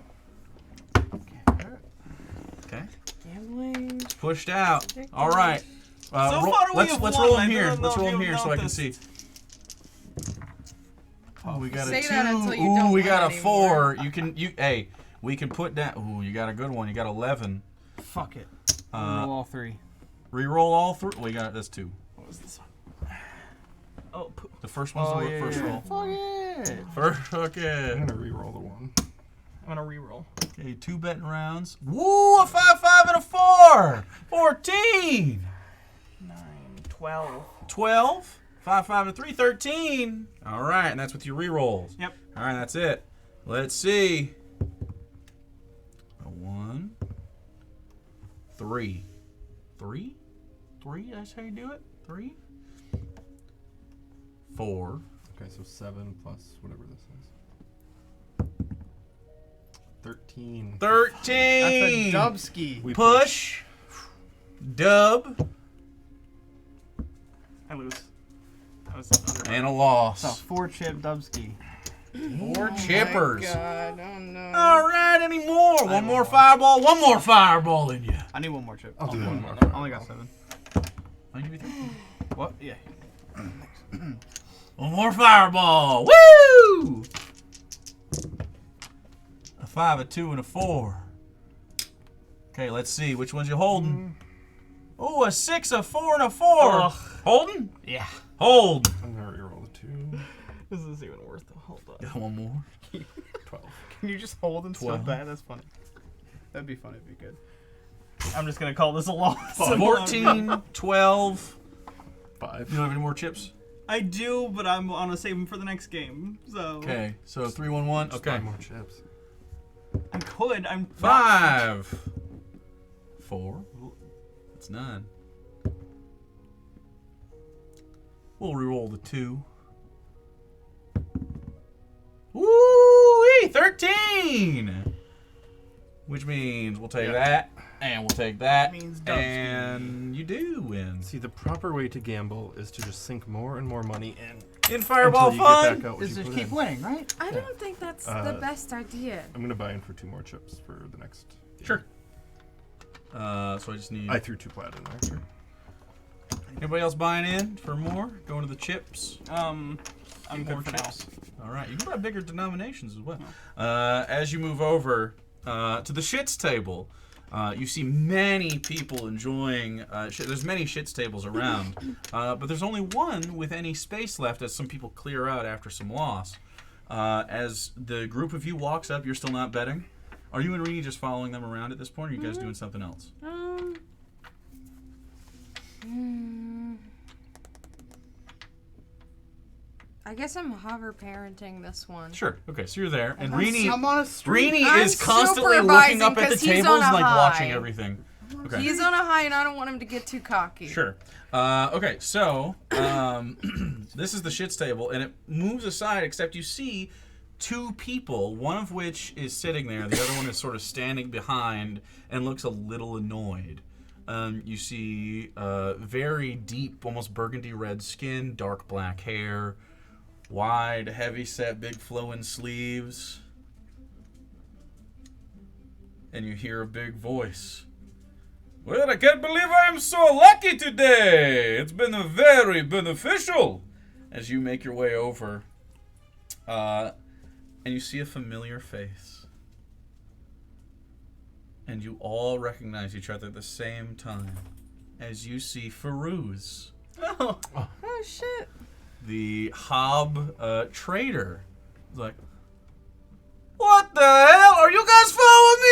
Okay. Gambling. Pushed out. All right. So far we let's have let's won. roll I him here. don't know Let's if roll him you've here so I can noticed. see. Oh, we got a Say 2. that until you Ooh, don't we win got a anymore. 4. Hey, we can put that. Ooh, you got a good one. You got 11. Fuck it. Roll all 3. Reroll all 3. We got that's 2. What was this one? Oh, The first one's the first roll. Fuck it. First, okay. I'm gonna re-roll the 1. I'm gonna reroll. Okay, 2 betting rounds. Woo, a 5, 5, and a 4. 14. 9, 12. 12. 5, 5, and 3. 13. All right, and that's with your rerolls. Yep. All right, that's it. Let's see. A 1. 3. 3? 3? That's how you do it? 3? 4. Okay, so 7 plus whatever this is. 13. 13. That's a dubski. We Push. Dub. I lose. I was under. And a loss. It's a 4-chip dubski. 4 chippers. God, oh no. All right, any more? One more fireball. One more fireball in you. I need one more chip. I'll do one more. I only got 7. I'll give you 3. What? Yeah. One more fireball. Woo! A 5, a 2, and a 4. Okay, let's see. Which one's you holding? Oh, a 6, a 4, and a 4. Ugh. Holding? Yeah. Hold. I'm gonna re-roll the 2. This isn't even worth it. Hold on. Got one more. 12. Can you just hold him so 12. bad? That's funny. That'd be funny if you could. I'm just gonna call this a loss. 14, 12. 5. You don't have any more chips? I do, but I'm gonna save them for the next game. So Okay, so 3, 1, 1. Just Okay. 5 more chips. I could. I'm 5. 4. That's 9. We'll re-roll the 2. Woo! 13! Which means we'll take that, and we'll take that, Means dubs and you do win. See, the proper way to gamble is to just sink more and more money in In Fireball until you get Fun! back out what Is you just put keep in. winning, right? I don't think that's the best idea. I'm gonna buy in for 2 more chips for the next game. Sure. So I just need... I threw 2 plat in there. Sure. Anybody else buying in for more? Going to the chips? I'm More good for now. chips. All right, you can buy bigger denominations as well. As you move over to the shits table, you see many people enjoying. There's many shits tables around, but there's only one with any space left as some people clear out after some loss. As the group of you walks up, you're still not betting. Are you and Rini just following them around at this point, or are you guys doing something else? I guess I'm hover parenting this one. Sure. Okay, so you're there, and I'm Rini. I'm on a streak. Rini I'm is constantly looking up at the supervising 'cause he's tables, on a like watching high. everything. Okay. He's on a high, and I don't want him to get too cocky. Sure. Okay, so this is the shits table, and it moves aside, except you see 2 people, one of which is sitting there, the other one is sort of standing behind and looks a little annoyed. You see very deep, almost burgundy red skin, dark black hair, wide, heavy-set, big flowing sleeves. And you hear a big voice. Well, I can't believe I am so lucky today. It's been very beneficial. As you make your way over, and you see a familiar face. And you all recognize each other at the same time. As you see Firuz, Oh, Oh shit! the Hob trader. He's like, what the hell? Are you guys following me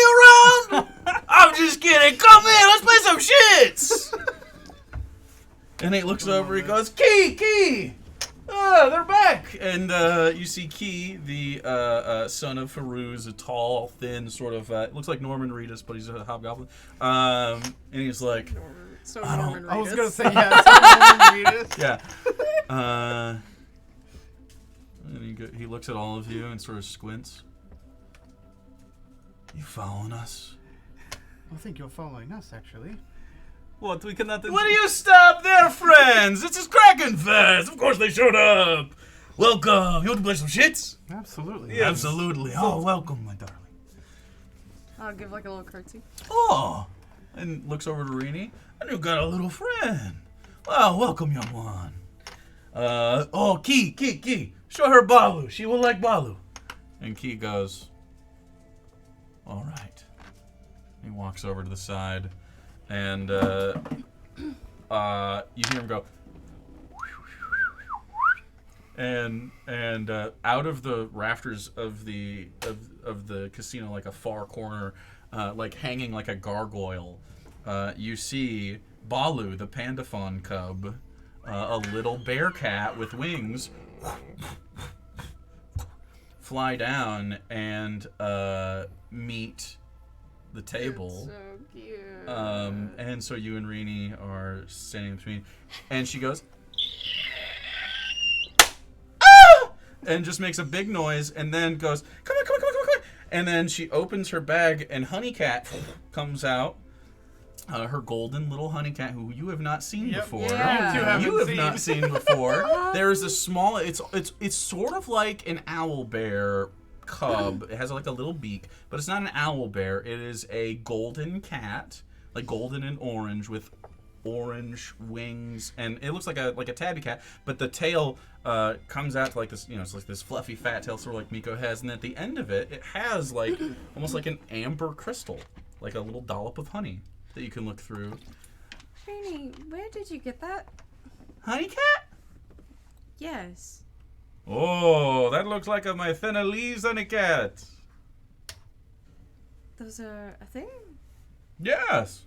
And he looks over, he goes, Key! Ah, they're back! And you see Key, the son of Feruz, a tall, thin, sort of, looks like Norman Reedus, but he's a hobgoblin. And he's like, So I don't- Norman Reedus. I was gonna say yeah. Norman Reedus. yeah. And he looks at all of you and sort of squints. You following us? I think you're following us, actually. What? We cannot. Will you stop there, friends? This is Kraken Fest. Of course they showed up. Welcome. You want to play some shits? Absolutely. Yeah. Absolutely. Oh, welcome, my darling. I'll give like a little curtsy. Oh, and looks over to Rini. And you got a little friend. Well, welcome, young one. Key. Show her Balu. She will like Balu. And Key goes, all right. He walks over to the side, and you hear him go, and out of the rafters of the casino, like a far corner, like hanging like a gargoyle, you see Balu, the panda fawn cub, a little bear cat with wings, fly down and meet the table. So cute. And so you and Rini are standing between, and she goes, ah! And just makes a big noise, and then goes, come on. And then she opens her bag, and Honeycat comes out. Her golden little honey cat, who you have not seen before. Yeah. You have not seen before. There's a small. It's sort of like an owl bear cub. It has like a little beak, but it's not an owl bear. It is a golden cat, like golden and orange with orange wings, and it looks like a tabby cat. But the tail comes out to like this, it's like this fluffy fat tail, sort of like Miko has, and at the end of it, it has like almost like an amber crystal, like a little dollop of honey that you can look through. Rainy, where did you get that? Honey cat? Yes. Oh, that looks like a Mythenalese honey cat. Those are a thing? Yes.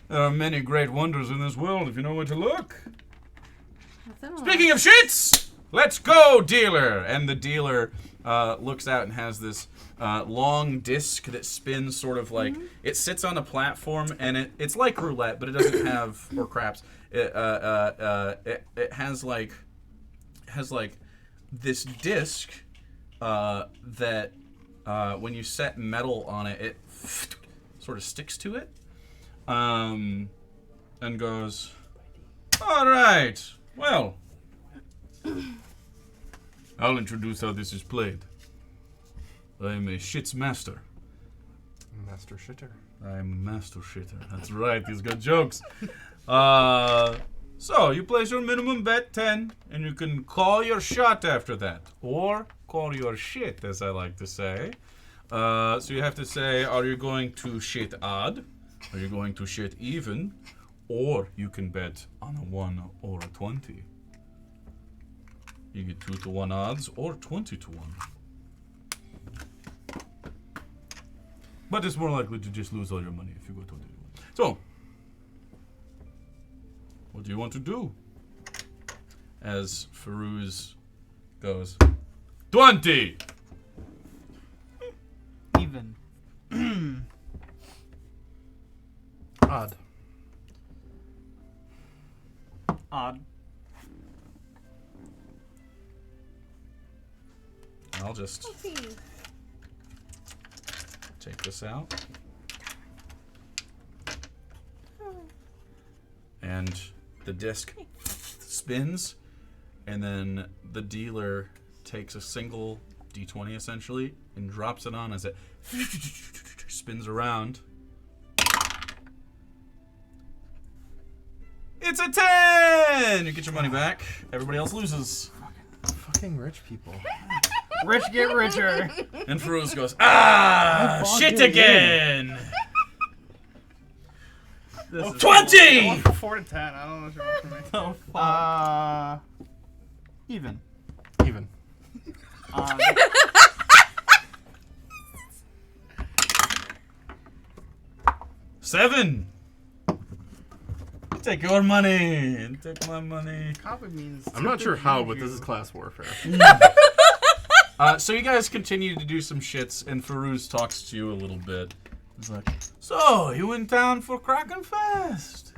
There are many great wonders in this world if you know where to look. Speaking of shits, let's go, dealer. And the dealer looks out and has this long disc that spins, sort of like it sits on a platform, and it's like roulette, but it doesn't have or craps. It has like this disc that when you set metal on it, it sort of sticks to it, and goes, all right, well, I'll introduce how this is played. I'm a shits master. Master shitter. I'm a master shitter. That's right, he's got jokes. So, you place your minimum bet 10, and you can call your shot after that. Or call your shit, as I like to say. So you have to say, are you going to shit odd? Are you going to shit even? Or you can bet on a 1 or a 20. You get 2-to-1 odds or 20-to-1. But it's more likely to just lose all your money if you go 20-to-1. So, what do you want to do? As Feruz goes, 20! Even. Odd. Odd. I'll just take this out. And the disc spins, and then the dealer takes a single D20 essentially and drops it on as it spins around. It's a 10! You get your money back. Everybody else loses. Fucking rich people. Rich get richer. And Feruz goes, shit again! This is 20! 4 to 10. I don't know what you want from me. so fun. Even. Even. 7! Take your money and take my money. Copy means. I'm not sure how, but this is class warfare. So you guys continue to do some shits, and Farouz talks to you a little bit. He's like, "So you in town for Kraken Fest?"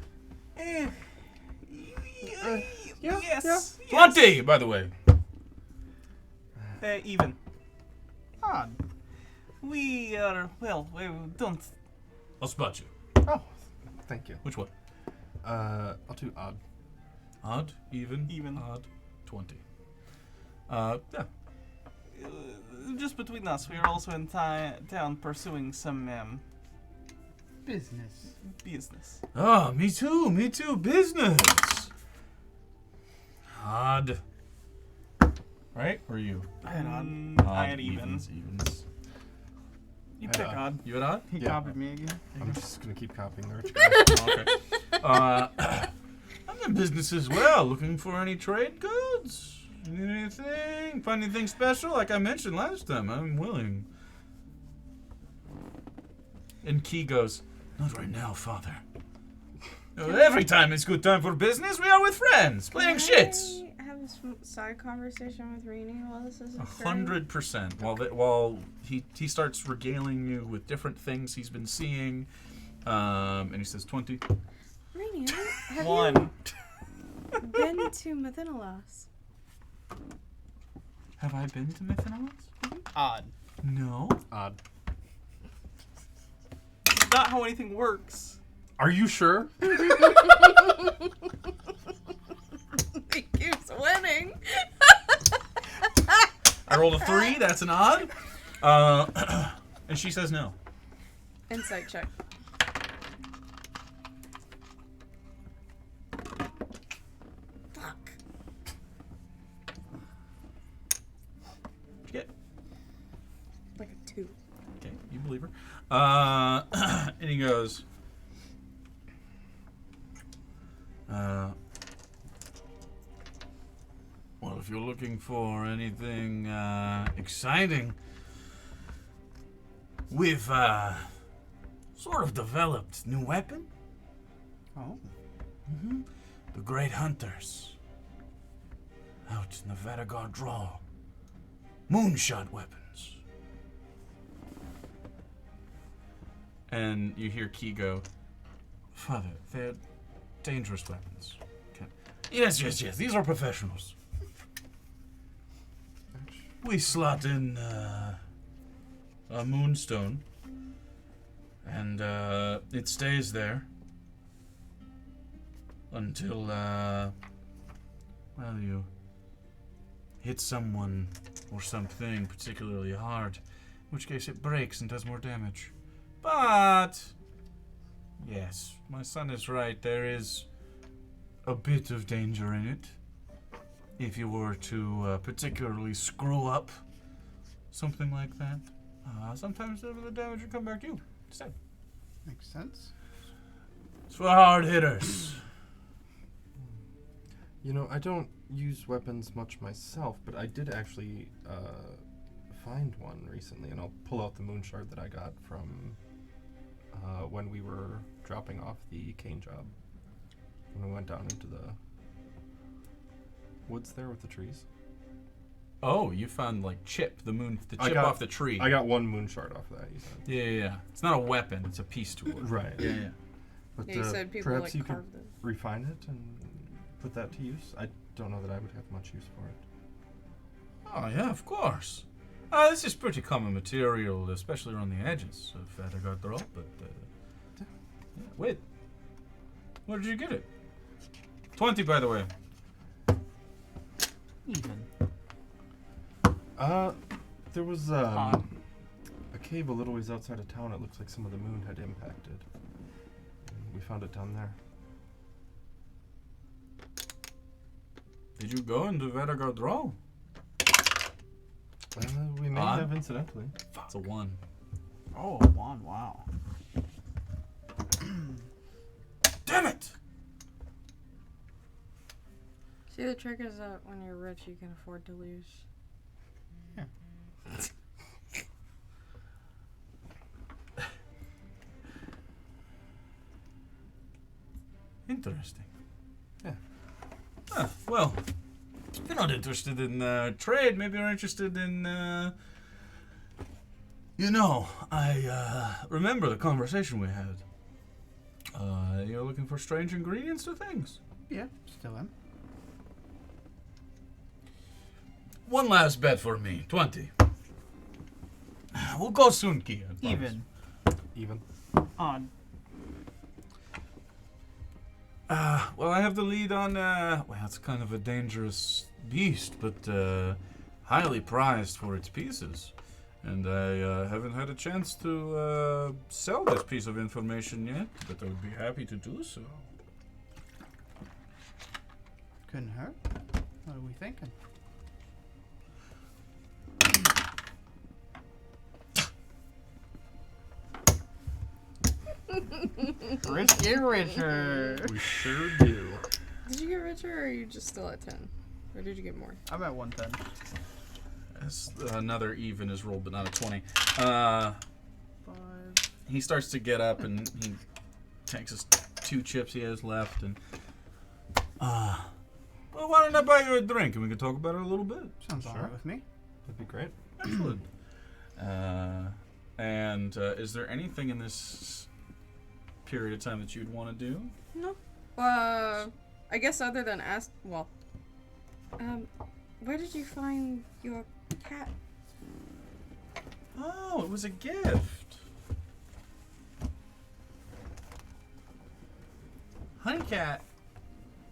Yes. 20, by the way. Even. Odd. We are, well, we don't. I'll spot you. Oh, thank you. Which one? I'll do odd. Odd, even, Even. odd, 20. Yeah. Just between us, we are also in town pursuing some Business. business. Oh, me too, business. Odd. Right? Or you? I had odd. Odd, I had even. Evens. You I pick had odd. You had odd? He Yeah. copied me again. I'm just gonna keep copying the rich guy. Okay. I'm in business as well, looking for any trade goods. Need anything? Find anything special? Like I mentioned last time, I'm willing. And Key goes, "Not right now, father. Every time it's good time for business, we are with friends, playing shits." Can I have a side conversation with Rini while this is occurring? 100%. While he starts regaling you with different things he's been seeing, and he says 20. Rini, have One. you been to Mathinalos? Have I been to Mythonos? Odd. No. Odd. Not how anything works. Are you sure? He keeps winning. I rolled a 3. That's an odd. And she says no. Insight check. Fuck. What'd you get? Like a 2. Okay, you believe her. And he goes, well, if you're looking for anything exciting, we've sort of developed new weapon. Oh. The Great Hunters. Out in the Varagard Draw. Moonshot weapons. And you hear Key go, "Father, they're dangerous weapons." Okay. Yes. These are professionals. We slot in a moonstone, and it stays there until, well, you hit someone or something particularly hard, in which case it breaks and does more damage. But, yes, my son is right. There is a bit of danger in it. If you were to particularly screw up something like that, sometimes the damage would come back to you instead. Makes sense. It's for hard hitters. You know, I don't use weapons much myself, but I did actually find one recently, and I'll pull out the moon shard that I got from when we were dropping off the cane job. When we went down into the woods there with the trees. Oh, you found like the chip I off the tree. I got one moon shard off that, you said. Yeah. It's not a weapon, it's a piece tool. Right. Yeah. But Yeah, you said people perhaps like you could carved it. refine it and put that to use. I don't know that I would have much use for it. Oh, yeah, of course. This is pretty common material, especially around the edges of Varagard Draw, but, yeah. Wait. Where did you get it? 20, by the way. Even. There was a cave a little ways outside of town. It looks like some of the moon had impacted. And we found it down there. Did you go into Varagard Draw? We may On? have incidentally. It's a 1. Oh, one. Wow. Damn it! See, the trick is that when you're rich, you can afford to lose. Interesting. Yeah. Ah, well, if you're not interested in trade, maybe you're interested in. I remember the conversation we had. You're looking for strange ingredients to things. Yeah, still am. One last bet for me, 20. We'll go soon, Kia. I promise. Even. Odd. Well, I have the lead on, well, it's kind of a dangerous beast, but highly prized for its pieces. And I haven't had a chance to sell this piece of information yet, but I would be happy to do so. Couldn't hurt. What are we thinking? Rich get richer. We sure do. Did you get richer, or are you just still at 10? Or did you get more? I'm at 110. As another even is rolled, but not a 20. 5. He starts to get up and he takes his 2 chips he has left and well, why don't I buy you a drink and we can talk about it a little bit? Sounds Sure. alright with me. That'd be great. Excellent. And is there anything in this period of time that you'd want to do? No. I guess other than ask. Well. Where did you find your cat? Oh, it was a gift. Honeycat.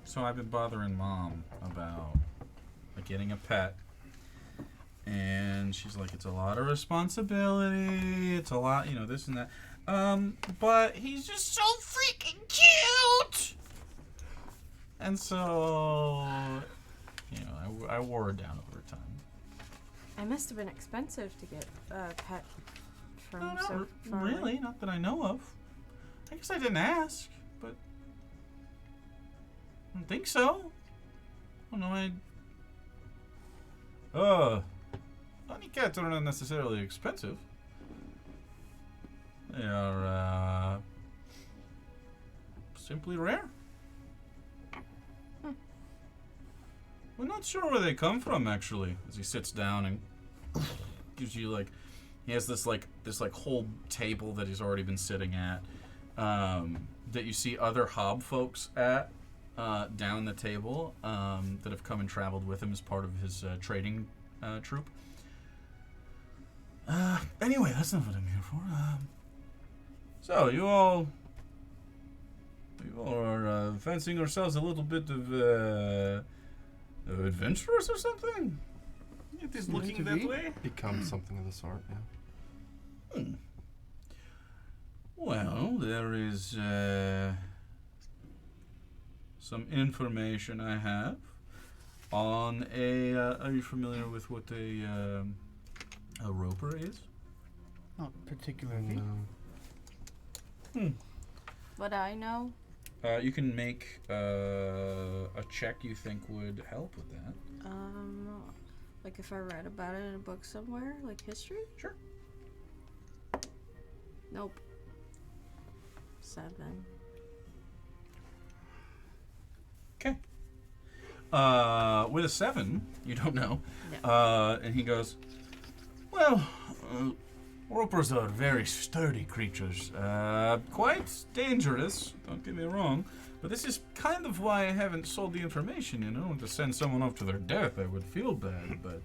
So I've been bothering Mom about getting a pet. And she's like, it's a lot of responsibility. It's a lot, this and that. But he's just so freaking cute. And so, I wore her down over time. It must have been expensive to get a pet from No, so not far away. really. Not that I know of. I guess I didn't ask, but I don't think so. I don't know. Honey cats are not necessarily expensive. They are simply rare. We're not sure where they come from, actually. As he sits down and gives you he has this whole table that he's already been sitting at, that you see other hob folks at down the table that have come and traveled with him as part of his trading troop. Anyway, that's not what I'm here for. So you all are fancying yourselves a little bit of adventurous or something? It is Seems looking to that be. way. Become something of the sort, yeah. Well, there is some information I have on a. Are you familiar with what a roper is? Not particularly. No. Would I know? You can make a check you think would help with that. Like if I read about it in a book somewhere, like history? Sure. Nope. 7. Okay. With a 7, you don't know. Yeah. And he goes, well, ropers are very sturdy creatures. Quite dangerous, don't get me wrong. But this is kind of why I haven't sold the information, To send someone off to their death, I would feel bad. But,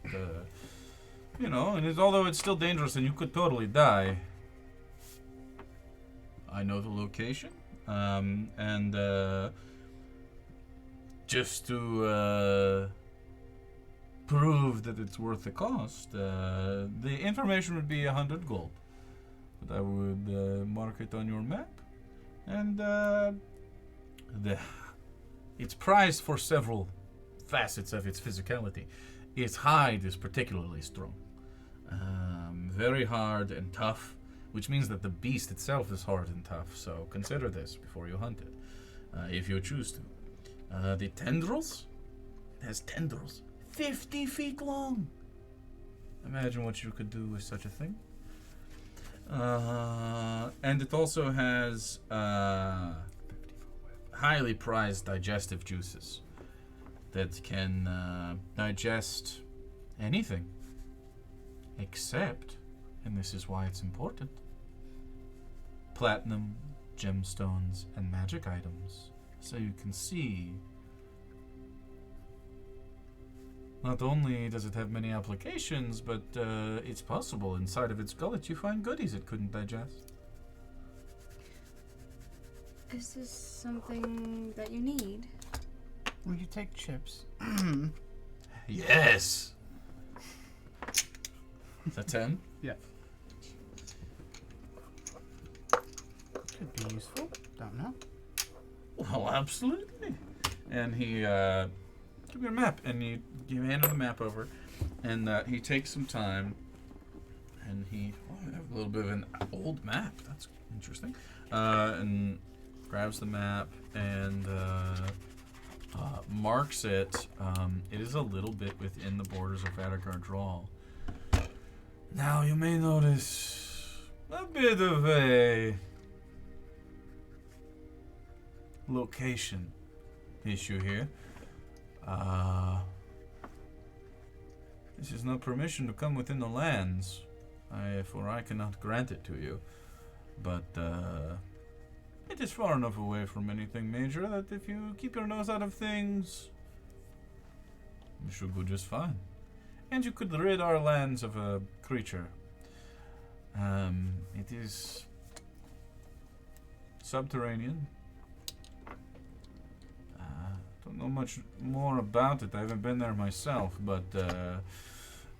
and although it's still dangerous and you could totally die, I know the location. And just to prove that it's worth the cost, the information would be 100 gold. But I would mark it on your map, and it's prized for several facets of its physicality. Its hide is particularly strong, very hard and tough, which means that the beast itself is hard and tough. So consider this before you hunt it, if you choose to. The tendrils, it has tendrils 50 feet long. Imagine what you could do with such a thing. And it also has highly prized digestive juices that can digest anything except, and this is why it's important, platinum, gemstones, and magic items. So you can see, not only does it have many applications, but it's possible inside of its gullet you find goodies it couldn't digest. Is this something that you need? Will you take chips? Yes! Is that 10? Yeah. Could be useful. Don't know. Well, absolutely. And he, give me a map, and you hand him the map over, and he takes some time, and I have a little bit of an old map. That's interesting. And grabs the map and marks it. It is a little bit within the borders of Vadegar Drawl. Now you may notice a bit of a location issue here. This is no permission to come within the lands, for I cannot grant it to you. But it is far enough away from anything major that if you keep your nose out of things, you should go just fine. And you could rid our lands of a creature. It is subterranean. Don't know much more about it. I haven't been there myself, but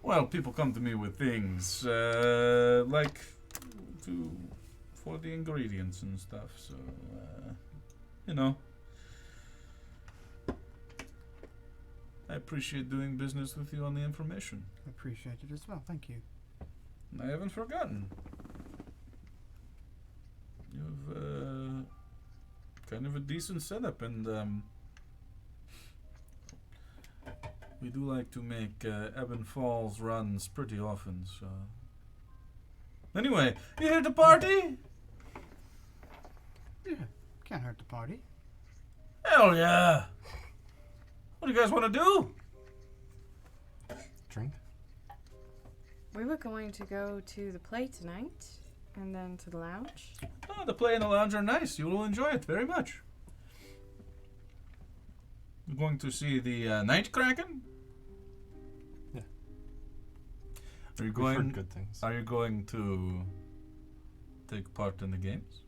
well, people come to me with things like for the ingredients and stuff. So you know, I appreciate doing business with you on the information. I appreciate it as well. Thank you. I haven't forgotten. You've kind of a decent setup, and we do like to make ebb and falls runs pretty often. So anyway, you here to party? Yeah, can't hurt the party. Hell yeah! What do you guys want to do? Drink? We were going to go to the play tonight, and then to the lounge. Oh, the play and the lounge are nice. You will enjoy it very much. You're going to see the night Kraken? Yeah. Are you We've heard going? good things. Are you going to take part in the games?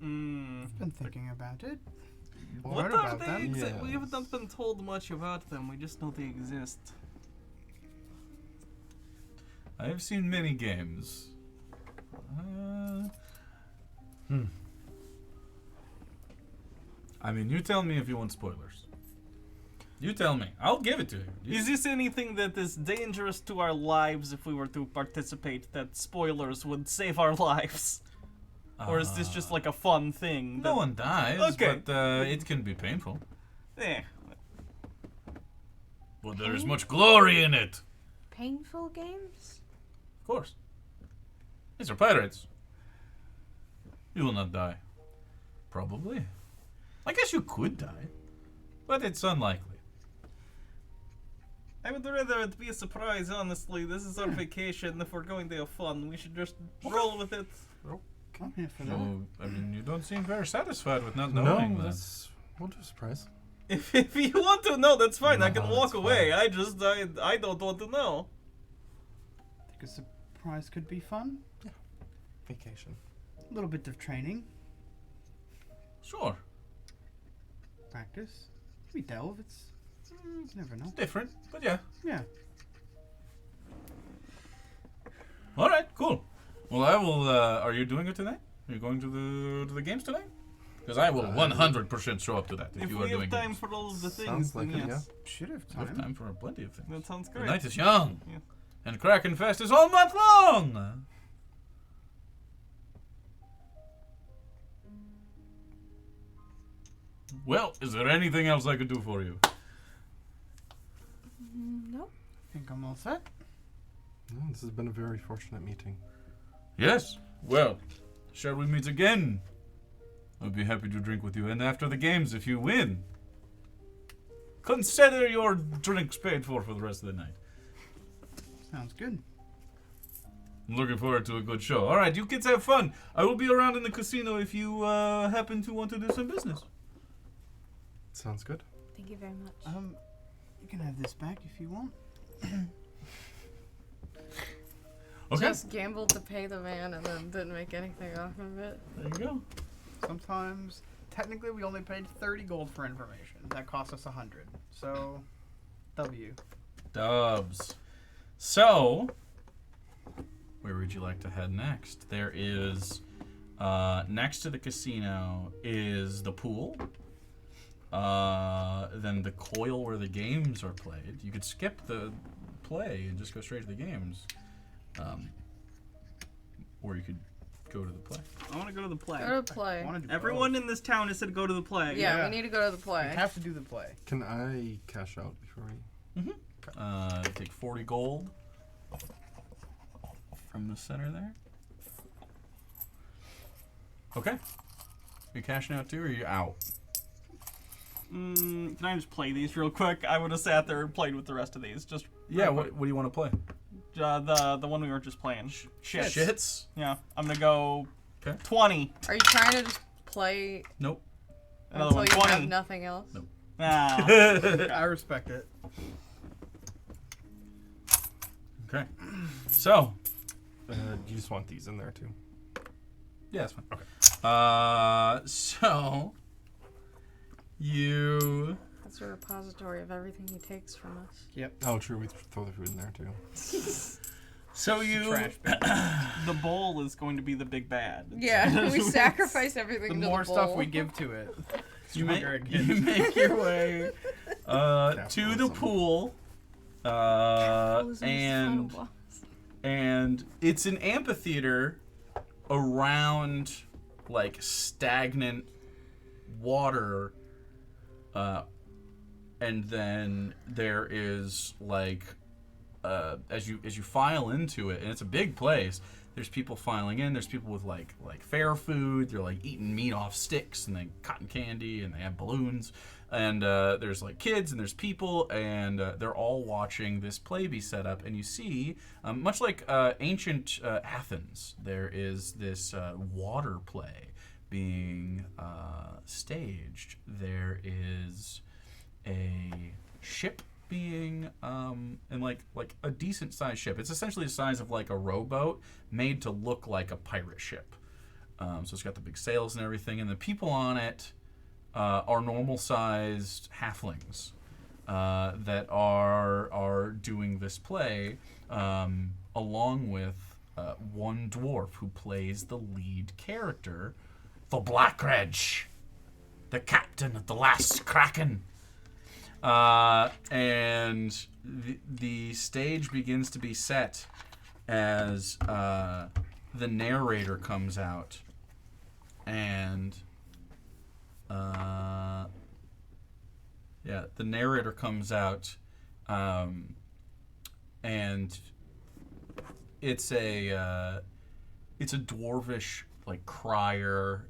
I've been thinking about it. What Heard are about they? them. Yes. We haven't not been told much about them. We just know they exist. I have seen many games. I mean, you tell me if you want spoilers. You tell me. I'll give it to you. Is this anything that is dangerous to our lives if we were to participate, that spoilers would save our lives? Or is this just like a fun thing? No one dies, Okay. but it can be painful. Eh. But there is much glory in it. Painful games? Of course. These are pirates. You will not die. Probably. I guess you could die. But it's unlikely. I would rather it be a surprise, honestly. This is our vacation. If we're going to have fun, we should just roll with it. I'm here for that. So, I mean, you don't seem very satisfied with not No, knowing that. we'll do a surprise. If you want to know, that's fine. I can No, walk that's away. fine. I don't want to know. Think a surprise could be fun. Vacation. A little bit of training, Sure. practice. We delve. It's you never know. Different, but yeah. Yeah. All right, cool. Well, I will. Are you doing it tonight? Are you going to the games tonight? Because I will 100% show up to that if you we are doing have time games. for all of the Sounds things, like then it, yes. Should have We have time. time for plenty of things. That sounds The great. night is young, Yeah. and Kraken Fest is all month long. Well, is there anything else I could do for you? Nope. Think I'm all set. No, this has been a very fortunate meeting. Yes. Well, shall we meet again? I'd be happy to drink with you. And after the games, if you win, consider your drinks paid for the rest of the night. Sounds good. I'm looking forward to a good show. All right, you kids have fun. I will be around in the casino if you happen to want to do some business. Sounds good. Thank you very much. You can have this back if you want. Okay. Just gambled to pay the man and then didn't make anything off of it. There you go. Sometimes, technically, we only paid 30 gold for information. That cost us 100. So, W. Dubs. So, where would you like to head next? There is, next to the casino is the pool. Then the coil where the games are played. You could skip the play and just go straight to the games. Or you could go to the play. I want to go to the play. Go to play. I wanna do Everyone both. in this town has said go to the play. Yeah, Yeah. we need to go to the We play. have to do the play. Can I cash out before we... Take 40 gold from the center there. Okay. You cashing out too, or are you out? Can I just play these real quick? I would have sat there and played with the rest of these. Just Yeah. real What do you want to play? quick. The one we were just playing. Shits. Shits. Yeah, I'm gonna go 'Kay. 20. Are you trying to just play Nope. Another until one, you 20. have nothing else? Nope. Ah. I respect it. Okay. So. do you just want these in there too? Yeah, that's fine. Okay. So. You. That's a repository of everything he takes from us. Oh, true. We throw the food in there too. So you. Trash bin. The bowl is going to be the big bad. Yeah, we sacrifice everything The to more the stuff bowl. we give to it. You make, stronger it gets. you make your way to the pool, and it's an amphitheater around like stagnant water, and then there is like as you file into it, and it's a big place. There's people filing in. There's people with like fair food. They're like eating meat off sticks and then cotton candy, and they have balloons. And there's like kids and there's people, and they're all watching this play be set up. And you see, much like ancient Athens, there is this water play being staged. There is a ship being and like a decent sized ship. It's essentially the size of like a rowboat made to look like a pirate ship. So it's got the big sails and everything, and the people on it are normal sized halflings that are doing this play, along with one dwarf who plays the lead character, the Blackredge, the captain of the last Kraken. And the stage begins to be set as the narrator comes out, and the narrator comes out, and it's a dwarvish like crier,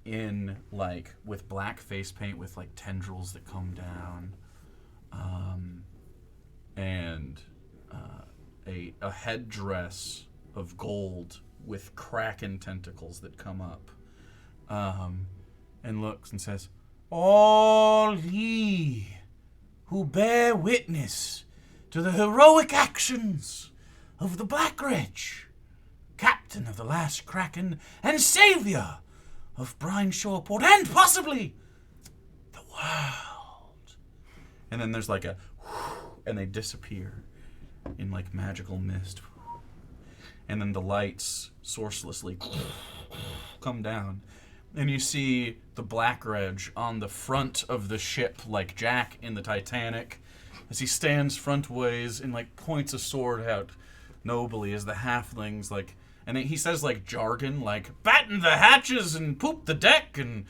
in like with black face paint with like tendrils that come down, and a headdress of gold with kraken tentacles that come up, and looks and says, "All ye who bear witness to the heroic actions of the Blackredge, captain of the last Kraken and savior of Brine Shoreport, and possibly the world." And then there's like a and they disappear in like magical mist. And then the lights sourcelessly come down. And you see the Blackredge on the front of the ship, like Jack in the Titanic, as he stands frontways and like points a sword out nobly as the halflings like, and he says like jargon like batten the hatches and poop the deck, and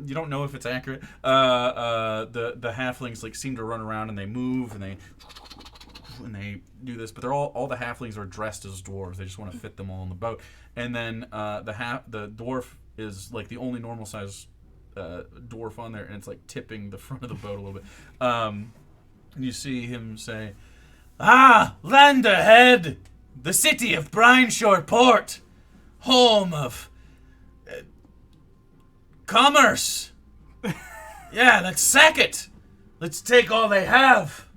you don't know if it's accurate. The halflings like seem to run around and they move and they and they do this, but they're all the halflings are dressed as dwarves. They just want to fit them all in the boat. And then the dwarf is like the only normal size dwarf on there, and it's like tipping the front of the boat a little bit. And you see him say, "Ah, land ahead, the city of Brinesshore Port, home of commerce. Yeah, let's sack it. Let's take all they have."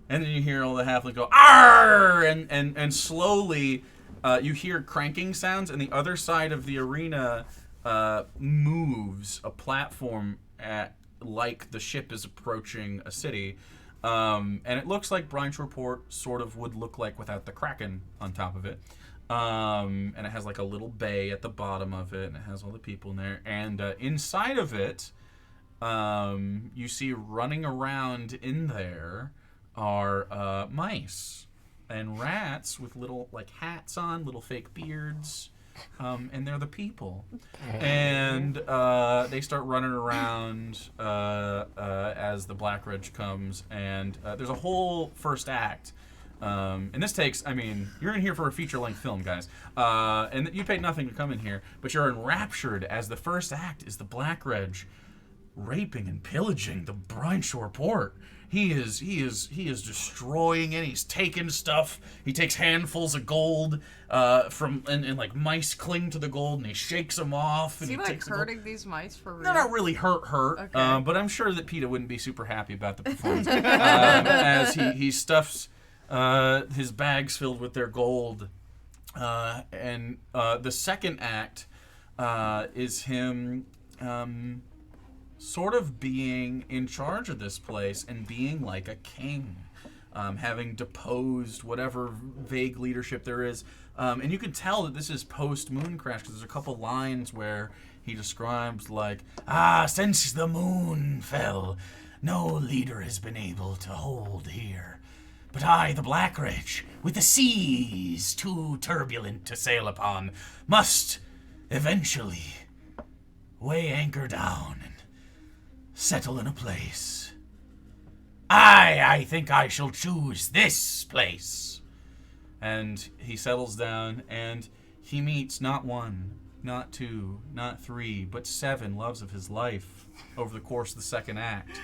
And then you hear all the halflings go, "Arr!" And slowly you hear cranking sounds, and the other side of the arena moves a platform like the ship is approaching a city. And it looks like Brinesshore Port sort of would look like without the Kraken on top of it. And it has like a little bay at the bottom of it, and it has all the people in there. And inside of it, you see running around in there are mice and rats with little like hats on, little fake beards. And they're the people. And they start running around as the Black Ridge comes. And there's a whole first act. And this takes, I mean, you're in here for a feature-length film, guys. And you paid nothing to come in here. But you're enraptured as the first act is the Black Ridge raping and pillaging the Brinesshore Port. He is destroying it. He's taking stuff. He takes handfuls of gold and like mice cling to the gold, and he shakes them off. Is And he like takes the gold. hurting these mice for real? No, not really hurt. Okay. But I'm sure that PETA wouldn't be super happy about the performance as he stuffs his bags filled with their gold. And the second act is him sort of being in charge of this place and being like a king, having deposed whatever vague leadership there is. And you can tell that this is post-Moon Crash because there's a couple lines where he describes like, since the moon fell, no leader has been able to hold here. But I, the Black Ridge, with the seas too turbulent to sail upon, must eventually weigh anchor down and settle in a place. I think I shall choose this place. And he settles down, and he meets not one, not two, not three, but 7 loves of his life over the course of the second act.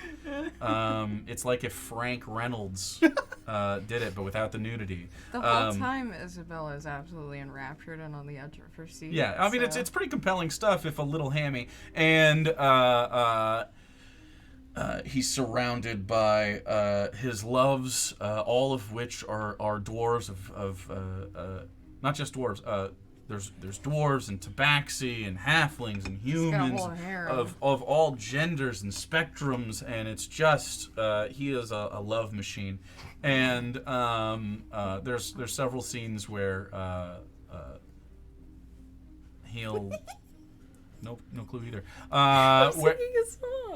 It's like if Frank Reynolds did it, but without the nudity. The whole time, Isabella is absolutely enraptured and on the edge of her seat. Yeah, I mean, it's pretty compelling stuff, if a little hammy. And he's surrounded by his loves, all of which are dwarves of not just dwarves. There's dwarves and tabaxi and halflings and humans of all genders and spectrums, and it's just he is a love machine. And there's several scenes where he'll no clue either.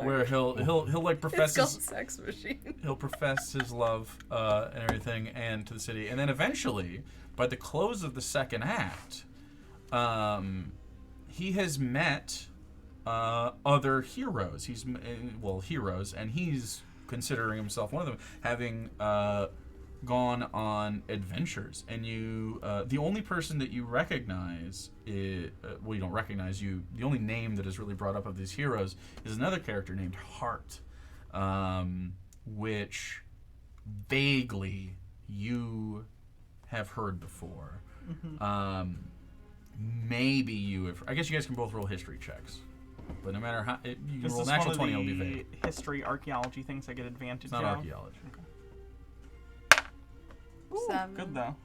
Where he'll like profess It's called Sex Machine. He'll profess his love and everything, and to the city, and then eventually, by the close of the second act, he has met other heroes. Heroes, and he's considering himself one of them, having gone on adventures. And you, the only person that you recognize, you don't recognize. The only name that is really brought up of these heroes is another character named Hart, which vaguely you have heard before. Mm-hmm. Maybe you have. I guess you guys can both roll history checks. But no matter how, you can roll natural 20, it'll be vague. History, archaeology things I get advantage It's not of. archaeology. Okay. Ooh, 7. good though.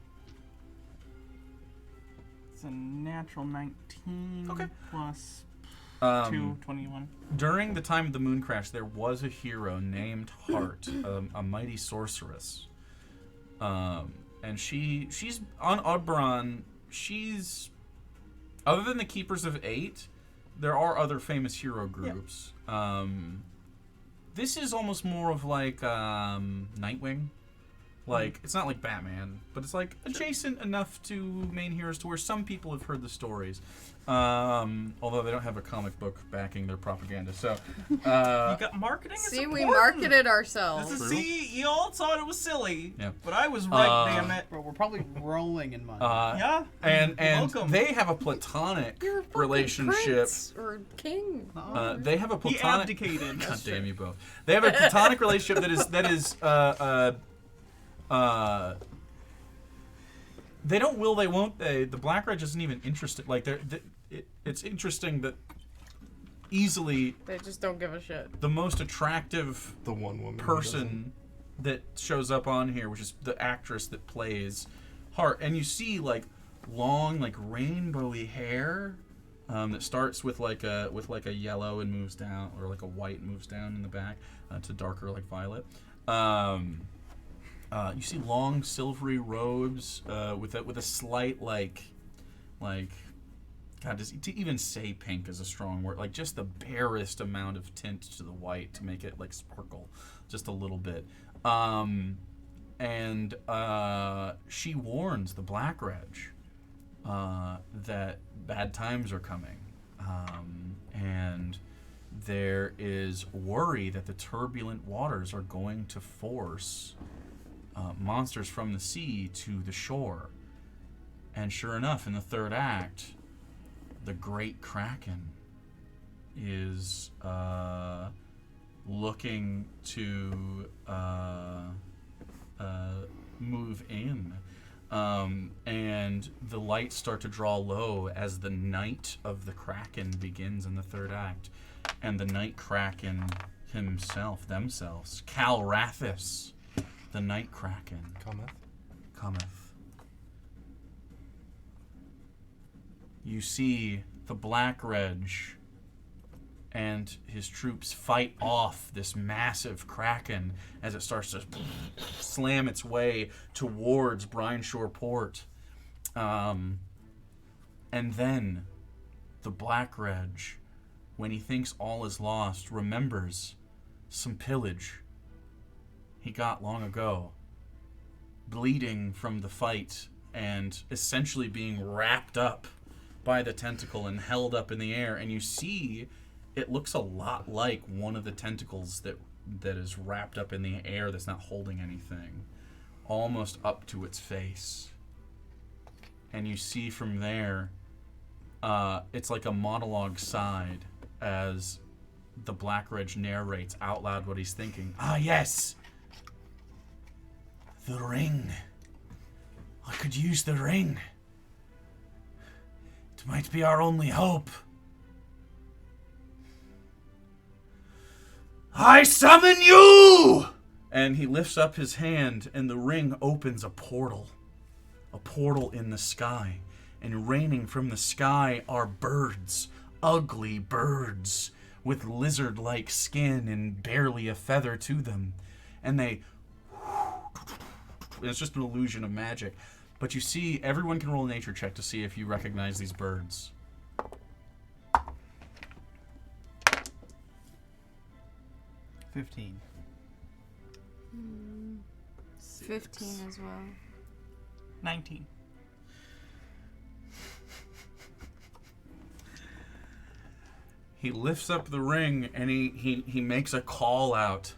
It's a natural 19 Okay. plus 2, 21. During the time of the moon crash, there was a hero named Hart, a mighty sorceress. And she's on Oberon. She's, other than the Keepers of 8, there are other famous hero groups. This is almost more of like Nightwing. Like, it's not like Batman, but it's like adjacent enough to main heroes to where some people have heard the stories. Although they don't have a comic book backing their propaganda. So, You got marketing. Is See, we important. marketed ourselves. This is, see, you all thought it was silly. Yeah. But I was right, damn it. Bro, we're probably rolling in money. Yeah. and Welcome. they have a platonic You're a fucking relationship. prince or king. They have a He platonic. abdicated. God damn you both. They have a platonic relationship that is they don't will, they won't, they. The Black Ridge isn't even interested. Like, it's interesting that easily They just don't give a shit. the most attractive The one woman who person that shows up on here, which is the actress that plays Hart, and you see like long, like rainbowy hair that starts with like a yellow and moves down, or like a white and moves down in the back to darker like violet. You see long silvery robes with a slight like God, to even say pink is a strong word. Like just the barest amount of tint to the white to make it like sparkle just a little bit. And she warns the Black Reg that bad times are coming. And there is worry that the turbulent waters are going to force monsters from the sea to the shore. And sure enough, in the third act, the great Kraken is looking to move in. And the lights start to draw low as the night of the Kraken begins in the third act. And the night Kraken themselves, Cal Rathis, the night Kraken, cometh. You see the Black Reg and his troops fight off this massive Kraken as it starts to slam its way towards Bryneshore Port. And then the Black Reg, when he thinks all is lost, remembers some pillage he got long ago, bleeding from the fight and essentially being wrapped up by the tentacle and held up in the air. And you see it looks a lot like one of the tentacles that is wrapped up in the air that's not holding anything, almost up to its face. And you see from there, it's like a monologue side as the Black Reg narrates out loud what he's thinking. Ah, yes! The ring. I could use the ring. It might be our only hope. I summon you! And he lifts up his hand, and the ring opens a portal in the sky. And raining from the sky are birds, ugly birds, with lizard-like skin and barely a feather to them. And it's just an illusion of magic. But you see, everyone can roll a nature check to see if you recognize these birds. 15. 15 as well. 19. He lifts up the ring and he makes a call out,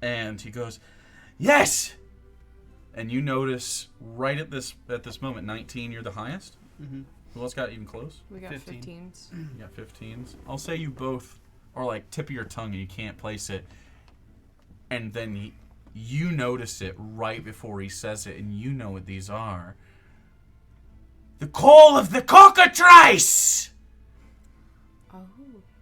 and he goes, "Yes!" And you notice right at this moment, 19, you're the highest. Mm-hmm. Who else got even close? We got 15. 15s. You got 15s. I'll say you both are like tip of your tongue and you can't place it, and then you notice it right before he says it, and you know what these are. The call of the cockatrice! Oh.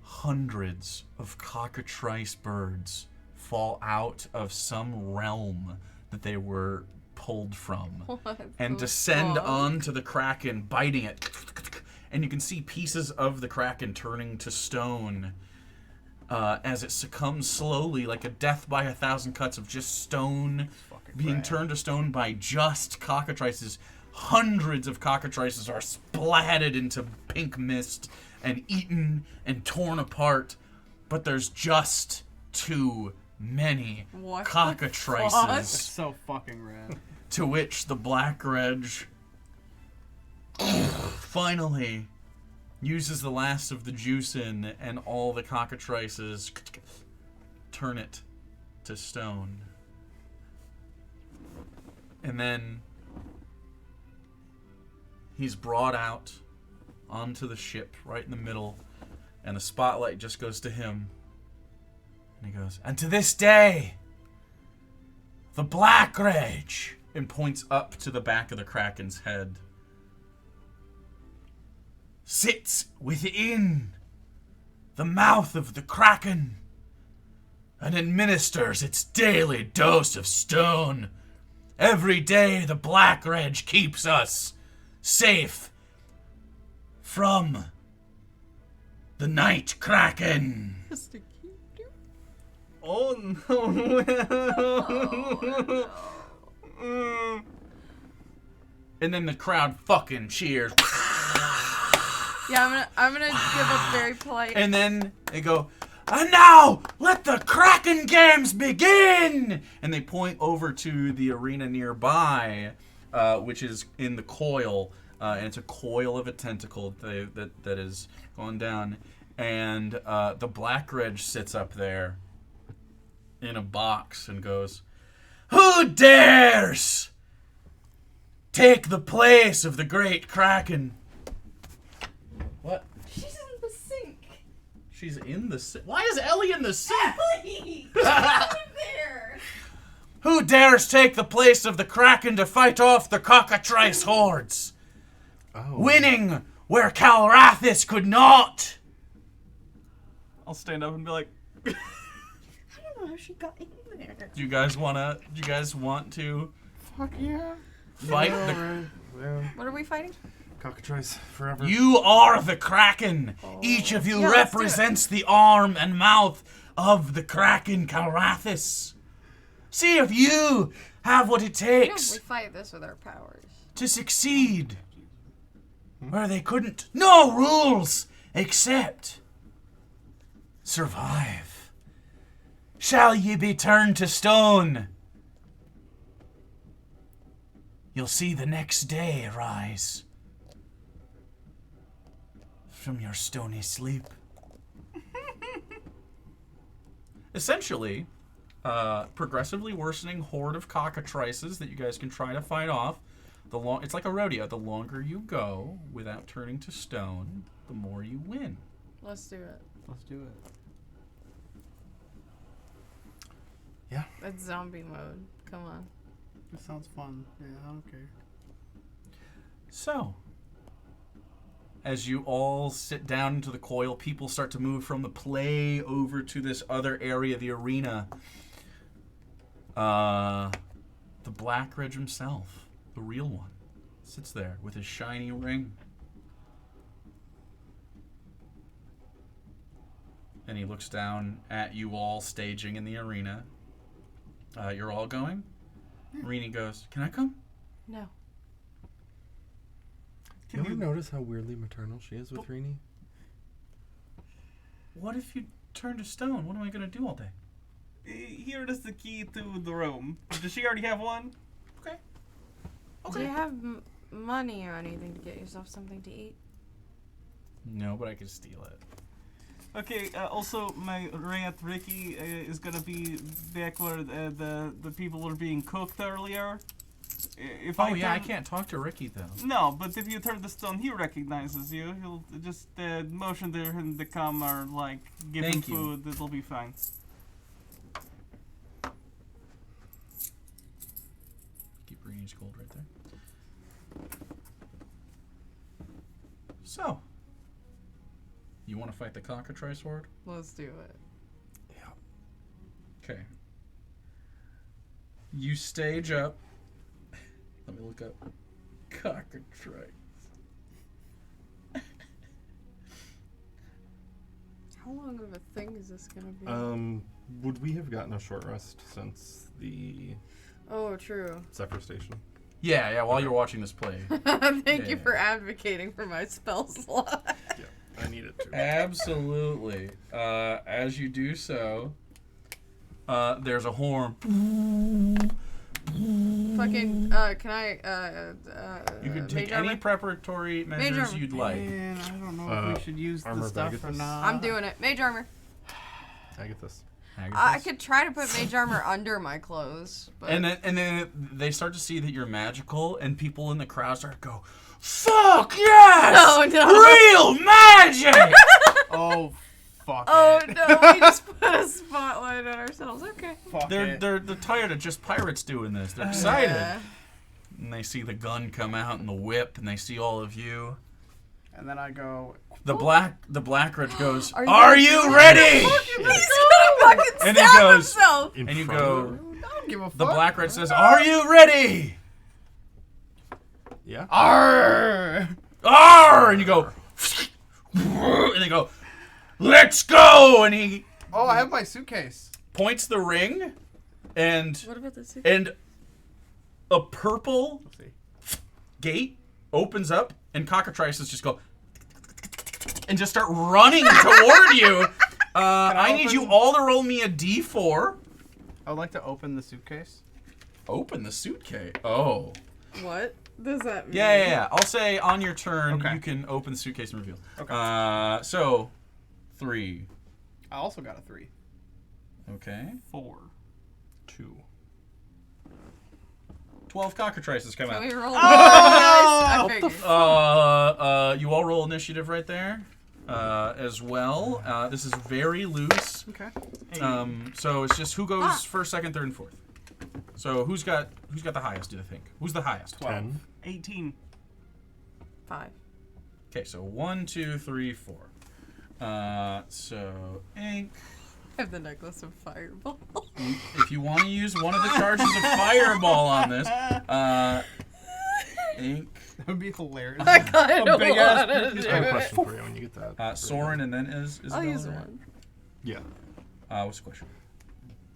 Hundreds of cockatrice birds fall out of some realm that they were pulled from What and the descend fuck? onto the Kraken, biting it. And you can see pieces of the Kraken turning to stone as it succumbs slowly, like a death by 1,000 cuts of just stone being rad. turned to stone by just cockatrices. Hundreds of cockatrices are splatted into pink mist and eaten and torn apart, but there's just 2 many What the cockatrices. fuck? That's so fucking rad. To which the Black Reg finally uses the last of the juice in, and all the cockatrices turn it to stone. And then he's brought out onto the ship right in the middle, and the spotlight just goes to him. And he goes, "And to this day, the Black Reg," and points up to the back of the Kraken's head, "sits within the mouth of the Kraken and administers its daily dose of stone. Every day the Black Reg keeps us safe from the Night Kraken." Just to keep you. Oh no. And then the crowd fucking cheers. Yeah, I'm gonna give a very polite. And then they go, "And now, let the Kraken games begin!" And they point over to the arena nearby, which is in the coil. And it's a coil of a tentacle that is gone down. And the Black Reg sits up there in a box and goes, "Who dares take the place of the great Kraken?" What? She's in the sink. She's in the sink. Why is Ellie in the sink? Ellie! Get out of there! "Who dares take the place of the Kraken to fight off the cockatrice hordes? Oh. Winning where Calrathis could not." I'll stand up and be like, I don't know how she got in there. Do you guys want to Fuck yeah. fight Yeah, the... alright. Yeah. What are we fighting? Cockatrice forever. You are the Kraken. Each of you Yeah, let's do it. represents the arm and mouth of the Kraken Calrathis. See if you have what it No, takes we fight this with our powers. to succeed where they couldn't. No rules except survive. Shall ye be turned to stone? You'll see the next day rise from your stony sleep. Essentially, progressively worsening horde of cockatrices that you guys can try to fight off. It's like a rodeo. The longer you go without turning to stone, the more you win. Let's do it. Let's do it. It's zombie mode. Come on. This sounds fun. Yeah, I don't care. So, as you all sit down into the coil, people start to move from the play over to this other area, the arena. The Black Reg himself, the real one, sits there with his shiny ring. And he looks down at you all staging in the arena. You're all going? Rini goes, "Can I come?" No. You ever notice how weirdly maternal she is with Rini? What if you turn to stone? What am I going to do all day? here is the key to the room. Does she already have one? Okay. Do you have money or anything to get yourself something to eat? No, but I could steal it. Okay, also my rat Ricky is gonna be back where the people were being cooked earlier. If Oh yeah, I can't talk to Ricky though. No, but if you turn the stone, he recognizes you. He'll just motion to him to come or like give him Thank you. food. It'll be fine. Keep Rini's gold right there. So, you want to fight the cockatrice horde? Let's do it. Okay. You stage up. Let me look up cockatrice. How long of a thing is this gonna be? Would we have gotten a short rest since the Oh, true. Zephyr station? Yeah, while you're watching this play. Thank you Yeah. for advocating for my spell slot. Yeah, I needed to. Absolutely. As you do so, There's a horn. Fucking, can I, You can take mage any armor? preparatory measures armor. you'd like. Man, I don't know if we should use armor the stuff or Vegatus? not. I'm doing it. Mage armor. I get this. I could try to put mage armor under my clothes, but And then they start to see that you're magical, and people in the crowd start to go, "Fuck yes! Oh, no. Real magic!" Oh, fuck oh it. no, we just put a spotlight on ourselves. Okay. Fuck it. They're tired of just pirates doing this. They're excited, Yeah. and they see the gun come out and the whip, and they see all of you. And then I go, The black red goes, Are "Are you you ready?" He's gonna fucking And he stab goes- himself. In And you front go, of her? I don't give a fuck. the black red says, "Are you ready?" Yeah. Arr! "Arr!" And you go, and they go, "Let's go!" And he Oh, I have my suitcase. points the ring, and What about this? a purple Let's see. gate opens up, and cockatrices just go and just start running toward you. I need you open- all to roll me a d4. I would like to open the suitcase. Open the suitcase. Oh. What does that mean? Yeah. I'll say on your turn, Okay. you can open the suitcase and reveal. Okay. So, 3. I also got a 3. Okay. 4. 2. 12 cockatrices come Can out. we roll? I figured. You all roll initiative right there, as well. This is very loose. Okay. So it's just who goes first, second, third, and fourth. So who's got the highest? Do you think? Who's the highest? 10. 18. 5. Okay, so 1, 2, 3, 4. So Ink. I have the necklace of fireball. If you want to use one of the charges of fireball on this, Ink, That would be hilarious. I kind of big ass want to picture. do I have a it. question for you when you get that. Soren, and then Isabella. I'll use right? one. Yeah. What's the question?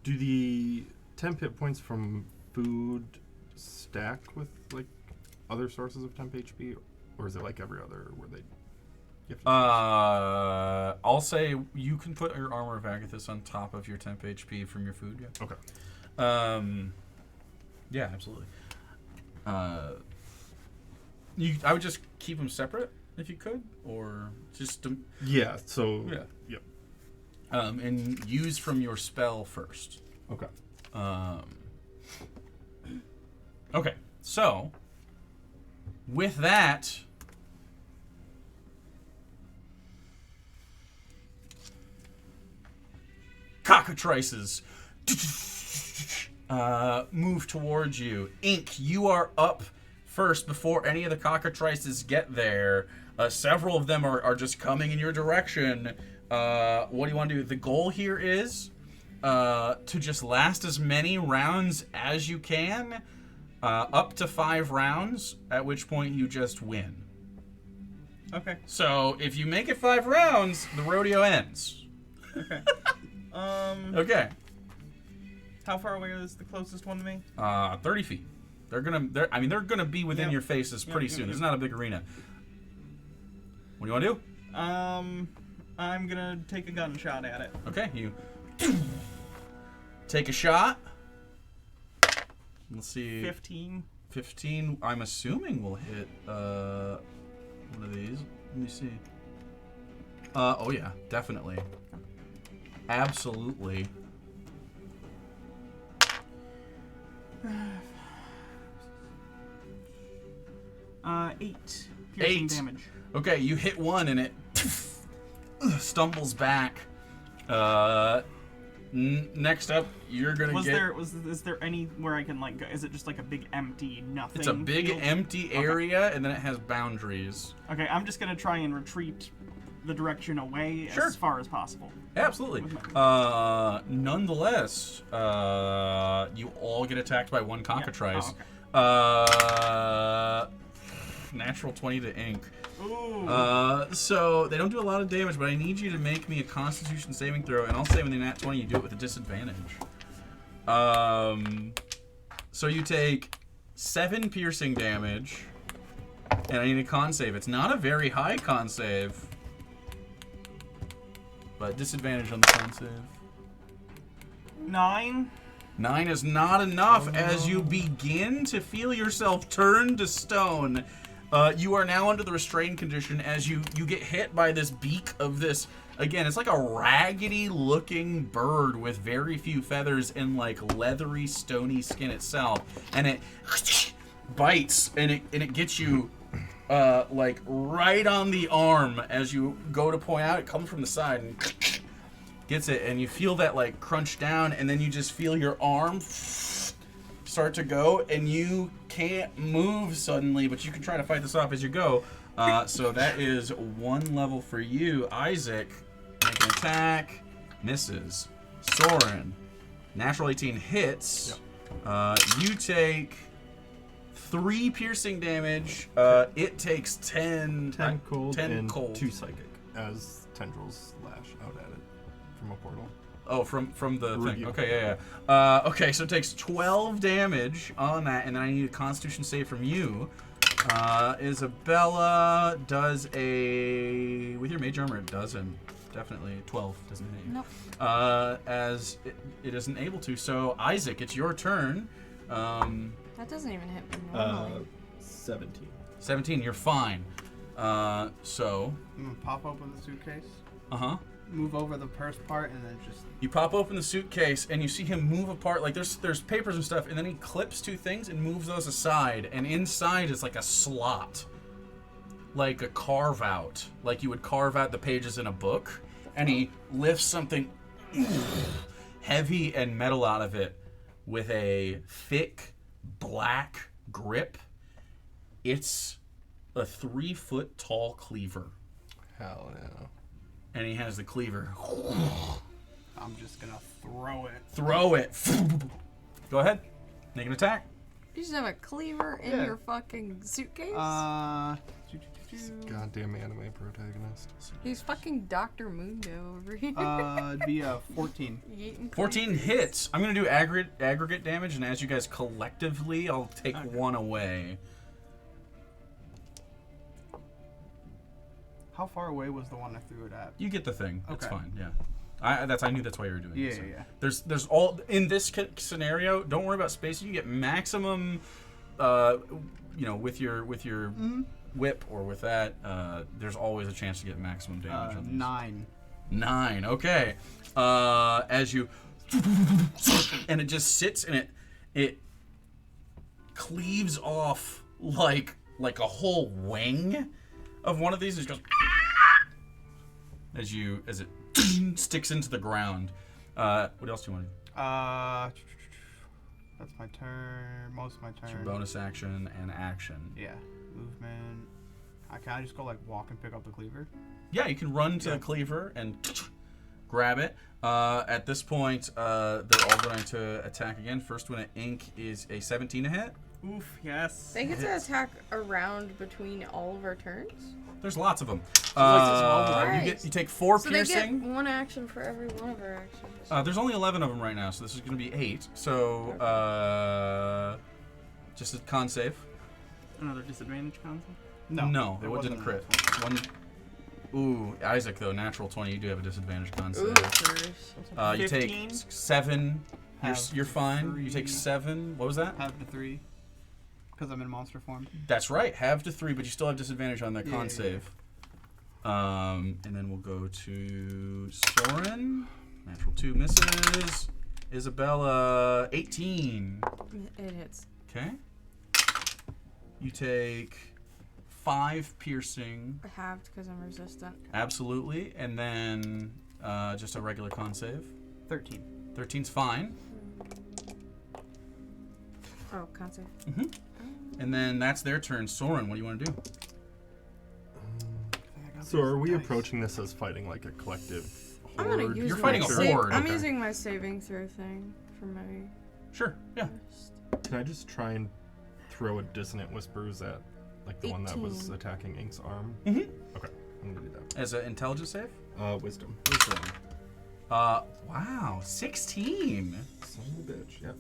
Do the temp hit points from food stack with like other sources of temp HP, or is it like every other where they? You have to I'll say you can put your armor of Agathis on top of your temp HP from your food. Yeah. Okay. Yeah, absolutely. I would just keep them separate if you could, or just Yeah. So. Yeah. Yep. and use from your spell first. Okay. Okay, so with that, cockatrices move towards you. Ink, you are up first before any of the cockatrices get there. Several of them are just coming in your direction. What do you want to do? The goal here is to just last as many rounds as you can, up to 5 rounds, at which point you just win. Okay. So if you make it 5 rounds, the rodeo ends. Okay. Okay. How far away is the closest one to me? 30 feet. They're gonna be within Yep. your faces pretty Yep, soon. yep. It's not a big arena. What do you want to do? I'm gonna take a gunshot at it. Okay, you take a shot. Let's see. 15. 15. I'm assuming we'll hit one of these. Let me see. Oh yeah, definitely. Absolutely. 8 piercing 8 damage. Okay, you hit one and it stumbles back. Next up, you're gonna Is there anywhere I can like go? Is it just like a big empty nothing? It's a big field? empty area, and then it has boundaries. Okay, I'm just gonna try and retreat the direction away Sure. as far as possible. Absolutely. With my- Nonetheless, you all get attacked by one cockatrice. Oh, Natural 20 to Ink. Ooh. So they don't do a lot of damage, but I need you to make me a Constitution saving throw, and I'll say when they nat 20, you do it with a disadvantage. So you take 7 piercing damage, and I need a con save. It's not a very high con save, but disadvantage on the con save. 9. 9 is not enough as you begin to feel yourself turn to stone. You are now under the restrained condition as you get hit by this beak of this. Again, it's like a raggedy looking bird with very few feathers and like leathery, stony skin itself. And it bites and it gets you like right on the arm as you go to point out. It comes from the side and gets it, and you feel that like crunch down, and then you just feel your arm start to go, and you can't move suddenly, but you can try to fight this off as you go. So that is 1 level for you. Isaac, make an attack, misses. Soren, natural 18 hits. You take 3 piercing damage. It takes 10 cold 10 and cold. 2 psychic as tendrils lash out at it from a portal. Oh, from the thing. Review. Okay, yeah. Okay, so it takes 12 damage on that, and then I need a Constitution save from you. Isabella does a... With your mage armor, it doesn't. Definitely 12 doesn't hit you. Nope. As it isn't able to. So, Isaac, it's your turn. That doesn't even hit me normally. 17. 17, you're fine. So... I'm gonna pop open the suitcase, Uh-huh. move over the purse part, and then just... You pop open the suitcase and you see him move apart. Like there's papers and stuff, and then he clips 2 things and moves those aside. And inside is like a slot, like a carve out, like you would carve out the pages in a book. And he lifts something heavy and metal out of it with a thick black grip. It's a 3-foot tall cleaver, Hell yeah. and he has the cleaver. I'm just gonna throw it. Throw it. Go ahead. Make an attack. You just have a cleaver in Yeah. your fucking suitcase? Goddamn anime protagonist. He's fucking Dr. Mundo over here. It'd be a 14. Yeeting 14 cleavers. hits. I'm going to do aggregate damage, and as you guys collectively, I'll take Okay. 1 away. How far away was the one I threw it at? You get the thing. It's Okay. fine, yeah. I knew that's why you were doing Yeah, it. so. yeah. There's all... In this scenario, don't worry about spacing. You get maximum, with your whip or with that, there's always a chance to get maximum damage on these. 9. 9, okay. As you... And it just sits and it cleaves off like a whole wing of one of these. It just goes... As it sticks into the ground. What else do you want to do? That's my turn. Most of my It's your turn. bonus action and action. Yeah. Movement. Can I just go like walk and pick up the cleaver? Yeah, you can run to the cleaver and grab it. At this point, they're all going to attack again. First one at ink is a 17 to hit. Oof, yes. They get to attack around between all of our turns? There's lots of them. Christ. You take 4 So they get piercing. 1 action for every one of our actions. There's only 11 of them right now, so this is going to be 8. So, just a con save. Another disadvantage concept. No, it wasn't didn't crit. One. Ooh, Isaac though, natural 20. You do have a disadvantage con save. Ooh, curse. You take 15. 7. Have You're fine. You 3. take 7. What was that? Have the 3. Because I'm in monster form. That's right. Have to 3, but you still have disadvantage on that con Yeah. save. And then we'll go to Soren. Natural 2 misses. Isabella, 18. It hits. Okay. You take 5 piercing. Halved because I'm resistant. Absolutely. And then just a regular con save. 13. 13's fine. Oh, con save. And then that's their turn. Soren, what do you want to do? So are we approaching this as fighting like a collective I'm gonna horde? use You're my fighting a horde, I'm okay. using my saving throw thing for my Sure. Yeah. first. Can I just try and throw a dissonant whispers at like the one that was 18. attacking Ink's arm? Mhm. Okay, I'm gonna do that. As an intelligence save? Wisdom. Wow. 16. Son of a bitch. Yeah.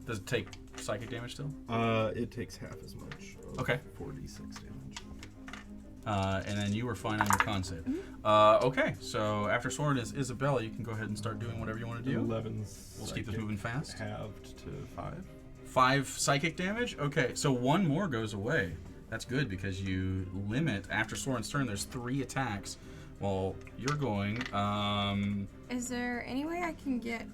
Does it take psychic damage still? It takes half as much. Okay. 4d6 damage. and then you were fine on your con save. Okay, so after Soren is Isabella, you can go ahead and start doing whatever you want to do. 11's. We'll keep this moving fast. Halved to 5. 5 psychic damage? Okay, so 1 more goes away. That's good because you limit, after Soren's turn, there's 3 attacks. Well, you're going, Is there any way I can get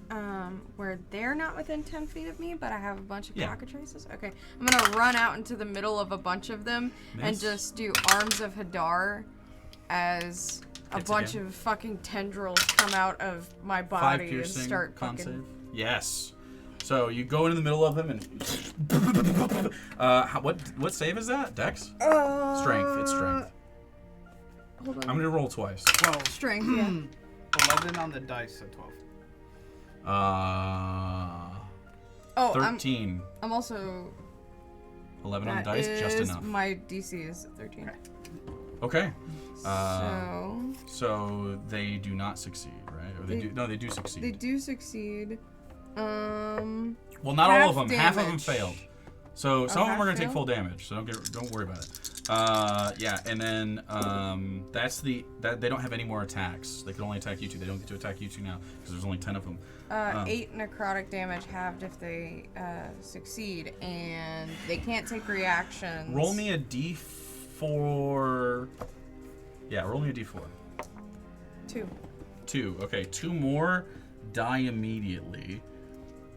where they're not within 10 feet of me, but I have a bunch of cockatrices? Okay, I'm gonna run out into the middle of a bunch of them and just do Arms of Hadar as a bunch of fucking tendrils come out of my 5 body and piercing start con fucking. save. Yes. So you go into the middle of them and what save is that? Dex? Strength. It's strength. Hold on. I'm gonna roll twice. 12. Strength, yeah. 11 on the dice, so 12. 13. I'm also. 11 on the That dice, just is- enough. My DC is 13. Okay. So they do not succeed, right? Or they do? No, they do succeed. they do succeed. Well, not all of them. Half of them damage. failed. So some of them half are gonna take failed? full damage. So don't worry about it. Yeah, and then they don't have any more attacks. They can only attack you two. They don't get to attack you two now because there's only 10 of them. 8 necrotic damage halved if they succeed, and they can't take reactions. Roll me a d4. Yeah, roll me a d4. 2. 2. Okay, 2 more die immediately.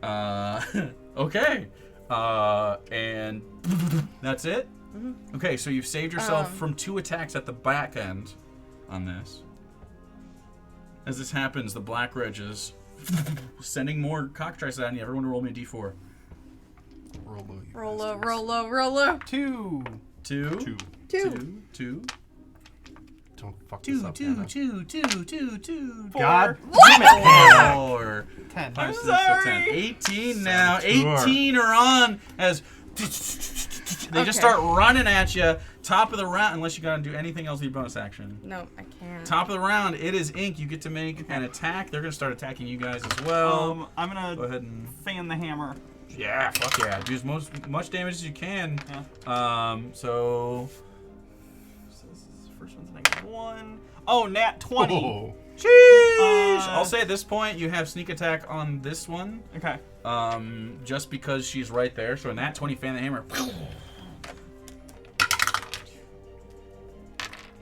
Okay. And that's it? Mm-hmm. Okay, so you've saved yourself from 2 attacks at the back end on this. As this happens, the Black Ridge is sending more cockatrices at you. Everyone roll me a d4. Roll low, you Roll low, bastards. roll low, roll low. 2. 2. 2. 2. Don't fuck this up, Hannah. 2. God What? damn it, Hannah! 4. 10. 5, 6, sorry. 10. 18 now. Saboteur. 18 are on as they just start running at you. Top of the round, unless you gotta do anything else with your bonus action. No, I can't. Top of the round, it is Ink. You get to make an attack. They're gonna start attacking you guys as well. I'm gonna Go ahead and fan the hammer. yeah, fuck yeah, do as much damage as you can. Yeah. So So this is the first one's -1. Oh, nat 20. Oh. sheesh. I'll say at this point you have sneak attack on this one. Okay. Just because she's right there. So in that 20, fan the hammer.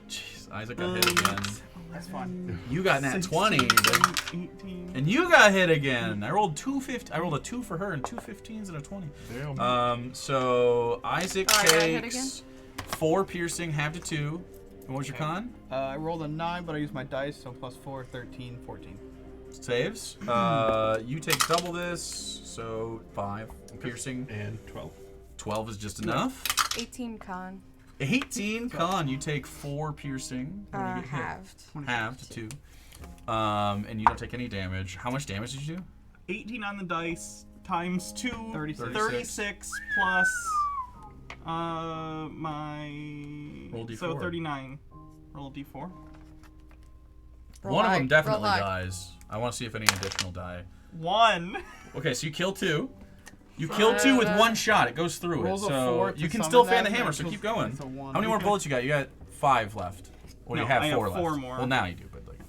Jeez, Isaac got hit again. That's fine. You got nat 20, 18. and you got hit again. I rolled I rolled a 2 for her and 2 15s and a 20. Damn. So Isaac Oh, I got hit takes 4 piercing, half to 2. And what was your Okay. con? I rolled a 9, but I used my dice, so plus 4, 13, 14. Saves. You take double this, so 5 piercing. And 12. 12 is just enough. 18 con. 18 con. You take 4 piercing when you get hit. Halved. Halved to 2. And you don't take any damage. How much damage did you do? 18 on the dice times 2. 36. 36 plus my Roll D4. So 39. Roll D4. One of them definitely high. dies. I want to see if any additional die. 1. Okay, so you kill 2. You kill 2 with 1 shot. It goes through Rolls it. a So 4 to you can summon still fan that, the hammer, and so that keep kills- going. it's a 1. How many more bullets you got? You got 5 left. Well, No, you have I 4 have left. 4 more. Well, now you do, but like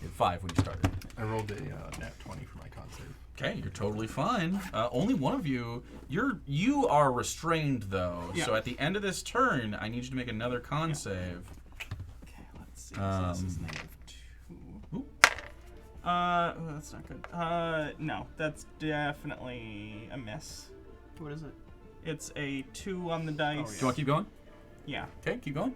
you had 5 when you started. I rolled a nat 20 for my con save. Okay, you're totally fine. Only one of you. You are restrained though. Yeah. So at the end of this turn, I need you to make another con save. Okay, let's see. So this is Um, -2. Ooh. Oh, that's not good. No, that's definitely a miss. What is it? It's a 2 on the dice. Oh, Do you want to keep going? Yeah. Okay, keep going.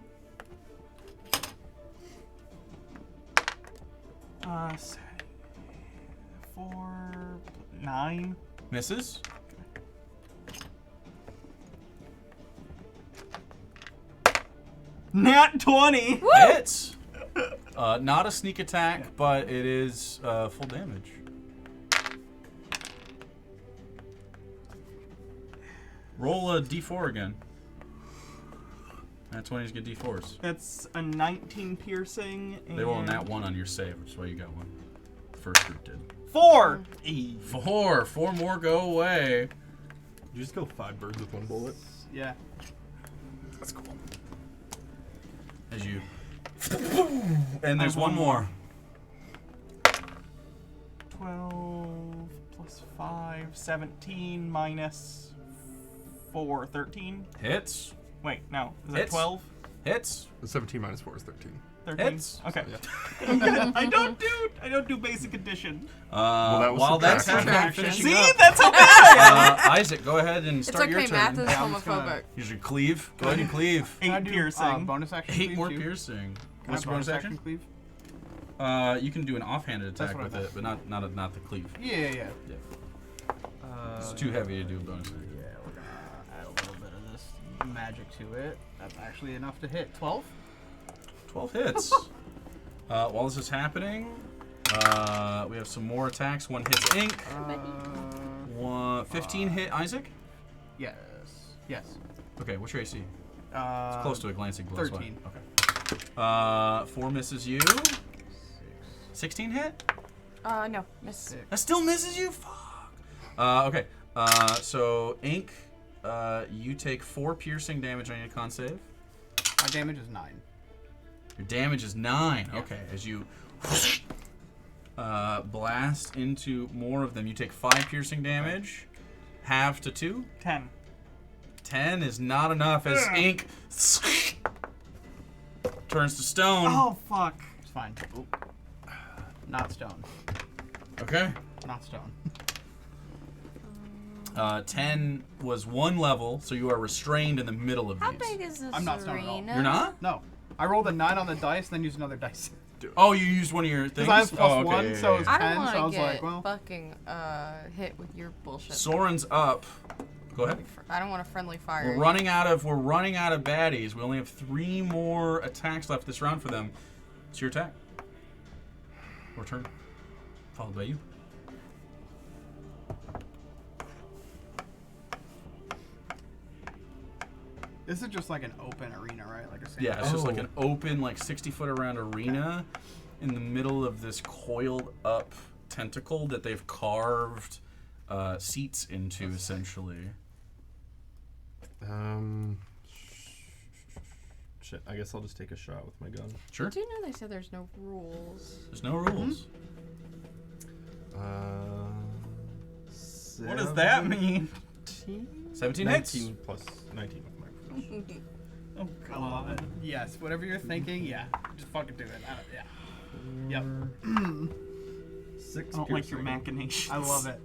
4, 9. Misses. Nat 20. Hits. Not a sneak attack, but it is full damage. Roll a d4 again. Nat 20s get d4s. That's a 19 piercing. And They roll a nat 1 on your save, which is why you got one. The first group did. 4. 4 more go away. You just kill 5 birds with 1 bullet. Yeah. That's cool. as you. And there's one more. 12 plus 5, 17 minus 4, 13. Hits. Wait, no. Is that Hits. 12? Hits. 17 minus 4 is 13. 13? Hits. Okay. Yeah. I don't do basic addition. that was While that's subtraction. happening, Subtraction. finishing See, up, that's how bad I am. Isaac, go ahead and It's start your okay, turn. math is Yeah, I'm just gonna- homophobic. Use your cleave. Go ahead and cleave. 8 Can I do, piercing. bonus action 8 cleave more too? piercing. Can I What's your bonus action? cleave? You can do an offhanded That's attack what I with it, but not the cleave. Yeah. It's too heavy to do a bonus attack. Yeah, we're gonna add a little bit of this magic to it. That's actually enough to hit. 12? 12 hits. While this is happening, we have some more attacks. One hits Ink. 15 hit Isaac. Yes. Okay, what's your AC? It's Close to a glancing blow. 13. Okay. 4 misses you. 16 hit. No, miss. That still misses you. Fuck. Okay. So Ink, you take 4 piercing damage on your con save. My damage is 9. Your damage is 9. Yeah. Okay, as you blast into more of them, you take 5 piercing damage. Half to 2. 10. 10 is not enough as Ink turns to stone. Oh, fuck. It's fine. Oop. Not stone. Okay. Not stone. 10 was 1 level, so you are restrained in the middle of How these. big is this I'm not stone at all. arena? You're not? No. I rolled a 9 on the dice, then used another dice. Oh, you used one of your things? Because I have plus oh, okay, 1, yeah, so yeah, it's yeah. I don't 10, want so I to was get like, well. fucking hit with your bullshit. Soren's up. Go ahead. I don't want a friendly fire. We're running out of baddies. We only have 3 more attacks left this round for them. It's your attack. Your turn. Followed by you. This is just like an open arena, right? Like a sand. Yeah, it's just like an open, like 60-foot around arena in the middle of this coiled up tentacle that they've carved seats into, essentially. Shit, I guess I'll just take a shot with my gun. Sure. Do you know they said there's no rules? There's no rules. What does that mean? 17 hits. 19 plus 19 with my proficiency. Oh, God. Yes, whatever you're thinking, yeah. Just fucking do it. Yeah. Yep. 6 I don't like your piercing. machinations. I love it.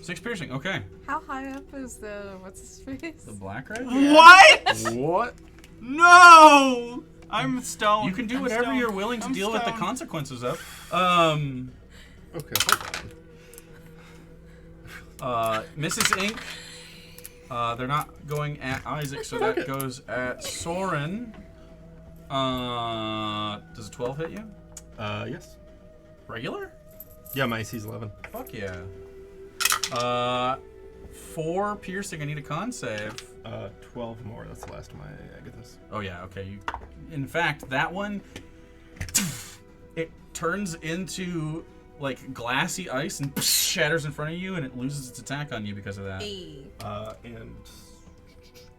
6 piercing. Okay. How high up is the what's his face? The black red? What? What? No! I'm stoned. You can do I'm whatever stoned. you're willing to I'm deal with the stoned. consequences of. Okay, hold on. Mrs. Ink. They're not going at Isaac, so that goes at Soren. Does a 12 hit you? Yes. Regular? Yeah, my AC's 11. Fuck yeah. 4 piercing. I need a con save. 12 more. That's the last of my Agathis. Oh yeah. Okay. In fact, that one, it turns into like glassy ice and shatters in front of you, and it loses its attack on you because of that. And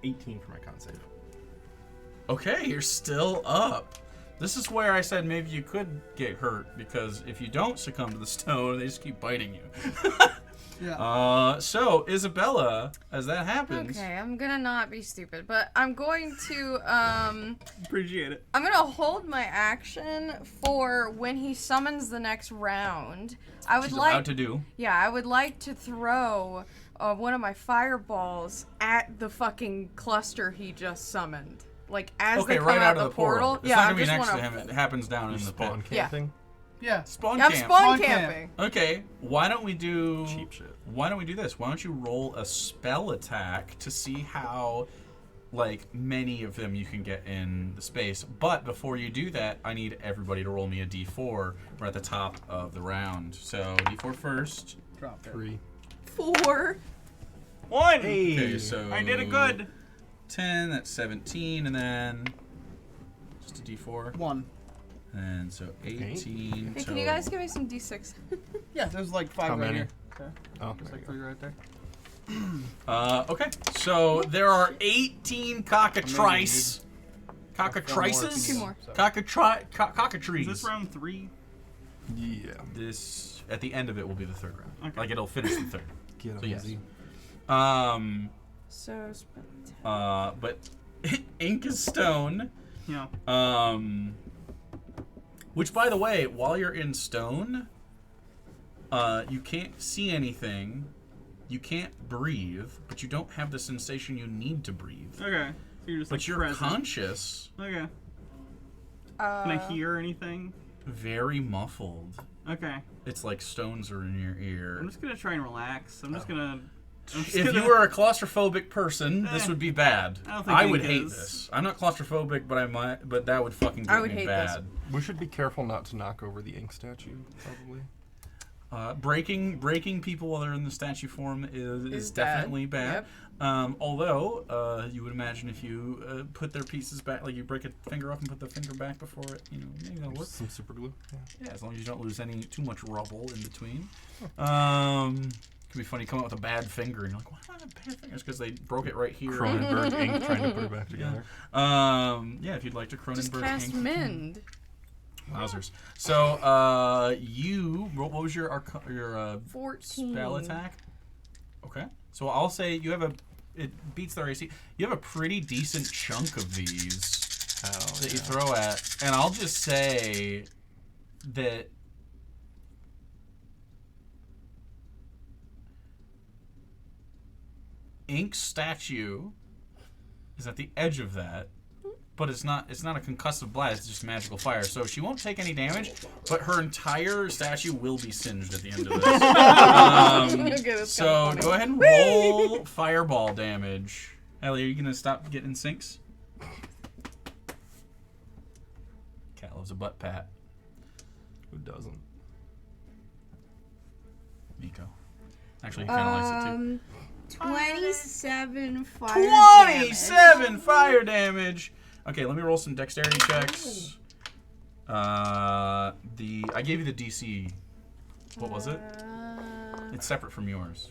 18 for my con save. Okay, you're still up. This is where I said maybe you could get hurt, because if you don't succumb to the stone, they just keep biting you. Yeah. So Isabella, as that happens, Okay, I'm gonna not be stupid, but I'm going to Appreciate it. I'm gonna hold my action for when he summons the next round. I would she's like about to do. Yeah, I would like to throw one of my fireballs at the fucking cluster he just summoned. Like as Okay, they come right out of the the portal. It's Yeah, not I gonna be just next to wanna. him. It happens down You in the spawn pit. Yeah. camping? Yeah. Spawn I'm camp. spawn Spawn camping. Okay, why don't we do Cheap shit. Why don't we do this? Why don't you roll a spell attack to see how like many of them you can get in the space. But before you do that, I need everybody to roll me a d4. We're at the top of the round. So d4 first. Drop it. 3. 4. 1! Okay, so I did it good. 10, that's 17, and then just a d4. 1. And so 18. Hey, can you guys give me some d6? Yeah, there's like 5 How right many? here. Okay. Oh, There's there like you 3 right there. Okay, so there are 18 cockatrice Cockatrices? Two more. Cockatrices. Is this round 3? Yeah. This, at the end of it, will be the third round. Okay. Like, it'll finish the third. Get So, him, yes. Izzy. So spend 10. But ink is stone. Yeah. Which, by the way, while you're in stone, you can't see anything, you can't breathe, but you don't have the sensation you need to breathe. Okay. So you're just But like you're present. conscious, Okay. Can I hear anything? very muffled. Okay. It's like stones are in your ear. I'm just gonna try and relax. I'm just gonna. If you were a claustrophobic person, this Eh, would be bad. I don't think I would ink hate is. this. I'm not claustrophobic, but I might. But that would fucking get I would me hate bad. this. We should be careful not to knock over the ink statue, probably. Breaking people while they're in the statue form is bad. definitely bad. Yep. Although you would imagine if you put their pieces back, like you break a finger off and put the finger back before it, maybe that'll work. Some super glue. Yeah. Yeah, as long as you don't lose too much rubble in between. Could be funny. Come out with a bad finger and you're like, why do I have bad fingers? Because they broke it right here. Cronenberg ink trying to put it back together. Yeah, if you'd like to Cronenberg Just cast ink. mend. Wowzers. So, what was your 14. spell attack? Okay. So I'll say it beats their AC. You have a pretty decent chunk of these that you throw at, and I'll just say that Ink statue is at the edge of that. But it's not a concussive blast, it's just magical fire. So she won't take any damage, but her entire statue will be singed at the end of this. Okay, that's So kinda funny. go ahead and roll fireball damage. Ellie, are you gonna stop getting sinks? Cat loves a butt pat. Who doesn't? Nico. Actually, he kinda likes it too. 27 fire 27 fire damage. Okay, let me roll some dexterity checks. I gave you the DC. What was it? It's separate from yours.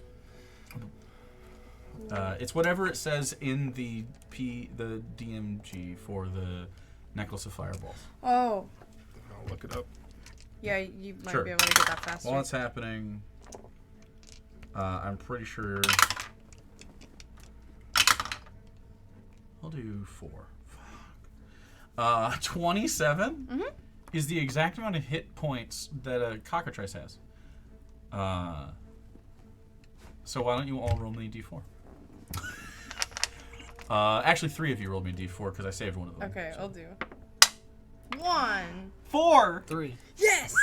It's whatever it says in the DMG for the necklace of fireballs. Oh, I'll look it up. yeah, you might Sure. be able to get that faster. While it's happening, I'm pretty sure I'll do 4. Fuck. 27 is the exact amount of hit points that a cockatrice has. So why don't you all roll me a d4? Actually, 3 of you rolled me a d4 because I saved one of them. Okay, I'll do. 1. 4. 3. Yes!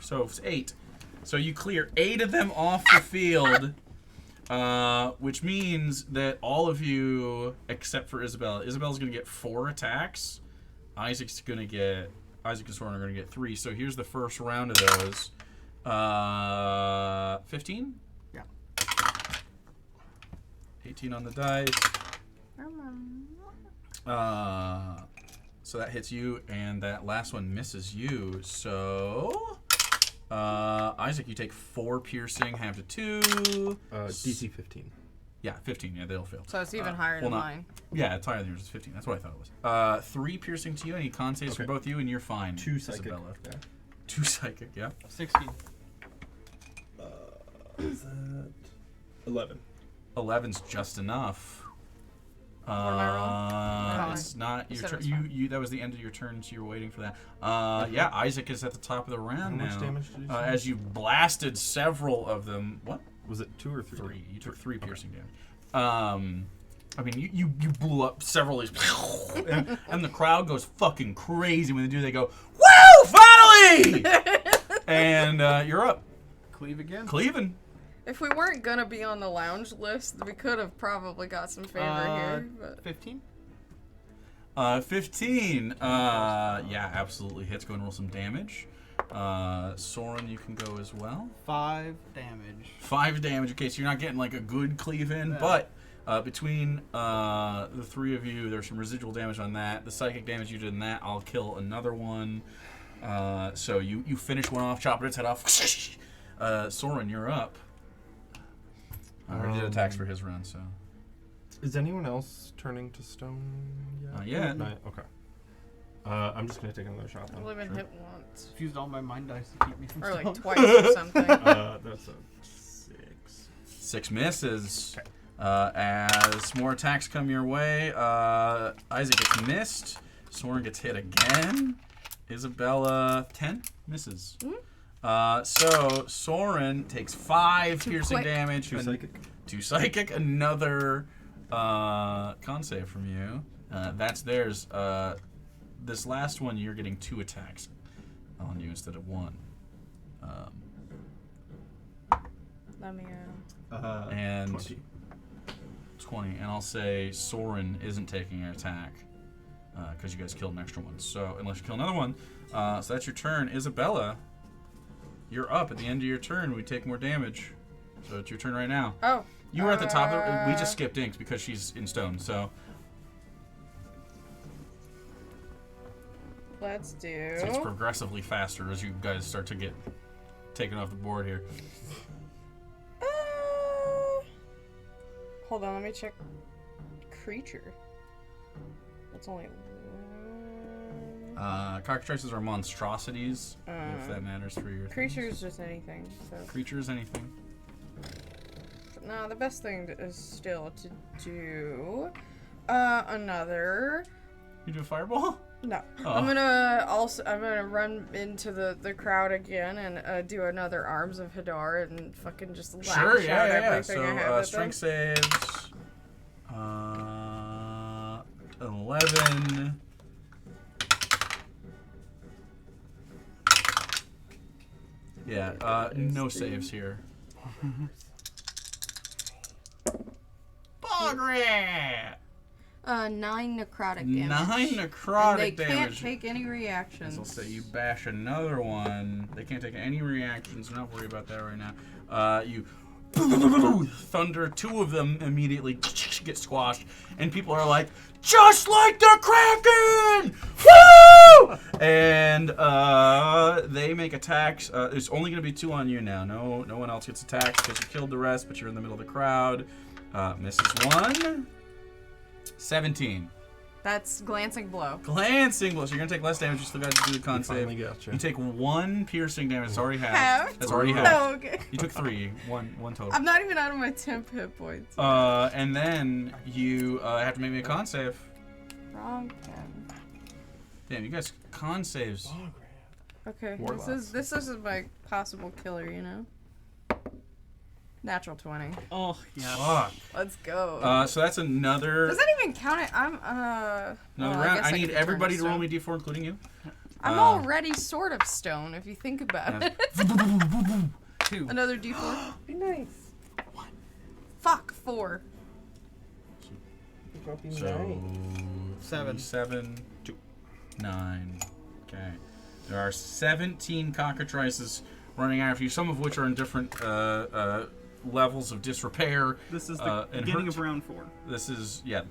So it's 8. So you clear 8 of them off the field, which means that all of you, except for Isabella, Isabella's going to get 4 attacks. Isaac and Soren are going to get 3. So here's the first round of those. 15? Yeah. 18 on the dice. So that hits you, and that last one misses you. So, Isaac, you take 4 piercing, half to 2. DC 15. Yeah, 15. Yeah, they'll fail. So it's even higher well, than not- mine. Yeah, it's higher than yours. It's 15. That's what I thought it was. 3 piercing to you, and he con saves for Okay. both you, and you're fine. 2 psychic. Isabella. Yeah. 2 psychic. Yeah. 16. Is that 11? 11's just enough. What am I rolling? It's not You your said it turn. was fine. You that was the end of your turn, so you were waiting for that. Yeah, Isaac is at the top of the How round much now. damage did you say? As you blasted several of them. What? Was it 2 or 3? 3. You took 3 piercing damage. I mean, you blew up several of these, and the crowd goes fucking crazy when they do. They go, "Woo! Finally!" And you're up, Cleave again. Cleveland. If we weren't gonna be on the lounge list, we could have probably got some favor here. But 15. 15. Yeah, absolutely hits. Go and roll some damage. Soren, you can go as well. 5 damage. 5 damage. Okay, so you're not getting like a good cleave in, Yeah. but between the 3 of you, there's some residual damage on that. The psychic damage you did in that, I'll kill another one. So you finish one off, chop its head off. Soren, you're up. I already did attacks for his round, so. Is anyone else turning to stone yet? Not yet. Okay. I'm just gonna take another shot. I've Then. only been Sure. hit once. I've used all my mind dice to keep me from Or like stone. twice or something. That's a 6. 6 misses. As more attacks come your way, Isaac gets missed. Soren gets hit again. Isabella, 10 misses. So Soren takes 5 Too piercing quick. damage. 2 psychic. 2 psychic. Another con save from you. That's theirs. This last one, you're getting 2 attacks on you instead of 1. Let me And 20. 20. And I'll say Soren isn't taking an attack because you guys killed an extra one. So unless you kill another one, so that's your turn. Isabella, you're up at the end of your turn. We take more damage. So it's your turn right now. Oh. You were at the top of we just skipped Inks because she's in stone. So Let's do. it's progressively faster as you guys start to get taken off the board here. Hold on, let me check. Creature. That's only. Cockatrices are monstrosities, if that matters for your Creature things. is just anything. So. Creatures, anything. No, the best thing is still to do another. You do a fireball? No, Oh. I'm gonna run into the crowd again and do another Arms of Hadar and fucking just lash Sure, out yeah. everything So I have at them. strength saves. 11. Yeah, no saves here. Bograt! 9 necrotic damage. 9 And necrotic they can't damage. take any reactions. I'll say you bash another one. They can't take any reactions. Not worry about that right now. You thunder. 2 of them immediately get squashed, and people are like, "Just like the Kraken!" Woo! And they make attacks. There's only going to be 2 on you now. No one else gets attacked because you killed the rest, but you're in the middle of the crowd. Misses 1. 17. That's glancing blow. Glancing blow. So you're gonna take less damage. You still got to do the con We finally save. got you. You take 1 piercing damage. It's already half. Half? That's already half. No, okay. You took 3. One total. I'm not even out of my temp hit points. And then you have to make me a con save. Wrong pen. Damn, you guys con saves. Okay, Warlocks. this is my possible killer, you know. Natural 20. Oh, yeah. Fuck. Let's go. So that's another Does that even count it? I'm another well, round. guess I could need return everybody to roll stone. me d4, including you. I'm already sort of stone if you think about it. 2. Another D4. Nice. Fuck, 4. So 7. 7, 2, 9. Okay. There are 17 cockatrices running after you, some of which are in different levels of disrepair. This is the and beginning hurt. of round 4. This is the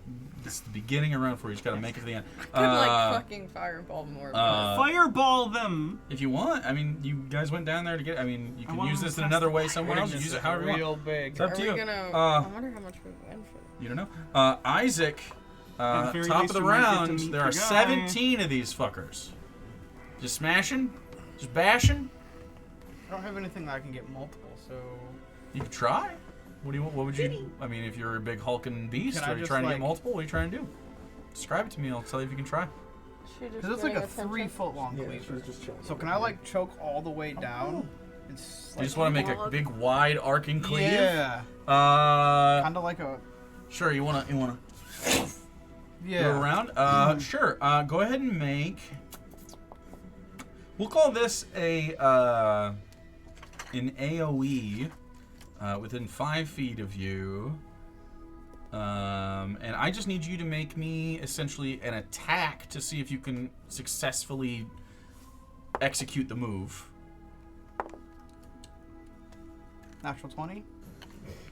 beginning of round 4. You just gotta make it to the end. Could like fucking fireball more. but Fireball them! If you want, I mean, you guys went down there to get. I mean, you I can wanna use this in cast another the way somewhere else. You use it however you want. Real big. It's up are to we you. gonna? I wonder how much we win for that. You don't know. Isaac, At the very top of least, the you might get to round. meet There the are guy. 17 of these fuckers. Just smashing, just bashing. I don't have anything that I can get multiple, so You could try. What do you? What would you? I mean, if you're a big hulking beast, Can I are you just, trying to get like- multiple? What are you trying to do? Describe it to me. I'll tell you if you can try. because it's like a 3-foot long cleaver. So can I like choke all the way down? And You just want to make a big, wide, arcing cleave. Yeah. Kind of like a. Sure. You wanna Yeah. go around? Sure. Go ahead and make. We'll call this an AOE within 5 feet of you. And I just need you to make me essentially an attack to see if you can successfully execute the move. Natural 20.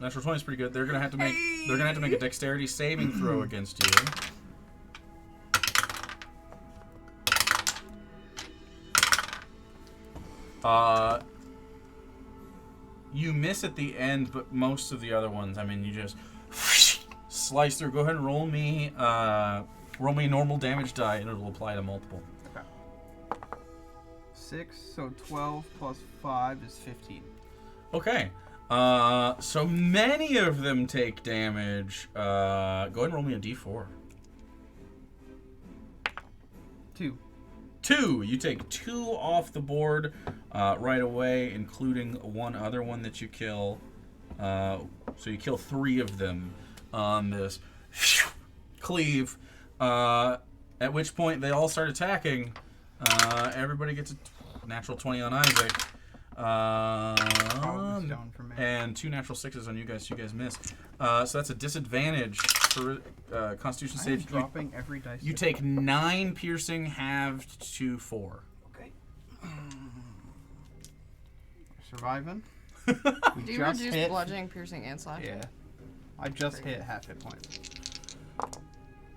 Natural 20 is pretty good. They're gonna have to make a dexterity saving throw against you. You miss at the end, but most of the other ones, I mean, you just slice through. Go ahead and roll me normal damage die, and it'll apply to multiple. 6, so 12 plus 5 is 15. Okay. So many of them take damage. Go ahead and roll me a d4. 2. 2. You take 2 off the board right away, including one other one that you kill. So you kill 3 of them on this cleave. At which point they all start attacking. Everybody gets a natural 20 on Isaac. Probably stone for me. And 2 natural 6s on you guys. You guys miss. So that's a disadvantage for Constitution I am save. dropping every dice. You take 9 piercing, halved to 4. Okay. Surviving. Do We you just reduce hit. bludgeoning, piercing, and slashing? Yeah. I just hit half hit points.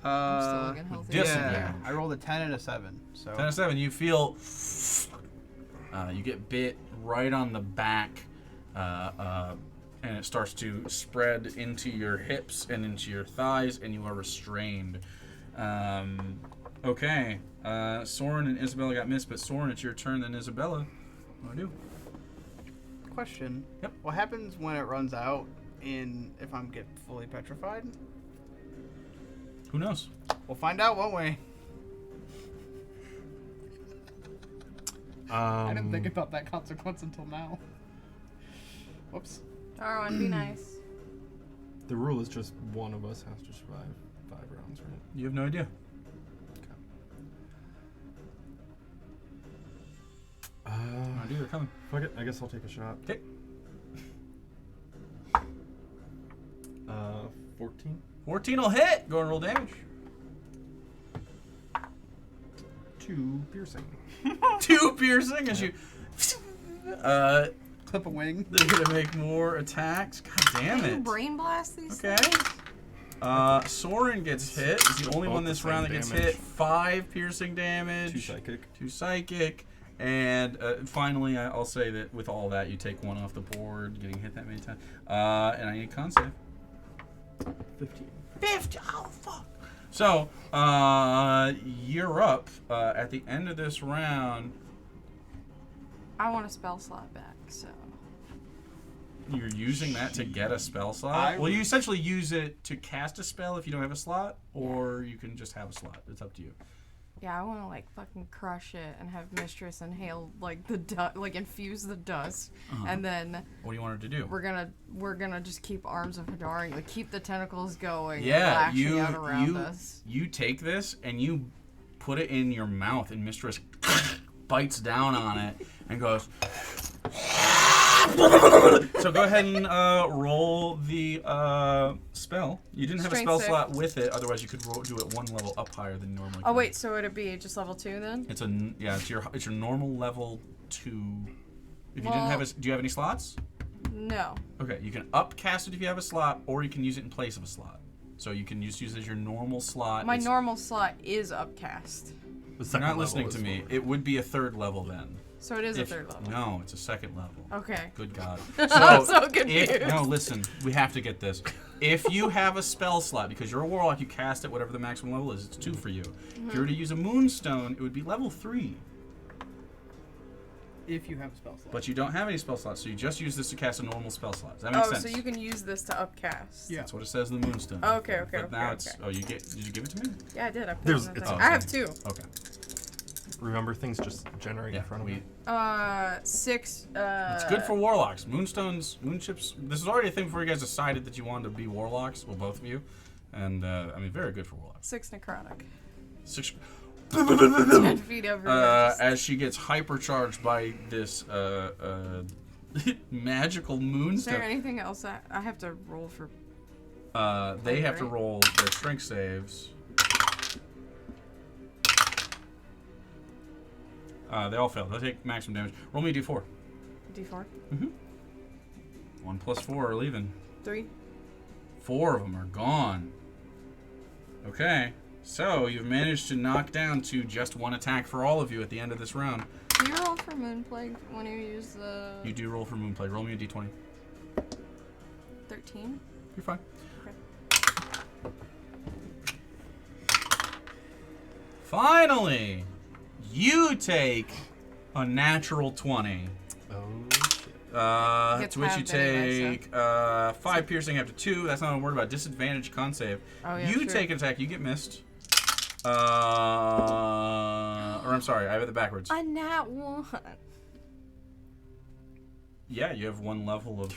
I'm still looking healthy. Just- Yeah. I rolled a 10 and a 7. So 10 of 7. You feel. You get bit right on the back, and it starts to spread into your hips and into your thighs, and you are restrained. Okay. Soren and Isabella got missed, but Soren, it's your turn, then Isabella. What do I do? question. Yep. What happens when it runs out if I'm get fully petrified? Who knows? We'll find out, won't we? I didn't think about that consequence until now. Whoops. Darwin, be nice. The rule is just one of us has to survive 5 rounds, right? You have no idea. I do. They're coming. Fuck it. I guess I'll take a shot. Okay. 14. 14 will hit. Go and roll damage. 2 piercing. 2 piercing as you. Clip a wing. They're gonna make more attacks. God damn Can you it. brain blast these Okay. things? Soren gets hit. He's the only Both one the this same round that gets damage. hit. 5 piercing damage. 2 psychic. 2 psychic. And finally, I'll say that with all that, you take 1 off the board, getting hit that many times. And I need a con save. 15. 50. Oh, fuck. So, you're up. At the end of this round, I want a spell slot back, so. you're using that to get a spell slot. Well, you essentially use it to cast a spell if you don't have a slot, or you can just have a slot. It's up to you. Yeah, I want to like fucking crush it and have Mistress inhale like infuse the dust, and then What do you want her to do? we're gonna just keep Arms of Hadari, like keep the tentacles going, Yeah, and lashing out around us. you take this and you put it in your mouth, and Mistress bites down on it and goes. So go ahead and roll the spell. You didn't have Strength a spell save. slot with it, otherwise you could do it 1 level up higher than normally. Oh wait, so it'd be just level 2 then? It's your normal level 2. If you didn't Well- have do you have any slots? No. Okay, you can upcast it if you have a slot, or you can use it in place of a slot. So you can just use it as your normal slot. My It's- normal slot is upcast, The You're second not level listening is to me. lower. It would be a 3rd level then. so it is a 3rd level. No, it's a 2nd level. Okay. Good God. I'm so confused. No, listen. We have to get this. If you have a spell slot, because you're a warlock, you cast it whatever the maximum level is. It's 2 for you. If you were to use a moonstone, it would be level 3. If you have a spell slot. But you don't have any spell slots, so you just use this to cast a normal spell slot. Does that make Oh, sense? so you can use this to upcast. Yeah. That's what it says in the moonstone. Okay, But now it's. Oh, did you give it to me? Yeah, I did. I put There's- it in the it's thing. awesome. I have 2. Okay. Remember, things just generate Yeah, in front of me. 6. It's good for warlocks. Moonstones, moonships. This is already a thing before you guys decided that you wanted to be warlocks. Well, both of you. And, very good for warlocks. 6 necrotic. 6. 10 feet over. As she gets hypercharged by this magical Is there moonstone. anything else I have to roll for? They have to right? roll their strength saves. They all fail. They take maximum damage. Roll me a d4. D4? 1 plus 4 are leaving. 3? 4 of them are gone. Okay. So, you've managed to knock down to just 1 attack for all of you at the end of this round. Do you roll for Moonplague when you use the You do roll for Moonplague. Roll me a d20. 13? You're fine. Okay. Finally, you take A natural 20. Oh shit. Gets To which you halved anyway, take 5 piercing after 2. That's not a word about disadvantage con save. Oh, yeah, You true. take an attack. You get missed. Or I'm sorry, I have it backwards. A nat 1. Yeah, you have 1 level of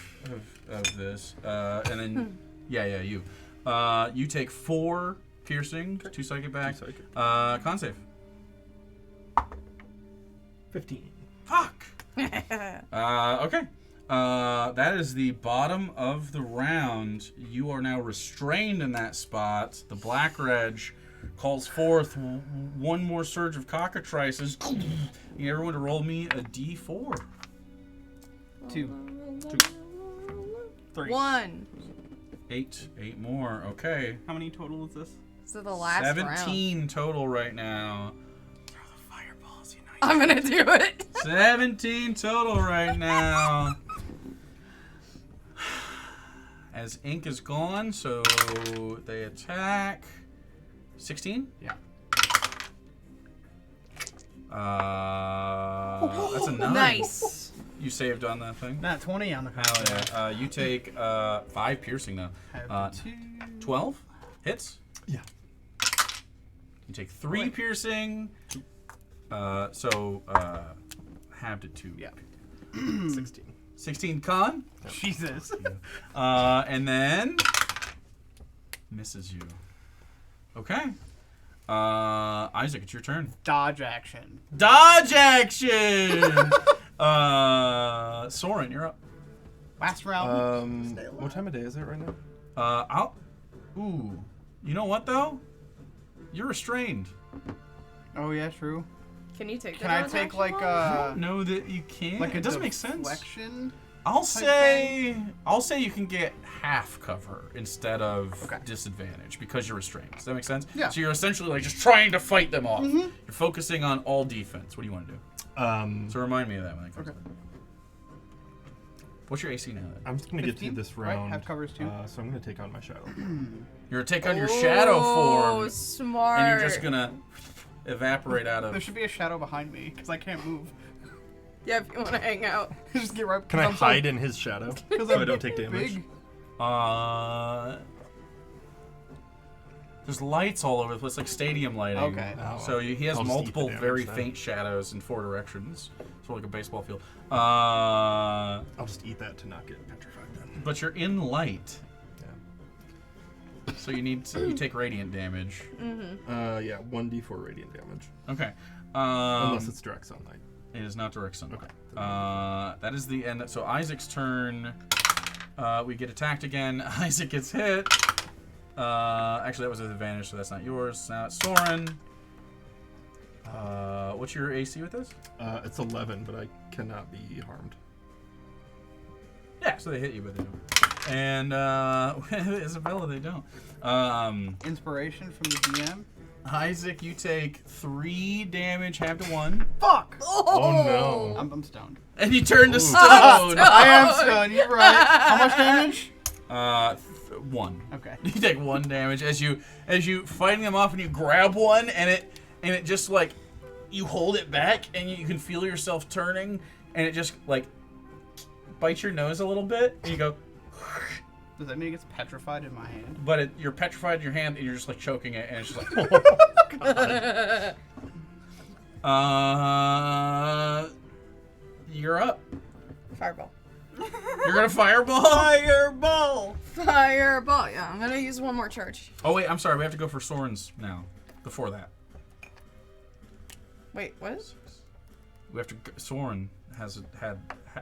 this. And then, you. You take 4 piercing, 2 psychic back. 2 psychic. Con save. 15. Fuck! Okay. That is the bottom of the round. You are now restrained in that spot. The Black Reg calls forth one more surge of cockatrices. You need everyone to roll me a d4. 2. 3. 1. 8 more. Okay. How many total is this? So the last 17 round. total right now. Throw the fireballs, you know. I'm gonna do it. 17 total right now. As ink is gone, so they attack. 16? Yeah. That's a 9. Nice. You saved on that thing? Not 20 on the Hell yeah. You take 5 piercing though. Have 2. 12 hits. Yeah. You take 3 piercing. So halved it 2. Yeah. 16. 16 con. Jesus. And then misses you. Okay. Isaac, it's your turn. Dodge action. Dodge action. Soren, you're up. Last round. What time of day is it right now? Ooh. You know what though? You're restrained. Oh yeah, true. Can you take? Can I take like I don't know that you can. like It doesn't make sense. deflection? I'll type say you can get half cover instead of Okay. disadvantage because you're restrained. Does that make sense? Yeah. So you're essentially like just trying to fight them off. You're focusing on all defense. What do you want to do? So remind me of that when it comes Okay. up. What's your AC now? Then? I'm just gonna get 15, through this right? round. Have covers too. So I'm gonna take on my shadow. You're gonna take on your shadow Oh, form, smart. and you're just gonna evaporate out There of. should be a shadow behind me because I can't move. Yeah, if you want to hang out. Just get right. Can I hide in his shadow so I don't take damage? Big. There's lights all over the place, like stadium lighting. Okay. Oh, So he has I'll just eat the multiple damage very then. faint shadows in 4 directions, sort of like a baseball field. I'll just eat that to not get petrified then. But you're in light, Yeah. so you take radiant damage. Yeah, 1d4 radiant damage. Okay. Unless it's direct sunlight. It is not direct sunlight. Okay. That is the end. So Isaac's turn. We get attacked again. Isaac gets hit. Actually, that was an advantage, so that's not yours. Now it's Soren. What's your AC with this? It's 11, but I cannot be harmed. Yeah, so they hit you, but they don't. And Isabella, they don't. Inspiration from the DM. Isaac, you take 3 damage, half to 1, Fuck. Oh no. I'm stoned. and you turn to Ooh. stone. I am stoned. You're right. How much damage? 1. Okay. You take 1 damage as you fighting them off, and you grab one, and it just like you hold it back, and you can feel yourself turning, and it just like bites your nose a little bit, and you go. Does that mean it gets petrified in my hand? But you're petrified in your hand, and you're just like choking it, and it's just like. You're up. Fireball. You're gonna fireball. Fireball. Fireball. Yeah, I'm gonna use one more charge. Oh wait, I'm sorry. We have to go for Soren's now. Before that, Wait, what? we have to. Soren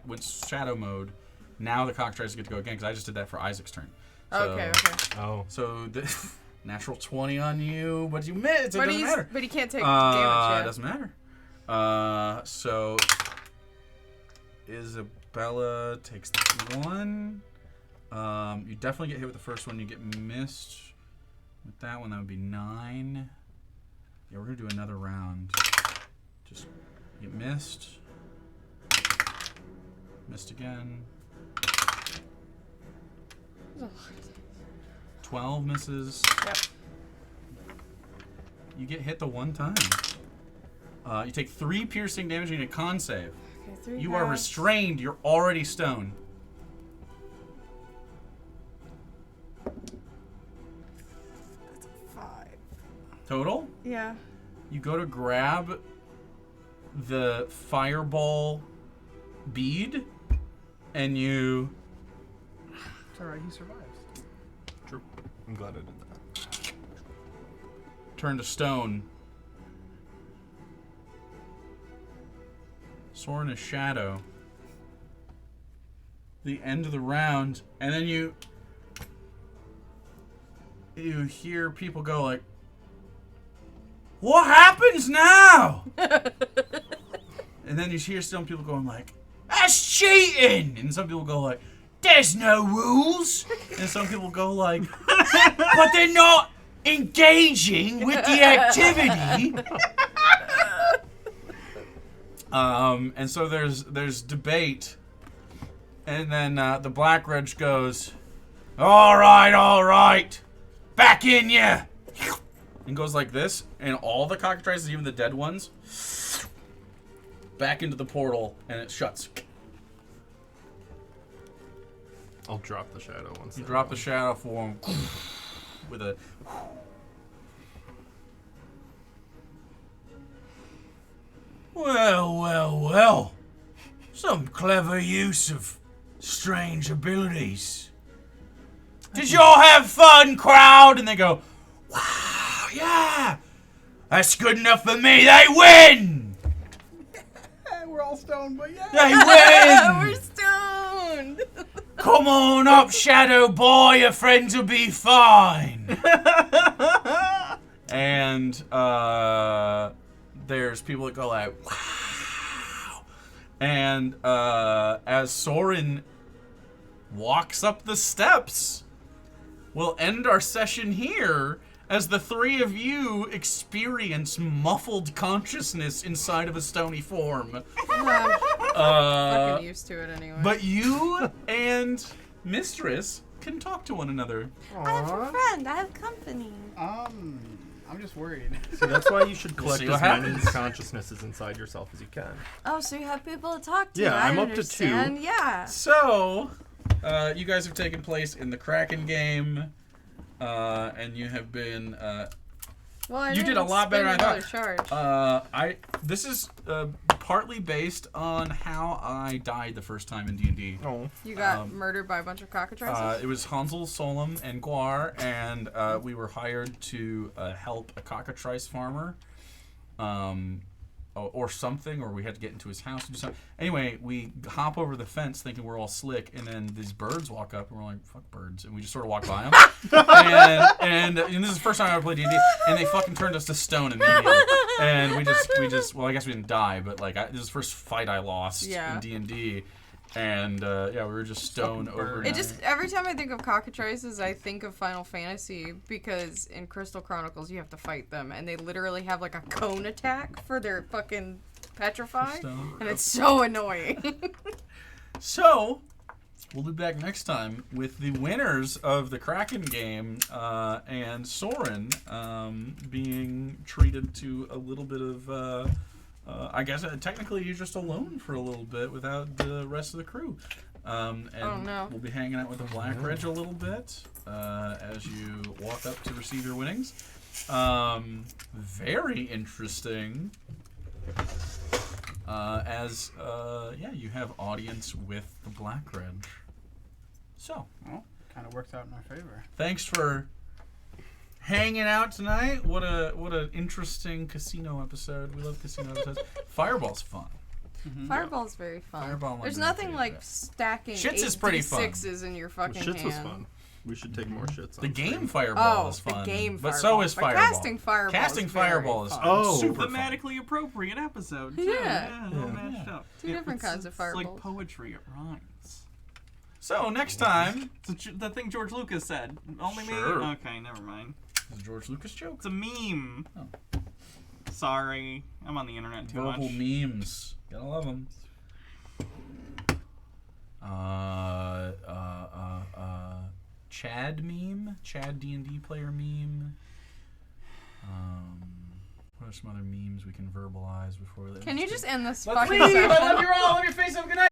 went shadow mode. Now the cockatrices get to go again because I just did that for Isaac's turn. So, Okay. Oh. So the natural 20 on you, but you missed. It But doesn't matter. But he can't take damage. Yeah. It doesn't matter. So Isabella takes 1. You definitely get hit with the first one. You get missed with that one. That would be 9. Yeah, we're gonna do another round. Just get missed. Missed again. 12 misses. Yep. You get hit the 1 time. You take 3 piercing damage and a con save. Okay, 3 You are halves. restrained. You're already stoned. That's a 5. Total? Yeah. You go to grab the fireball bead, and you It's alright, he survives. True. I'm glad I did that. turn to stone. Soren is shadow. The end of the round, and then you hear people go like, "What happens now?" And then you hear some people going like, "That's cheating!" And some people go like, "There's no rules." And some people go like, "But they're not engaging with the activity." And so there's debate, and then the Black Ridge goes, all right, back in ya, and goes like this, and all the cockatrices, even the dead ones, back into the portal, and it shuts. I'll drop the shadow once. You drop the shadow form with a. Well. Some clever use of strange abilities. Did y'all have fun, crowd? And they go, wow, yeah. That's good enough for me. They win! We're all stoned, but yeah. They win! We're stoned. Come on up, Shadow Boy. Your friends will be fine. And there's people that go like, wow. And as Soren walks up the steps, we'll end our session here as the 3 of you experience muffled consciousness inside of a stony form. Fucking used to it anyway. But you and Mistress can talk to one another. I have a friend. I have company. I'm just worried. See, that's why you should We'll collect see as what many happens. consciousnesses inside yourself as you can. Oh, so you have people to talk to. Yeah, I I'm up to 2. understand. Yeah. So, you guys have taken place in the Kraken game, and you have been. Well, I You did a didn't lot better spend than I another thought. charge. This is partly based on how I died the first time in D&D. Oh. You got murdered by a bunch of cockatrices? It was Hansel, Solom, and Guar, and we were hired to help a cockatrice farmer, or something, or we had to get into his house to do something. Anyway, we hop over the fence thinking we're all slick, and then these birds walk up, and we're like, fuck birds, and we just sort of walk by them. and this is the first time I ever played D&D, and they fucking turned us to stone immediately. And we just, well, I guess we didn't die, but like, this is the first fight I lost in D&D. And we were just stone over. It just, every time I think of cockatrices, I think of Final Fantasy, because in Crystal Chronicles you have to fight them, and they literally have like a cone attack for their fucking petrify, and it's so annoying. So, we'll be back next time with the winners of the Kraken game, and Soren being treated to a little bit of. I guess technically you're just alone for a little bit without the rest of the crew. And we'll be hanging out with the Black Ridge a little bit as you walk up to receive your winnings. Very interesting. You have audience with the Black Ridge. So, Well, kind of works out in our favor. thanks for hanging out tonight. What an interesting casino episode. We love casino episodes. Fireball's fun. Fireball's very fun. Fireball might There's be my nothing favorite. like stacking Shits is pretty fun. 6s in your fucking Shits hand. was fun. We should take more shits on The game stream. Fireball is fun. the game but Fireball. so is But Fireball. casting Fireball Casting is very Fireball is fun. Oh. super fun. Thematically appropriate episode, too. Yeah. All matched up. Two different kinds of It's fireballs. like poetry, it rhymes. So next time, It's the thing George Lucas said. Only Sure. me? Okay, never mind. it's a George Lucas joke. It's a meme. Oh. Sorry. I'm on the internet too Verbal much. memes. Gotta love them. Chad meme? Chad D&D player meme? What What are some other memes we can verbalize before we leave? Can you just end this Let's fucking leave. I session? love you all. Love your face. Have a good night.